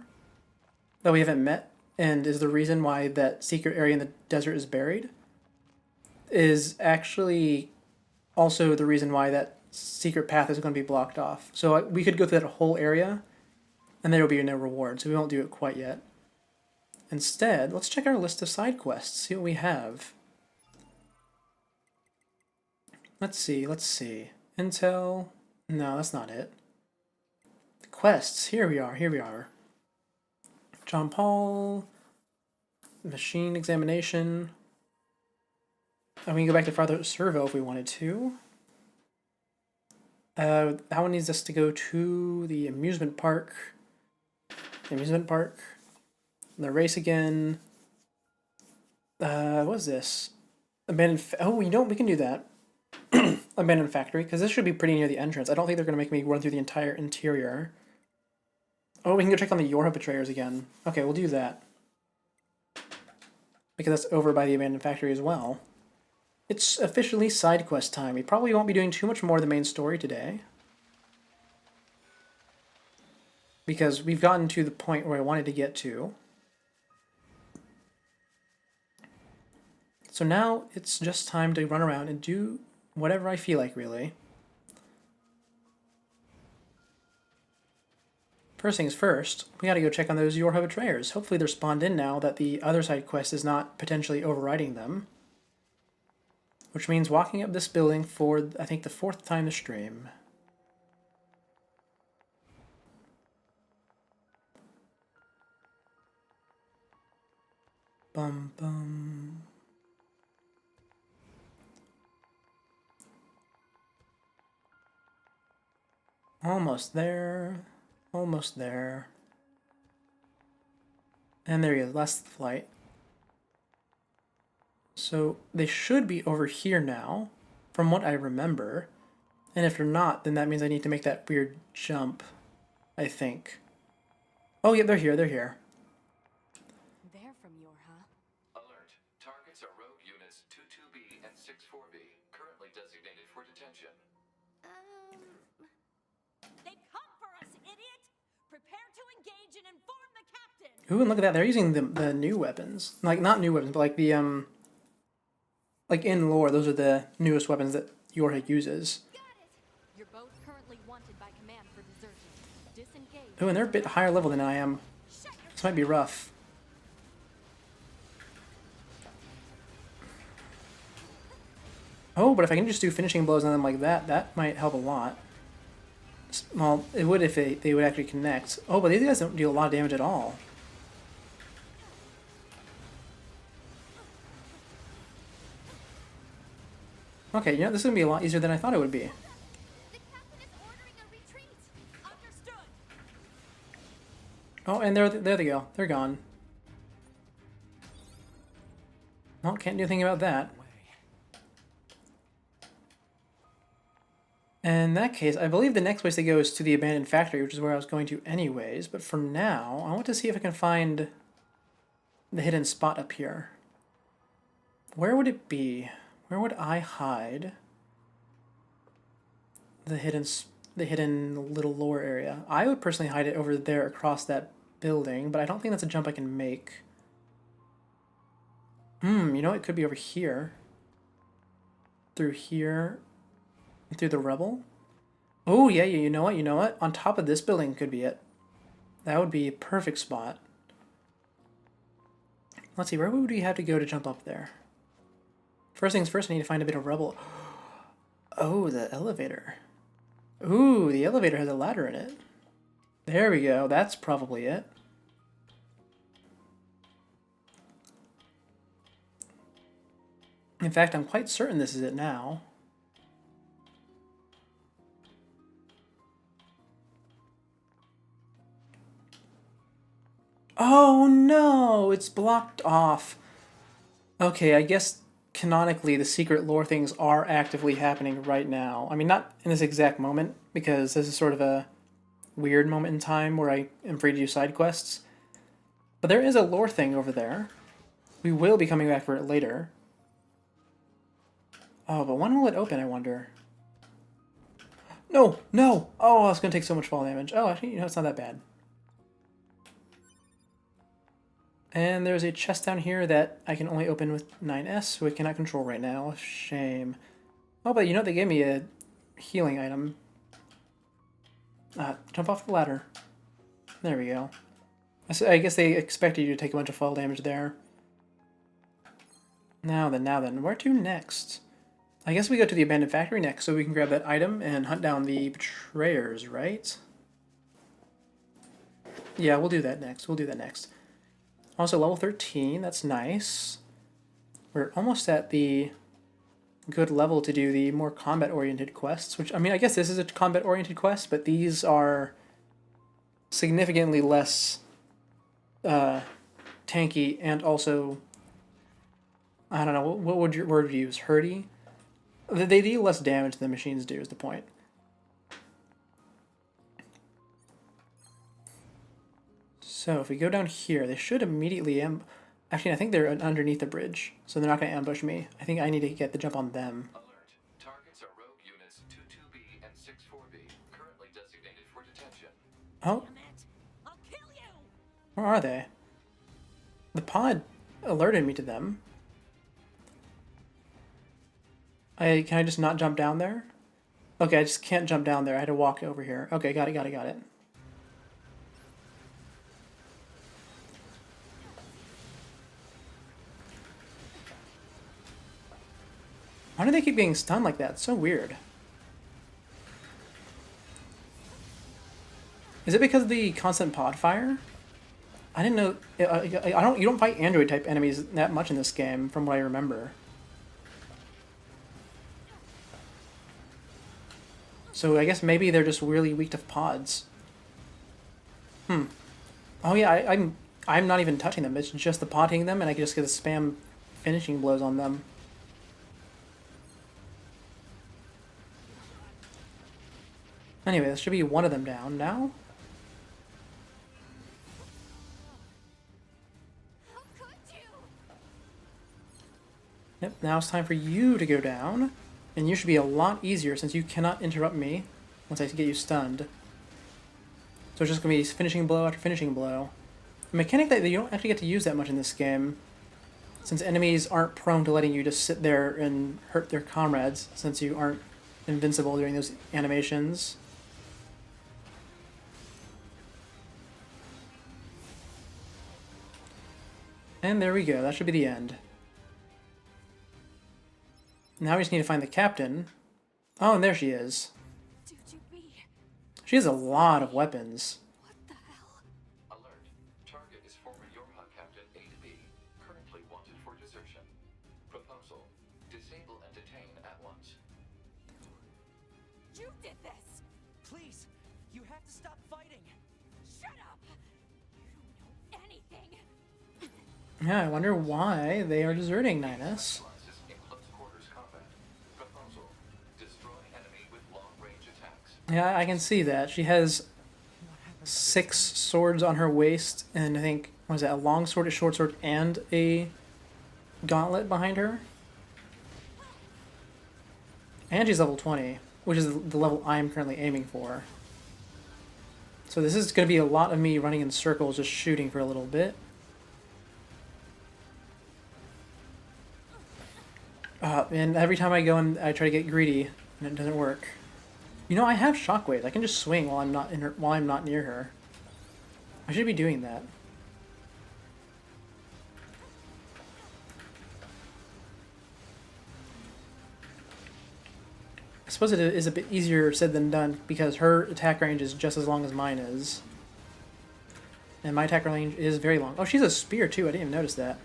that we haven't met and is the reason why that secret area in the desert is buried is actually also the reason why that secret path is going to be blocked off. So we could go through that whole area and there will be no reward, so we won't do it quite yet. Instead, let's check our list of side quests, see what we have. Let's see. Intel. No, that's not it. Quests. Here we are. John Paul. Machine examination. And we can go back to Father Servo if we wanted to. That one needs us to go to the amusement park. The race again. What is this? Oh, you know what? We can do that. Abandoned factory, because this should be pretty near the entrance. I don't think they're going to make me run through the entire interior. Oh, we can go check on the Yorha betrayers again. Okay, we'll do that. Because that's over by the abandoned factory as well. It's officially side quest time. We probably won't be doing too much more of the main story today. Because we've gotten to the point where I wanted to get to. So now it's just time to run around and do whatever I feel like, really. First things first, we gotta go check on those Yorha betrayers. Hopefully they're spawned in now that the other side quest is not potentially overriding them. Which means walking up this building for, I think, the 4th time this stream. Bum bum. Almost there. Almost there. And there he is, last flight. So they should be over here now, from what I remember. And if they're not, then that means I need to make that weird jump, I think. Oh yeah, they're here, they're here. They're from Yorha. Alert. Targets are rogue units 22B and 64B, currently designated for detention. They've come for us, idiot! Prepare to engage and inform the captain! Ooh, and look at that, they're using the new weapons. Like, not new weapons, but like the, like in lore, those are the newest weapons that Yorha uses. Got it! You're both currently wanted by command for desertion. Disengage. Ooh, and they're a bit higher level than I am. This might be rough. Oh, but if I can just do finishing blows on them like that, that might help a lot. Well, it would if they would actually connect. Oh, but these guys don't deal a lot of damage at all. Okay, you know, this is gonna be a lot easier than I thought it would be. The captain is ordering a retreat. Understood. Oh, and there they go. They're gone. Well, can't do anything about that. In that case, I believe the next place to go is to the abandoned factory, which is where I was going to anyways. But for now, I want to see if I can find the hidden spot up here. Where would it be? Where would I hide the hidden little lore area? I would personally hide it over there across that building, but I don't think that's a jump I can make. You know, it could be over here. Through here. Through the rubble. Oh, yeah, you know what? You know what? On top of this building could be it. That would be a perfect spot. Let's see, where would we have to go to jump up there? First things first, I need to find a bit of rubble. Oh, the elevator. Ooh, the elevator has a ladder in it. There we go. That's probably it. In fact, I'm quite certain this is it now. Oh no, it's blocked off. Okay, I guess canonically the secret lore things are actively happening right now. I mean, not in this exact moment, because this is sort of a weird moment in time where I am free to do side quests. But there is a lore thing over there. We will be coming back for it later. Oh, but when will it open, I wonder? No, no! Oh, it's going to take so much fall damage. Oh, actually, you know, it's not that bad. And there's a chest down here that I can only open with 9S, so I cannot control right now. Shame. Oh, but you know, they gave me a healing item. Jump off the ladder. There we go. I guess they expected you to take a bunch of fall damage there. Now then, where to next? I guess we go to the abandoned factory next, so we can grab that item and hunt down the betrayers, right? Yeah, we'll do that next. Also, level 13, that's nice. We're almost at the good level to do the more combat-oriented quests, which, I mean, I guess this is a combat-oriented quest, but these are significantly less tanky and also, I don't know, what would your word use? Hurty? They deal less damage than the machines do, is the point. So if we go down here, they should immediately actually, I think they're underneath the bridge, so they're not going to ambush me. I think I need to get the jump on them. Alert. Targets are rogue units 22B and 64B, currently designated for detention. Oh, Damn it! I'll kill you! where are they? The pod alerted me to them. Can I just not jump down there? Okay, I just can't jump down there. I had to walk over here. Okay, got it. Why do they keep getting stunned like that? It's so weird. Is it because of the constant pod fire? I didn't know. You don't fight android type enemies that much in this game, from what I remember. So I guess maybe they're just really weak to pods. Oh yeah, I'm not even touching them. It's just the pod hitting them, and I can just get to spam finishing blows on them. Anyway, this should be one of them down now. How could you? Yep, now it's time for you to go down. And you should be a lot easier since you cannot interrupt me once I get you stunned. So it's just going to be finishing blow after finishing blow. A mechanic that you don't actually get to use that much in this game, since enemies aren't prone to letting you just sit there and hurt their comrades, since you aren't invincible during those animations. And there we go, that should be the end. Now we just need to find the captain. Oh, and there she is. She has a lot of weapons. Alert. Target is former Yorha Captain 8B, currently wanted for desertion. Proposal. Disable and detain at once. You did this! Please, you have to stop fighting. Shut up! You don't know anything! Yeah, I wonder why they are deserting Ninus. Specializes in close quarters combat. Proposal: destroy enemy with long-range attacks. Yeah, I can see that. She has 6 swords on her waist, and I think, what is that, a long sword, a short sword, and a gauntlet behind her? And she's level 20, which is the level I'm currently aiming for. So this is going to be a lot of me running in circles, just shooting for a little bit. And every time I go and I try to get greedy, and it doesn't work. You know, I have shockwaves. I can just swing while I'm not in her, while I'm not near her. I should be doing that. I suppose it is a bit easier said than done because her attack range is just as long as mine is. And my attack range is very long. Oh, she's a spear too. I didn't even notice that.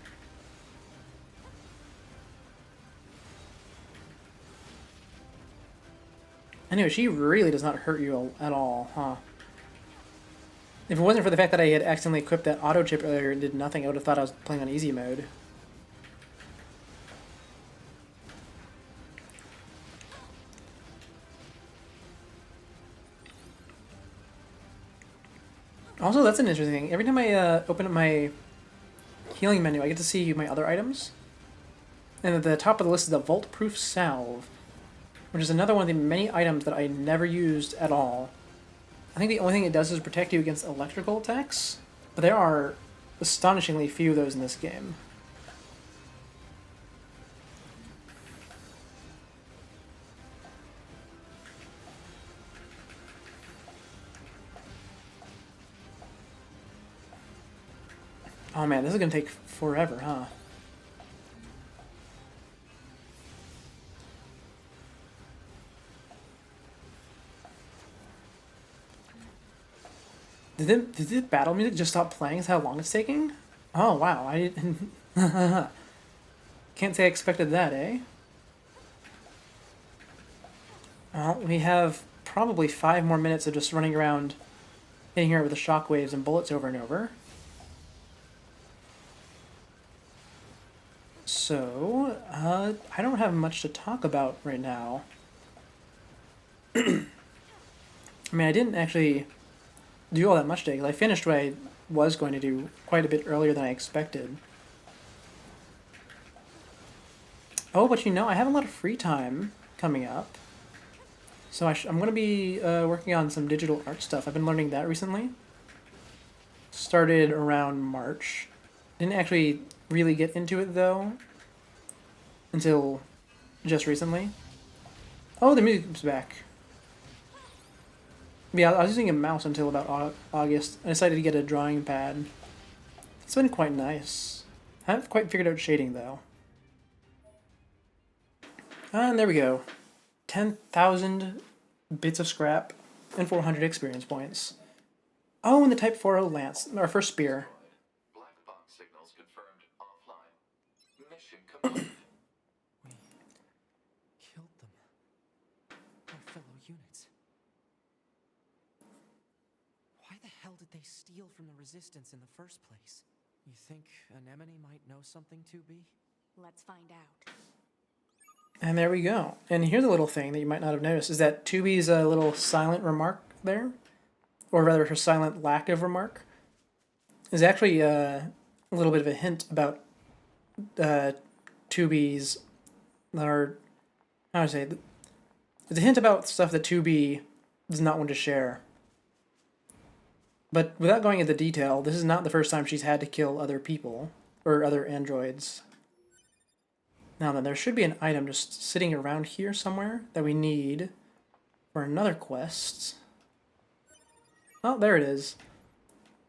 Anyway, she really does not hurt you at all, huh? If it wasn't for the fact that I had accidentally equipped that auto chip earlier and did nothing, I would have thought I was playing on easy mode. Also, that's an interesting thing. Every time I open up my healing menu, I get to see my other items. And at the top of the list is the Vault-Proof Salve, which is another one of the many items that I never used at all. I think the only thing it does is protect you against electrical attacks, but there are astonishingly few of those in this game. Oh man, this is gonna take forever, huh? Did the battle music just stop playing? Is how long it's taking? Oh wow, I didn't... Can't say I expected that, eh? Well, we have probably 5 more minutes of just running around hitting her with the shockwaves and bullets over and over. So, I don't have much to talk about right now. I mean, I didn't actually do all that much today, because I finished what I was going to do quite a bit earlier than I expected. Oh, but you know, I have a lot of free time coming up. So I'm going to be working on some digital art stuff. I've been learning that recently. Started around March. Didn't actually really get into it, though, until just recently. Oh, the music's back. Yeah, I was using a mouse until about August. I decided to get a drawing pad. It's been quite nice. I haven't quite figured out shading, though. And there we go. 10,000 bits of scrap and 400 experience points. Oh, and the Type 40 Lance, our first spear. Black box signals confirmed offline. Mission complete. We killed them. Our fellow units. Why the hell did they steal from the Resistance in the first place? You think Anemone might know something, 2B? Let's find out. And there we go. And here's a little thing that you might not have noticed, is that 2B's little silent remark there, or rather her silent lack of remark, is actually a little bit of a hint about 2B's, or how to say it, it's a hint about stuff that 2B does not want to share. But without going into detail, this is not the first time she's had to kill other people, or other androids. Now then, there should be an item just sitting around here somewhere that we need for another quest. Oh, there it is.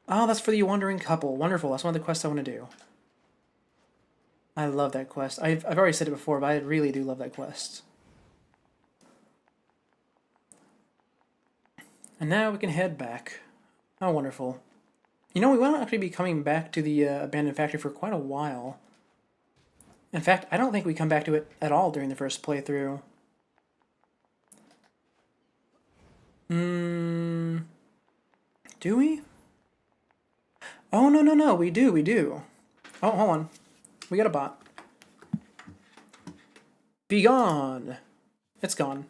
Oh, that's for the Wandering Couple. Wonderful, that's one of the quests I want to do. I love that quest. I've already said it before, but I really do love that quest. And now we can head back. Oh, wonderful. You know, we won't actually be coming back to the abandoned factory for quite a while. In fact, I don't think we come back to it at all during the first playthrough. Do we? Oh, no, no, no, we do. Oh, hold on. We got a bot. Be gone! It's gone.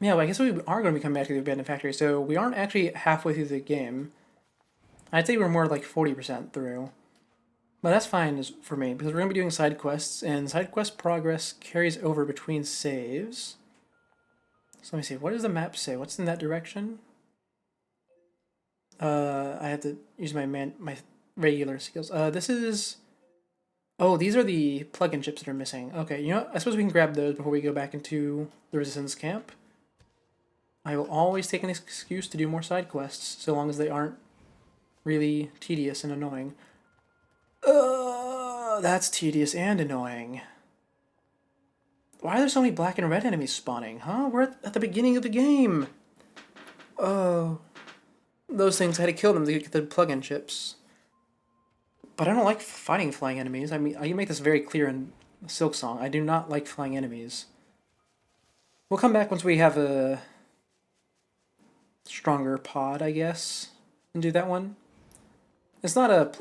Yeah, well, I guess we are going to be coming back to the abandoned factory, so we aren't actually halfway through the game. I'd say we're more like 40% through. But that's fine for me, because we're going to be doing side quests, and side quest progress carries over between saves. So let me see, what does the map say? What's in that direction? I have to use my regular skills. This is... Oh, these are the plug-in chips that are missing. Okay, you know what? I suppose we can grab those before we go back into the Resistance camp. I will always take an excuse to do more side quests, so long as they aren't really tedious and annoying. That's tedious and annoying. Why are there so many black and red enemies spawning, huh? We're at the beginning of the game. Oh. Those things, I had to kill them to get the plug-in chips. But I don't like fighting flying enemies. I mean, I can make this very clear in Silk Song. I do not like flying enemies. We'll come back once we have a stronger pod, I guess, and do that one. It's not a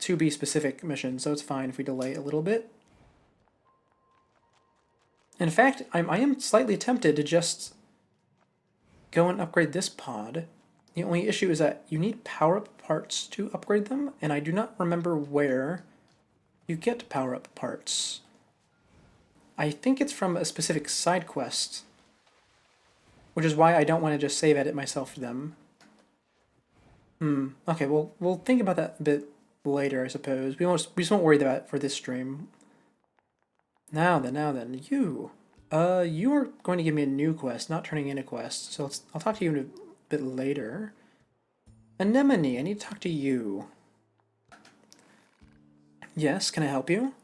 2B specific mission, so it's fine if we delay a little bit. In fact, I am slightly tempted to just go and upgrade this pod. The only issue is that you need power-up parts to upgrade them, and I do not remember where you get power-up parts. I think it's from a specific side quest, which is why I don't want to just save edit myself for them. Okay, well, we'll think about that a bit later, I suppose. We just won't worry about it for this stream. Now then, you. You are going to give me a new quest, not turning in a quest, so I'll talk to you in a bit later. Anemone, I need to talk to you. Yes, can I help you?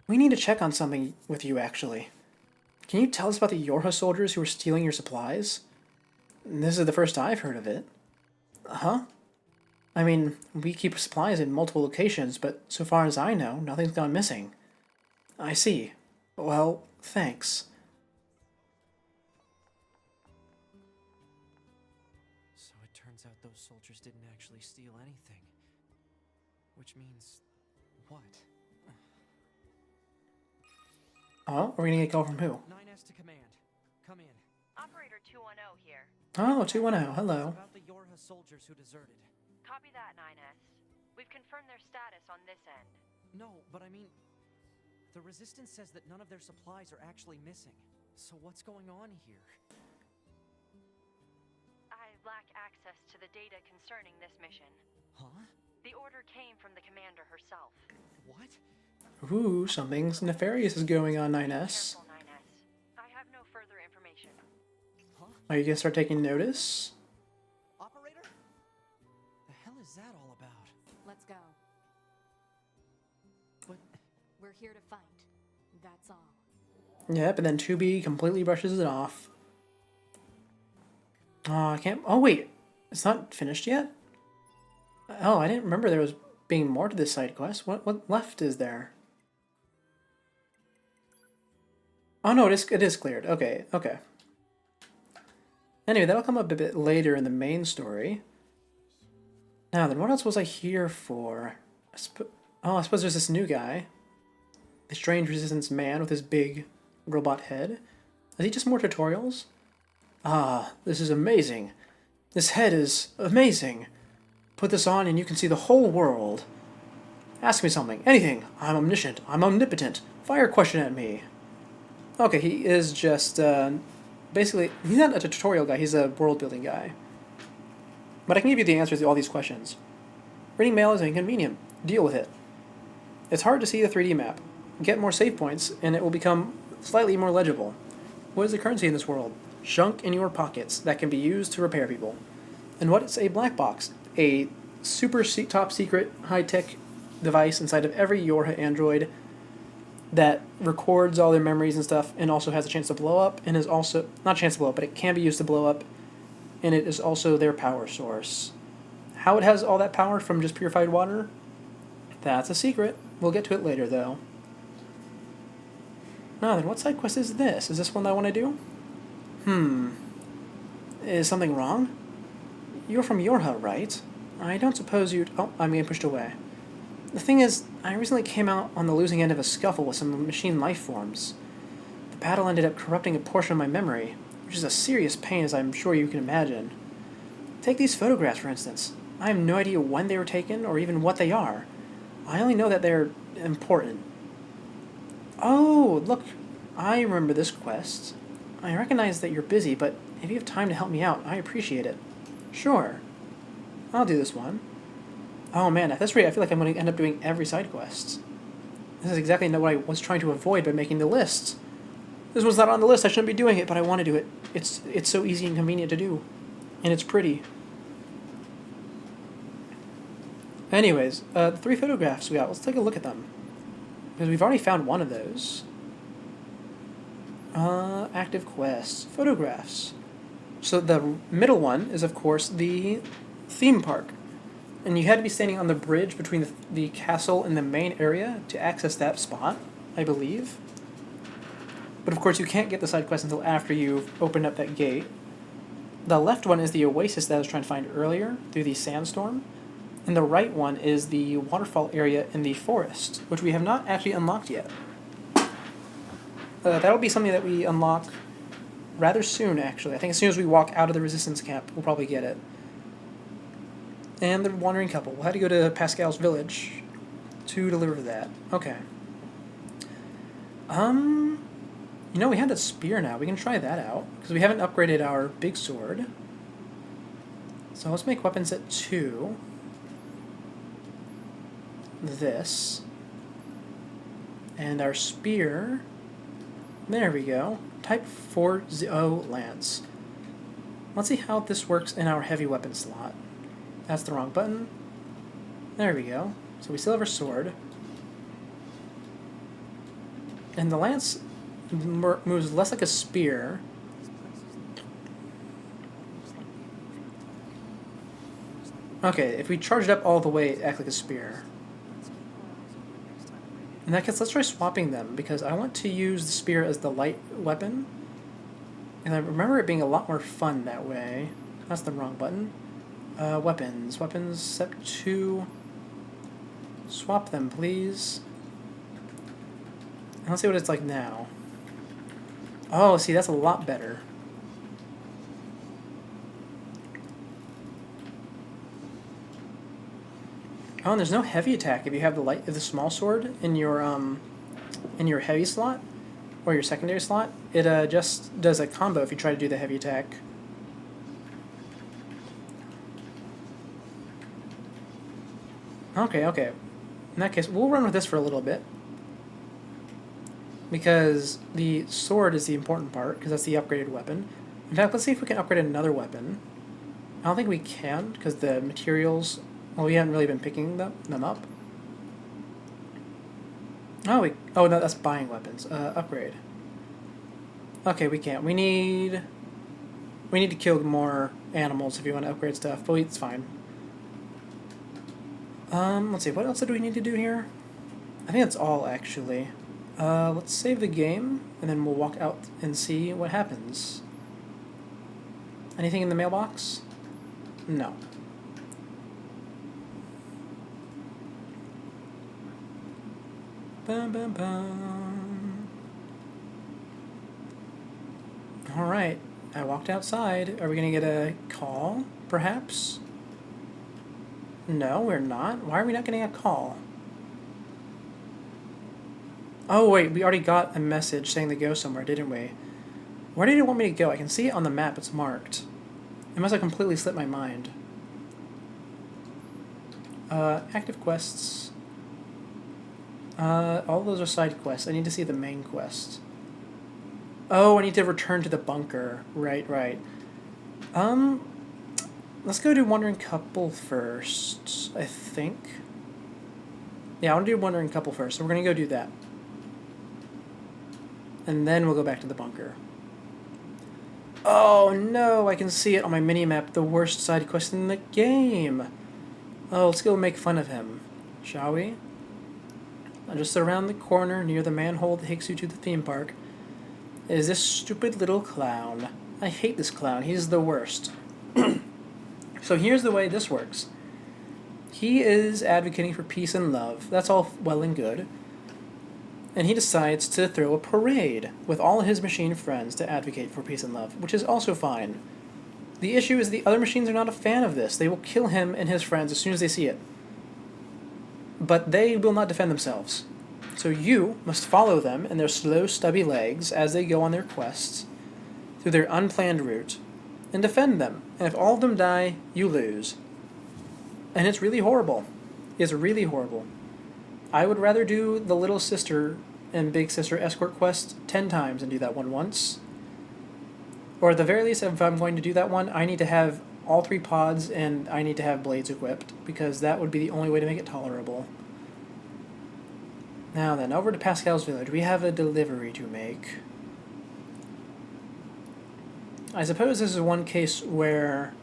We need to check on something with you, actually. Can you tell us about the Yorha soldiers who were stealing your supplies? This is the first I've heard of it. Huh? I mean, we keep supplies in multiple locations, but so far as I know, nothing's gone missing. I see. Well, thanks. So it turns out those soldiers didn't actually steal anything. Which means... what? Oh, we're gonna get a call from who? 9S to command. Come in. Operator 210 here. Oh, 210, hello. It's about the Yorha soldiers who deserted. Copy that, 9S. We've confirmed their status on this end. No, but I mean... the Resistance says that none of their supplies are actually missing. So what's going on here? I lack access to the data concerning this mission. Huh? The order came from the commander herself. What? Ooh, something's nefarious is going on, 9S. Careful, 9S. I have no further information. Huh? Are you gonna start taking notice? Operator? The hell is that all about? Let's go. But... We're here to fight. That's all. Yep, and then 2B completely brushes it off. Oh, I can't... Oh, wait. It's not finished yet? Oh, I didn't remember there was being more to this side quest. What left is there? Oh, no, it is cleared. Okay. Anyway, that'll come up a bit later in the main story. Now then, what else was I here for? I suppose there's this new guy. The strange Resistance man with his big robot head. Is he just more tutorials? Ah, this is amazing. This head is amazing. Put this on and you can see the whole world. Ask me something. Anything. I'm omniscient. I'm omnipotent. Fire a question at me. Okay, he is just, basically, he's not a tutorial guy, he's a world-building guy. But I can give you the answers to all these questions. Reading mail is inconvenient. Deal with it. It's hard to see the 3D map. Get more save points, and it will become slightly more legible. What is the currency in this world? Junk in your pockets that can be used to repair people. And what is a black box? A super top secret high-tech device inside of every Yorha android that records all their memories and stuff and also has a chance to blow up and is also, not a chance to blow up, but it can be used to blow up, and it is also their power source. How it has all that power from just purified water? That's a secret. We'll get to it later, though. No, then what side quest is this? Is this one that I want to do? Is something wrong? You're from Yorha, right? I don't suppose you'd... Oh, I'm getting pushed away. The thing is, I recently came out on the losing end of a scuffle with some machine life forms. The battle ended up corrupting a portion of my memory, which is a serious pain as I'm sure you can imagine. Take these photographs, for instance. I have no idea when they were taken or even what they are. I only know that they're important. Oh, look, I remember this quest. I recognize that you're busy, but if you have time to help me out, I appreciate it. Sure. I'll do this one. Oh man, at this rate I feel like I'm going to end up doing every side quest. This is exactly what I was trying to avoid by making the list. This was not on the list, I shouldn't be doing it, but I want to do it. It's so easy and convenient to do. And it's pretty. Anyways, the 3 photographs we got, let's take a look at them. Because we've already found one of those. Active quests. Photographs. So the middle one is, of course, the theme park. And you had to be standing on the bridge between the castle and the main area to access that spot, I believe. But of course you can't get the side quest until after you've opened up that gate. The left one is the oasis that I was trying to find earlier through the sandstorm. And the right one is the waterfall area in the forest, which we have not actually unlocked yet. That'll be something that we unlock rather soon, actually. I think as soon as we walk out of the resistance camp, we'll probably get it. And the wandering couple. We'll have to go to Pascal's village to deliver that. Okay. You know, we have that spear now. We can try that out, because we haven't upgraded our big sword. So let's make weapons at 2. This. And our spear. There we go. Type 40 Lance. Let's see how this works in our heavy weapon slot. That's the wrong button. There we go. So we still have our sword. And the lance moves less like a spear. Okay, if we charge it up all the way, it acts like a spear. In that case, let's try swapping them, because I want to use the spear as the light weapon. And I remember it being a lot more fun that way. That's the wrong button. Weapons. Weapons, step 2. Swap them, please. And let's see what it's like now. Oh, see, that's a lot better. Oh, and there's no heavy attack if you have the small sword in your heavy slot or your secondary slot. It just does a combo if you try to do the heavy attack. Okay. In that case, we'll run with this for a little bit. Because the sword is the important part, because that's the upgraded weapon. In fact, let's see if we can upgrade another weapon. I don't think we can, because the materials... Well, we haven't really been picking them up. Oh, no, that's buying weapons. Upgrade. Okay, we can't. We need to kill more animals if you want to upgrade stuff, but it's fine. Let's see, what else do we need to do here? I think that's all, actually. Let's save the game, and then we'll walk out and see what happens. Anything in the mailbox? No. Bum, bum, bum. Alright, I walked outside. Are we gonna get a call, perhaps? No, we're not. Why are we not getting a call? Oh, wait, we already got a message saying to go somewhere, didn't we? Where did it want me to go? I can see it on the map. It's marked. It must have completely slipped my mind. Active quests. All those are side quests. I need to see the main quest. Oh, I need to return to the bunker. Right. Let's go do Wandering Couple first, I think. Yeah, I want to do Wandering Couple first, so we're going to go do that. And then we'll go back to the bunker. Oh no, I can see it on my mini-map, the worst side quest in the game. Oh, let's go make fun of him, shall we? just around the corner near the manhole that takes you to the theme park, is this stupid little clown. I hate this clown. He's the worst. So here's the way this works. He is advocating for peace and love. That's all well and good. And he decides to throw a parade with all his machine friends to advocate for peace and love, which is also fine. The issue is the other machines are not a fan of this. They will kill him and his friends as soon as they see it. But they will not defend themselves. So you must follow them in their slow, stubby legs as they go on their quests through their unplanned route and defend them. And if all of them die, you lose. And it's really horrible. It's really horrible. I would rather do the little sister and big sister escort quest 10 times and do that one once. Or at the very least, if I'm going to do that one, I need to have all 3 pods and I need to have blades equipped, because that would be the only way to make it tolerable. Now then, over to Pascal's village. We have a delivery to make. I suppose this is one case where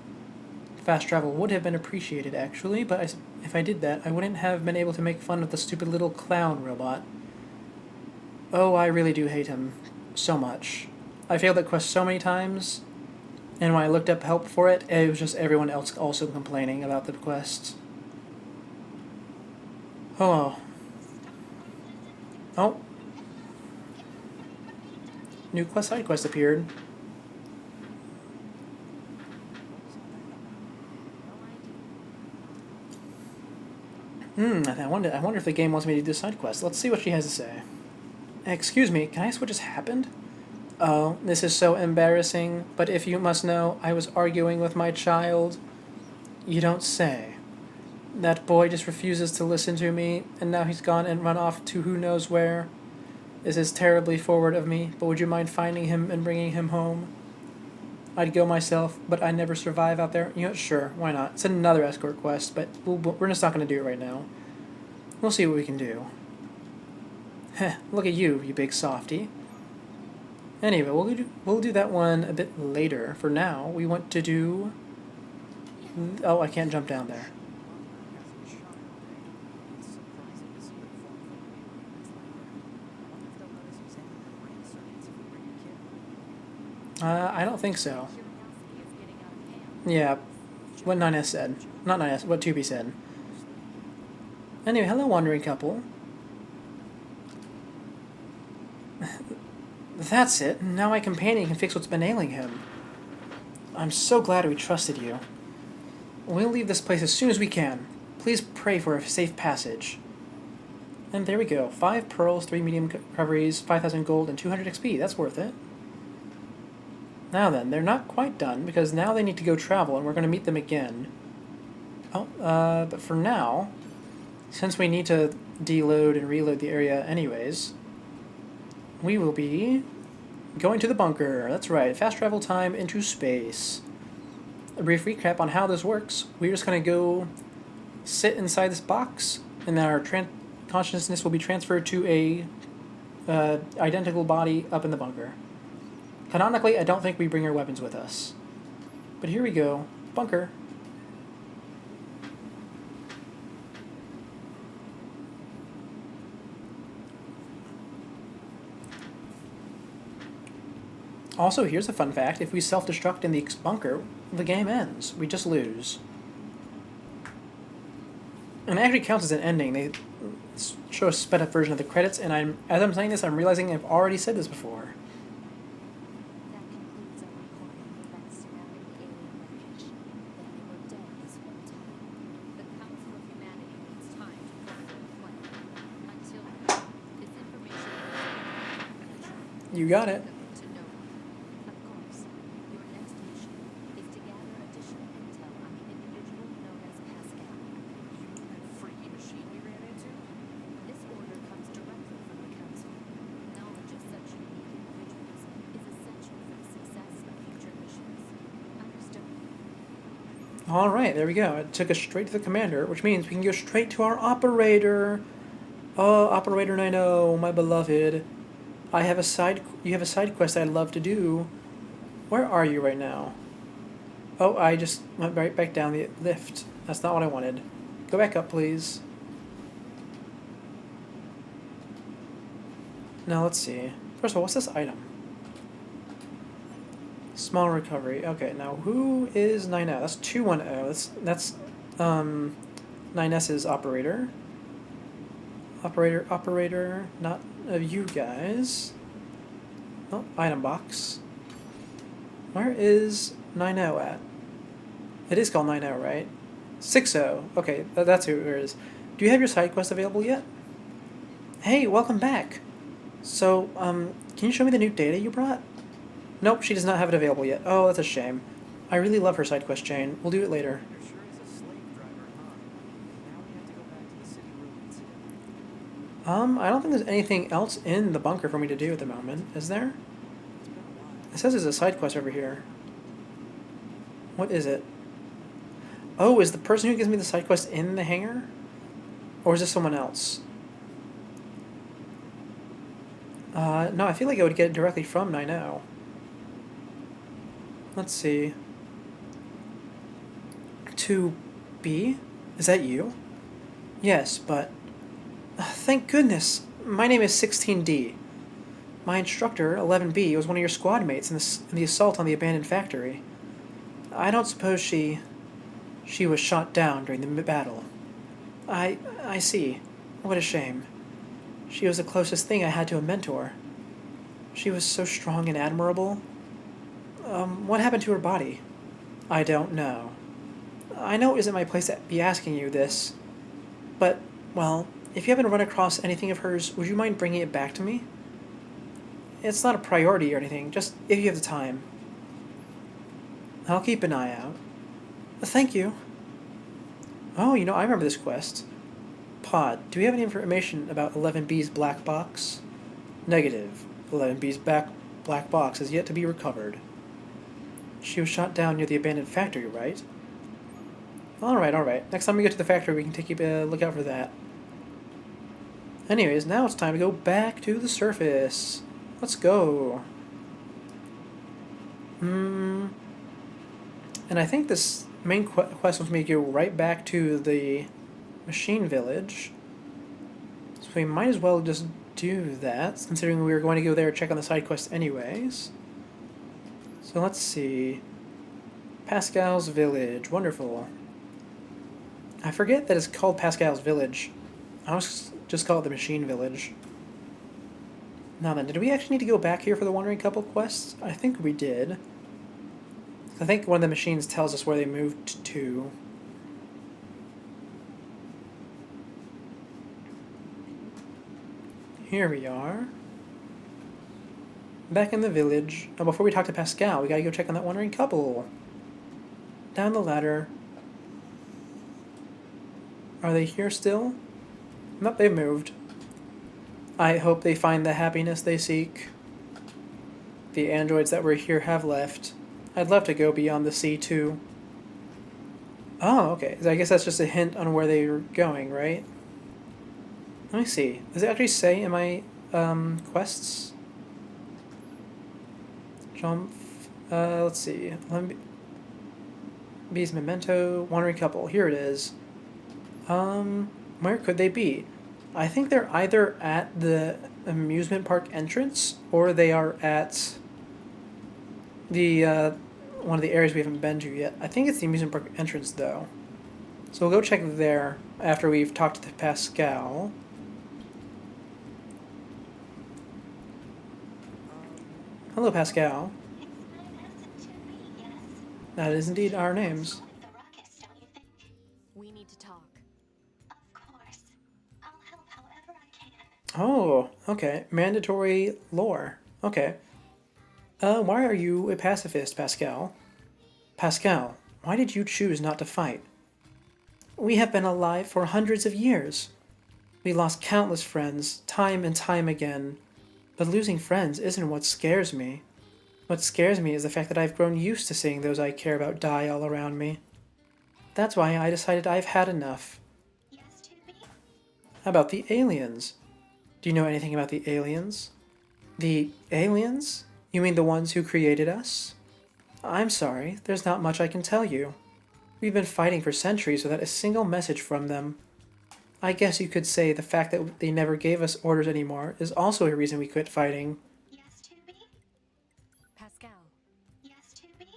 fast travel would have been appreciated, actually, but if I did that, I wouldn't have been able to make fun of the stupid little clown robot. Oh, I really do hate him so much. I failed that quest so many times, and when I looked up help for it, it was just everyone else also complaining about the quest. Oh. Oh. New side quest appeared. I wonder if the game wants me to do side quest. Let's see what she has to say. Excuse me, can I ask what just happened? Oh, this is so embarrassing, but if you must know, I was arguing with my child. You don't say. That boy just refuses to listen to me, and now he's gone and run off to who knows where. This is terribly forward of me, but would you mind finding him and bringing him home? I'd go myself, but I'd never survive out there. You know, sure, why not? It's another escort quest, but we're just not going to do it right now. We'll see what we can do. Heh, look at you, you big softy. Anyway, we'll do that one a bit later. For now, we want to do... Oh, I can't jump down there. I don't think so. Yeah, what 9S said. Not 9S, what 2B said. Anyway, hello, wandering couple. That's it. Now my companion can fix what's been ailing him. I'm so glad we trusted you. We'll leave this place as soon as we can. Please pray for a safe passage. And there we go. 5 pearls, 3 medium recoveries, 5,000 gold, and 200 XP. That's worth it. Now then, they're not quite done, because now they need to go travel, and we're going to meet them again. Oh, but for now, since we need to deload and reload the area anyways, we will be going to the bunker. That's right, fast travel time into space. A brief recap on how this works. We're just going to go sit inside this box, and then our consciousness will be transferred to a identical body up in the bunker. Canonically, I don't think we bring our weapons with us. But here we go. Bunker. Also, here's a fun fact. If we self-destruct in the bunker, the game ends. We just lose. And it actually counts as an ending. They show a sped-up version of the credits, and as I'm saying this, I'm realizing I've already said this before. You got it. Alright, there we go. It took us straight to the commander, which means we can go straight to our operator. Oh, Operator 90, my beloved. You have a side quest I'd love to do. Where are you right now? Oh, I just went right back down the lift. That's not what I wanted. Go back up, please. Now let's see. First of all, what's this item? Small recovery. Okay, now who is 9O? That's 210. That's 9S's operator. Operator, not of you guys. Oh, item box. Where is 9O at? It is called 9O, right? 60. Okay, that's who it is. Do you have your side quest available yet? Hey, welcome back. So, can you show me the new data you brought? Nope, she does not have it available yet. Oh, that's a shame. I really love her side quest chain. We'll do it later. You're sure is a slave driver, huh? Now we have to go back to the city ruins. I don't think there's anything else in the bunker for me to do at the moment. Is there? It's been a while. It says there's a side quest over here. What is it? Oh, is the person who gives me the side quest in the hangar? Or is this someone else? No, I feel like I would get it directly from 9O. Let's see. 2B? Is that you? Yes, but... thank goodness! My name is 16D. My instructor, 11B, was one of your squad mates in the assault on the abandoned factory. I don't suppose she was shot down during the battle. I see. What a shame. She was the closest thing I had to a mentor. She was so strong and admirable. What happened to her body? I don't know. I know it isn't my place to be asking you this, but, well, if you haven't run across anything of hers, would you mind bringing it back to me? It's not a priority or anything, just if you have the time. I'll keep an eye out. Thank you. Oh, I remember this quest. Pod, do we have any information about 11B's black box? Negative. 11B's black box is yet to be recovered. She was shot down near the abandoned factory, right? Alright. Next time we get to the factory, we can take a look out for that. Anyways, now it's time to go back to the surface. Let's go. And I think this main quest wants me to go right back to the machine village. So we might as well just do that, considering we were going to go there and check on the side quest anyways. So let's see. Pascal's Village. Wonderful. I forget that it's called Pascal's Village. I was just call it the Machine Village. Now then, did we actually need to go back here for the Wandering Couple quests? I think we did. I think one of the machines tells us where they moved to. Here we are. Back in the village. Now before we talk to Pascal, we gotta go check on that Wandering Couple. Down the ladder. Are they here still? Nope, they've moved. I hope they find the happiness they seek. The androids that were here have left. I'd love to go beyond the sea too. Oh, okay. I guess that's just a hint on where they were going, right? Let me see. Does it actually say in my quests? Jump. Let's see. Bees Memento, Wandering Couple. Here it is. Where could they be? I think they're either at the amusement park entrance or they are at the one of the areas we haven't been to yet. I think it's the amusement park entrance though. So we'll go check there after we've talked to Pascal. Hello, Pascal. That is indeed our names. We need to talk. Of course. I'll help however I can. Oh, okay. Mandatory lore. Okay. Why are you a pacifist, Pascal? Pascal, why did you choose not to fight? We have been alive for hundreds of years. We lost countless friends, time and time again. But losing friends isn't what scares me. What scares me is the fact that I've grown used to seeing those I care about die all around me. That's why I decided I've had enough. Yes, Tubi? About the aliens. Do you know anything about the aliens? The aliens? You mean the ones who created us? I'm sorry, there's not much I can tell you. We've been fighting for centuries without a single message from them. I guess you could say the fact that they never gave us orders anymore is also a reason we quit fighting. Yes, Tubi? Pascal, Yes, Tubi?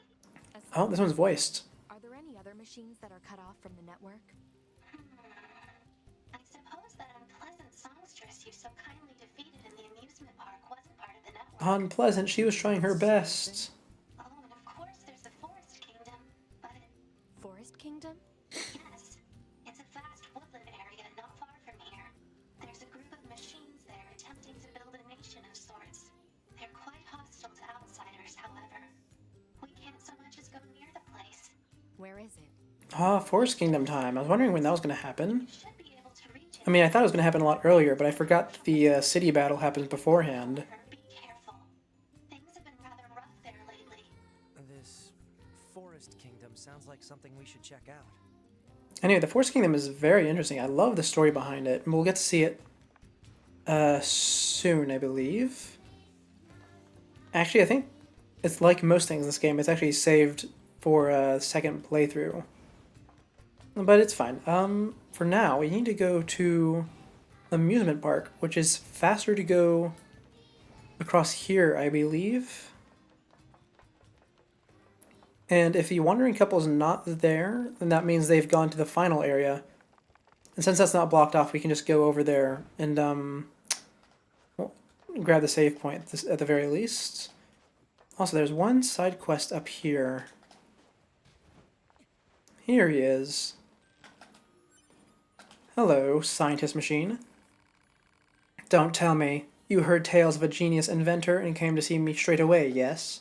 Oh, this one's voiced. are there any other machines that are cut off from the network? I suppose that unpleasant songstress you so kindly defeated in the amusement park wasn't part of the network. Unpleasant, she was trying her best. Oh, and of course there's the Forest Kingdom, but Forest Kingdom? yes, it's a vast woodland area not far from here. There's a group of machines there attempting to build a nation of sorts. They're quite hostile to outsiders, however. We can't so much as go near the place. Where is it? Ah, Forest Kingdom time. I was wondering when that was going to happen. Should be able to reach it. I mean, I thought it was going to happen a lot earlier, but I forgot that the city battle happens beforehand. Be careful. Things have been rather rough there lately. This Forest Kingdom sounds like something we should check out. Anyway, the Forest Kingdom is very interesting. I love the story behind it, and we'll get to see it soon, I believe. Actually, I think it's like most things in this game. It's actually saved for a second playthrough. But it's fine. For now, we need to go to the amusement park, which is faster to go across here, I believe. And if the Wandering Couple's not there, then that means they've gone to the final area. And since that's not blocked off, we can just go over there and well, grab the save point at the very least. Also, there's one side quest up here. Here he is. Hello, scientist machine. Don't tell me. You heard tales of a genius inventor and came to see me straight away, yes?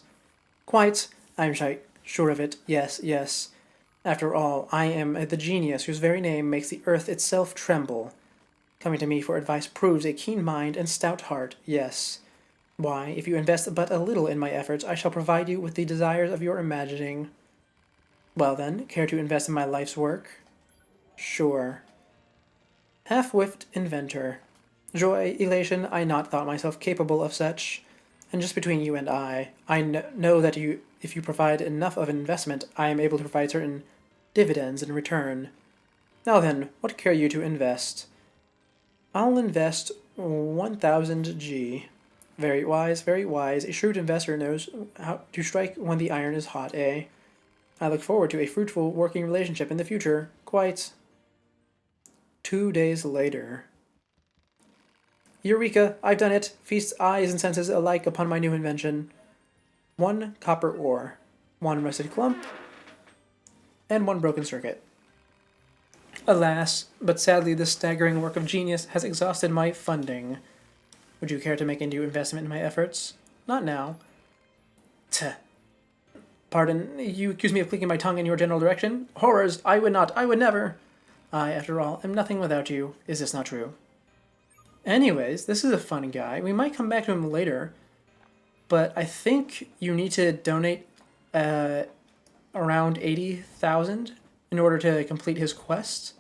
Quite. I'm sure of it. Yes, yes. After all, I am the genius whose very name makes the earth itself tremble. Coming to me for advice proves a keen mind and stout heart, yes. Why, if you invest but a little in my efforts, I shall provide you with the desires of your imagining. Well then, care to invest in my life's work? Sure. Half-whiffed inventor. Joy, elation, I not thought myself capable of such. And just between you and I know that if you provide enough of investment, I am able to provide certain dividends in return. Now then, what care you to invest? I'll invest 1,000 G. Very wise, very wise. A shrewd investor knows how to strike when the iron is hot, eh? I look forward to a fruitful working relationship in the future. Quite. 2 days later. Eureka! I've done it! Feast eyes and senses alike upon my new invention. 1 copper ore, 1 rusted clump, and 1 broken circuit. Alas, but sadly this staggering work of genius has exhausted my funding. Would you care to make a new investment in my efforts? Not now. Tch. Pardon, you accuse me of clicking my tongue in your general direction? Horrors! I would not, I would never! I, after all, am nothing without you. Is this not true? Anyways, this is a fun guy. We might come back to him later, but I think you need to donate around 80,000 in order to complete his quest.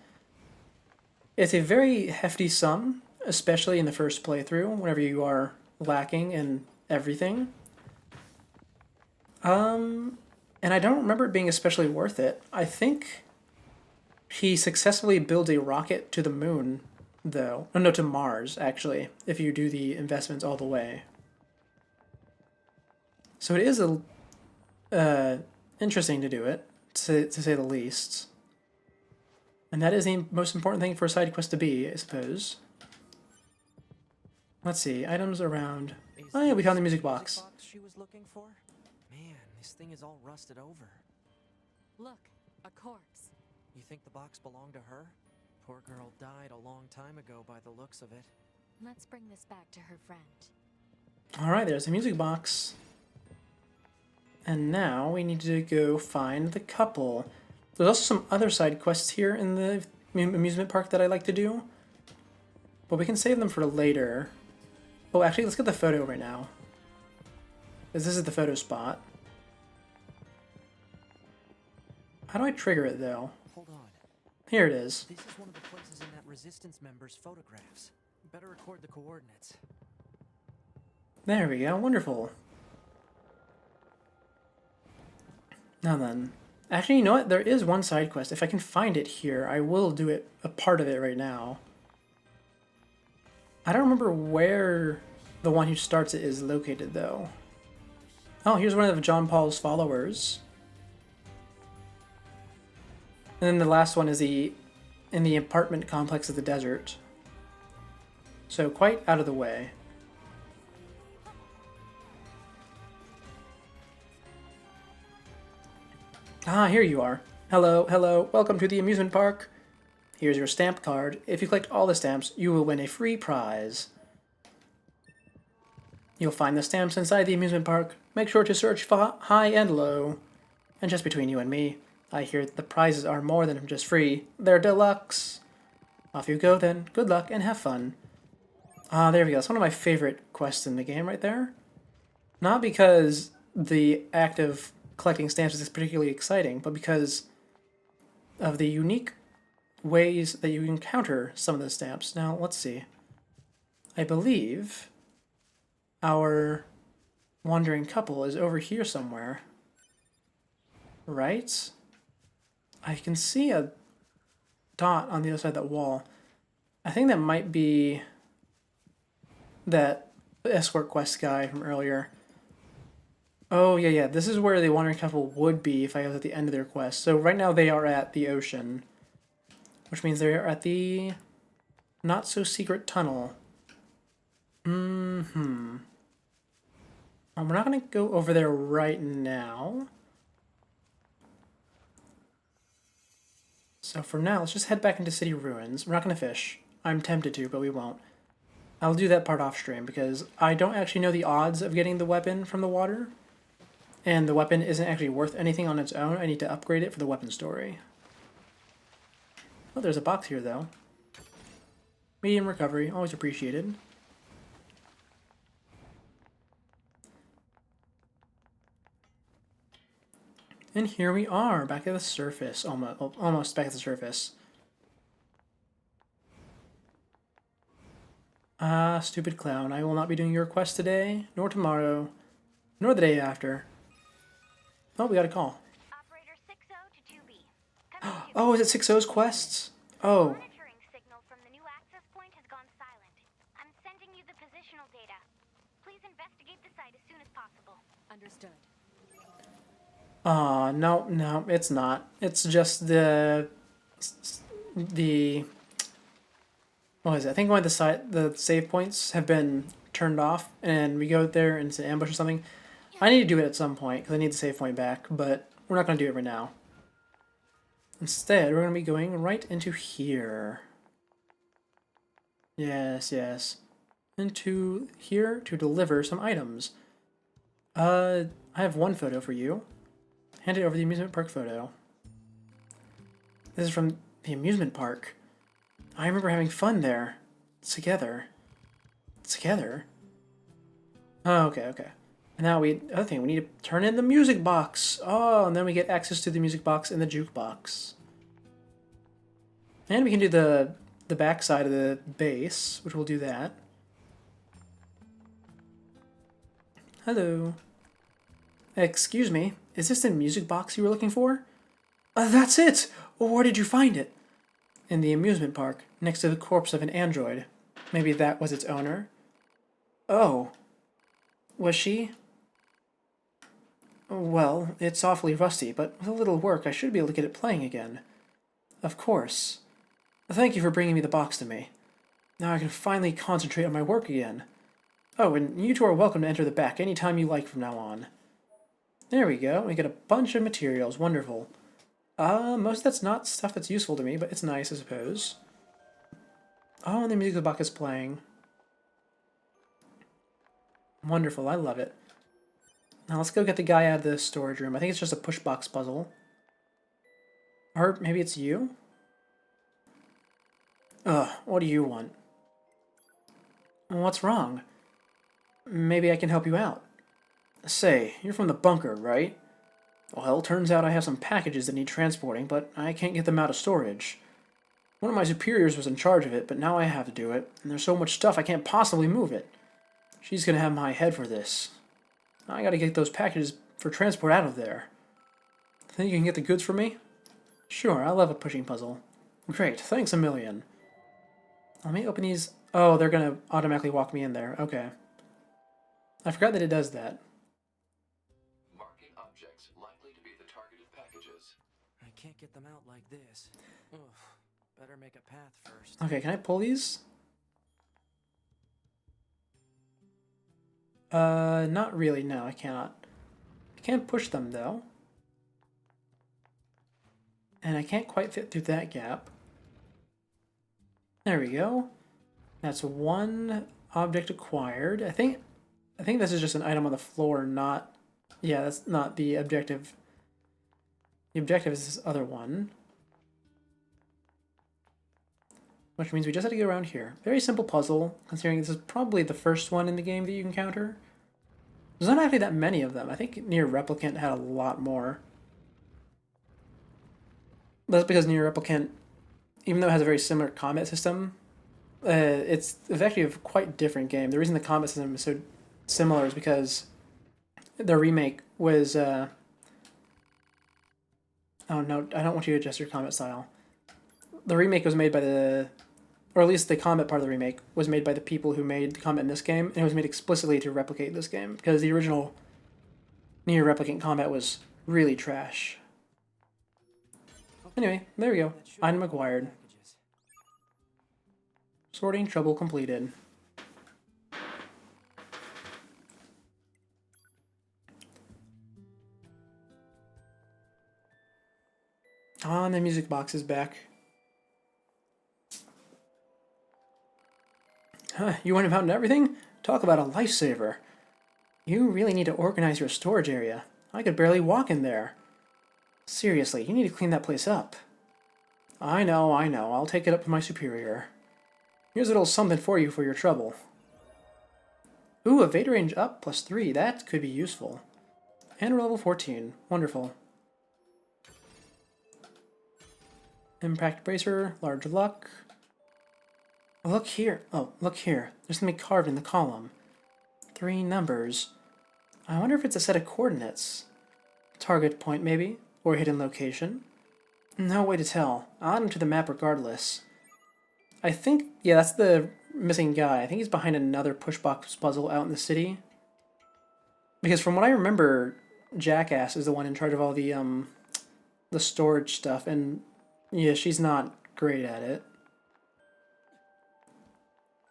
It's a very hefty sum, especially in the first playthrough, whenever you are lacking in everything. And I don't remember it being especially worth it. I think he successfully builds a rocket to the moon, though. Oh, no, to Mars, actually, if you do the investments all the way. So it is interesting to do it, to say the least. And that is the most important thing for a side quest to be, I suppose. Let's see, items around. Oh yeah, we found the music box. She was looking for? Man, this thing is all rusted over. Look, a corpse. You think the box belonged to her? Poor girl died a long time ago by the looks of it. Let's bring this back to her friend. Alright, there's the music box. And now we need to go find the couple. There's also some other side quests here in the amusement park that I like to do. But we can save them for later. Oh, actually, let's get the photo right now. Because this is the photo spot. How do I trigger it, though? Hold on. Here it is. This is one of the places in that Resistance member's photographs. Better record the coordinates. There we go, wonderful. Now then. Actually, you know what? There is one side quest. If I can find it here, I will do it, a part of it right now. I don't remember where the one who starts it is located, though. Oh, here's one of John Paul's followers. And then the last one is in the apartment complex of the desert. So quite out of the way. Ah, here you are. Hello, hello, welcome to the amusement park. Here's your stamp card. If you collect all the stamps, you will win a free prize. You'll find the stamps inside the amusement park. Make sure to search high and low. And just between you and me, I hear the prizes are more than just free. They're deluxe. Off you go then. Good luck and have fun. Ah, there we go. It's one of my favorite quests in the game right there. Not because the act of collecting stamps is particularly exciting, but because of the unique ways that you encounter some of the stamps. Now, let's see. I believe our wandering couple is over here somewhere. Right? I can see a dot on the other side of that wall. I think that might be that escort quest guy from earlier. Oh, yeah. This is where the wandering couple would be if I was at the end of their quest. So right now they are at the ocean, which means they're at the not-so-secret tunnel. Mm-hmm. We're not going to go over there right now. So for now, let's just head back into City Ruins. We're not going to fish. I'm tempted to, but we won't. I'll do that part off stream because I don't actually know the odds of getting the weapon from the water. And the weapon isn't actually worth anything on its own. I need to upgrade it for the weapon story. Oh, there's a box here, though. Medium recovery, always appreciated. And here we are, back at the surface. Almost back at the surface. Ah, stupid clown. I will not be doing your quest today, nor tomorrow, nor the day after. Oh, we got a call. Operator 60 to 2B. Come in, 2B. Oh, is it 60's quests? Oh. Monitoring signal from the new access point has gone silent. I'm sending you the positional data. Please investigate the site as soon as possible. Understood. No, it's not. It's just the what is it? I think one of the save points have been turned off, and we go there and it's an ambush or something. I need to do it at some point because I need the save point back, but we're not going to do it right now. Instead, we're going to be going right into here. Yes. Into here to deliver some items. I have one photo for you. Hand it over the amusement park photo. This is from the amusement park. I remember having fun there. Together. Oh, okay. And now other thing, we need to turn in the music box. Oh, and then we get access to the music box in the jukebox. And we can do the back side of the base, which we'll do that. Hello. Excuse me, is this the music box you were looking for? That's it! Where did you find it? In the amusement park, next to the corpse of an android. Maybe that was its owner? Oh. Was she? Well, it's awfully rusty, but with a little work I should be able to get it playing again. Of course. Thank you for bringing me the box to me. Now I can finally concentrate on my work again. Oh, and you two are welcome to enter the back any time you like from now on. There we go. We get a bunch of materials. Wonderful. Most of that's not stuff that's useful to me, but it's nice, I suppose. Oh, and the music box is playing. Wonderful. I love it. Now let's go get the guy out of the storage room. I think it's just a push box puzzle. Or maybe it's you? What do you want? What's wrong? Maybe I can help you out. Say, you're from the bunker, right? Well, turns out I have some packages that need transporting, but I can't get them out of storage. One of my superiors was in charge of it, but now I have to do it, and there's so much stuff I can't possibly move it. She's gonna have my head for this. I gotta get those packages for transport out of there. Think you can get the goods for me? Sure, I love a pushing puzzle. Great, thanks a million. Let me open these Oh, they're gonna automatically walk me in there. Okay. I forgot that it does that. Marking objects likely to be the targeted packages. I can't get them out like this. Ugh. Better make a path first. Okay, can I pull these? Not really, no, I cannot. I can push them, though. And I can't quite fit through that gap. There we go. That's one object acquired. I think this is just an item on the floor, not... Yeah, that's not the objective. The objective is this other one. Which means we just have to go around here. Very simple puzzle, considering this is probably the first one in the game that you encounter. There's not actually that many of them. I think Nier Replicant had a lot more. That's because Nier Replicant, even though it has a very similar combat system, it's actually a quite different game. The reason the combat system is so similar is because the remake was... Oh no, I don't want you to adjust your combat style. The remake was made by the... Or at least the combat part of the remake was made by the people who made the combat in this game, and it was made explicitly to replicate this game, because the original Nier Replicant combat was really trash. Anyway, there we go. Item acquired. Sorting trouble completed. Ah, and the music box is back. Huh, you went about everything? Talk about a lifesaver. You really need to organize your storage area. I could barely walk in there. Seriously, you need to clean that place up. I know. I'll take it up to my superior. Here's a little something for you for your trouble. Ooh, evade range up +3. That could be useful. And a level 14. Wonderful. Impact bracer, large luck. Look here. Oh, look here. There's something carved in the column. 3 numbers. I wonder if it's a set of coordinates. Target point, maybe? Or hidden location? No way to tell. I'll add him to the map regardless. I think... Yeah, that's the missing guy. I think he's behind another pushbox puzzle out in the city. Because from what I remember, Jackass is the one in charge of all the storage stuff. And, yeah, she's not great at it.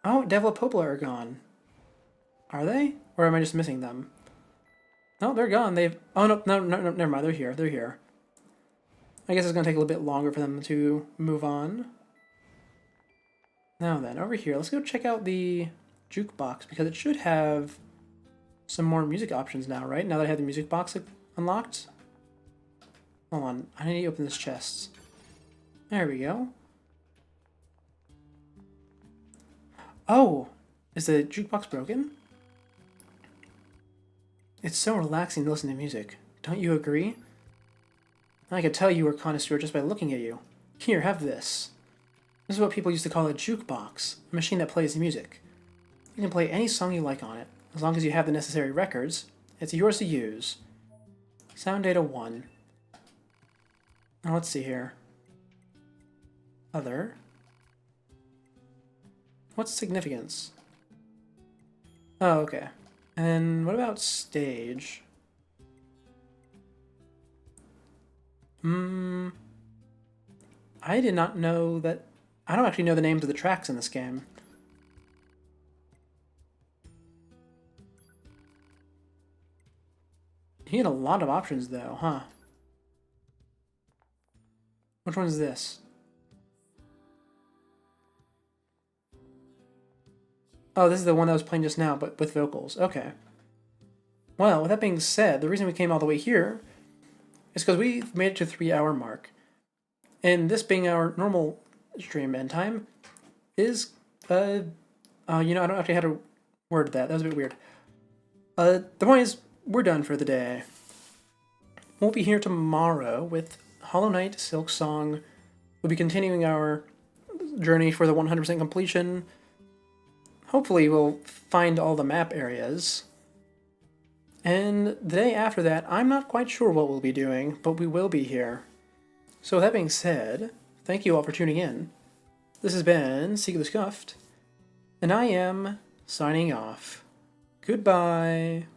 Oh, Devil and Popola are gone. Are they? Or am I just missing them? No, they're gone. They've... Oh, no, never mind. They're here. They're here. I guess it's going to take a little bit longer for them to move on. Now then, over here, let's go check out the jukebox, because it should have some more music options now, right? Now that I have the music box unlocked. Hold on. I need to open this chest. There we go. Oh! Is the jukebox broken? It's so relaxing to listen to music. Don't you agree? I could tell you were a connoisseur just by looking at you. Here, have this. This is what people used to call a jukebox, a machine that plays music. You can play any song you like on it, as long as you have the necessary records. It's yours to use. Sound data 1. Now let's see here. Other. What's significance? Oh, okay. And what about stage? I did not know that... I don't actually know the names of the tracks in this game. You get a lot of options though, huh? Which one is this? Oh, this is the one that was playing just now, but with vocals. Okay. Well, with that being said, the reason we came all the way here is because we've made it to the 3-hour mark. And this being our normal stream end time is, you know, I don't actually have to word that. That was a bit weird. The point is, we're done for the day. We'll be here tomorrow with Hollow Knight, Silk Song. We'll be continuing our journey for the 100% completion. Hopefully we'll find all the map areas. And the day after that, I'm not quite sure what we'll be doing, but we will be here. So with that being said, thank you all for tuning in. This has been Seek the Scuffed, And I am signing off. Goodbye.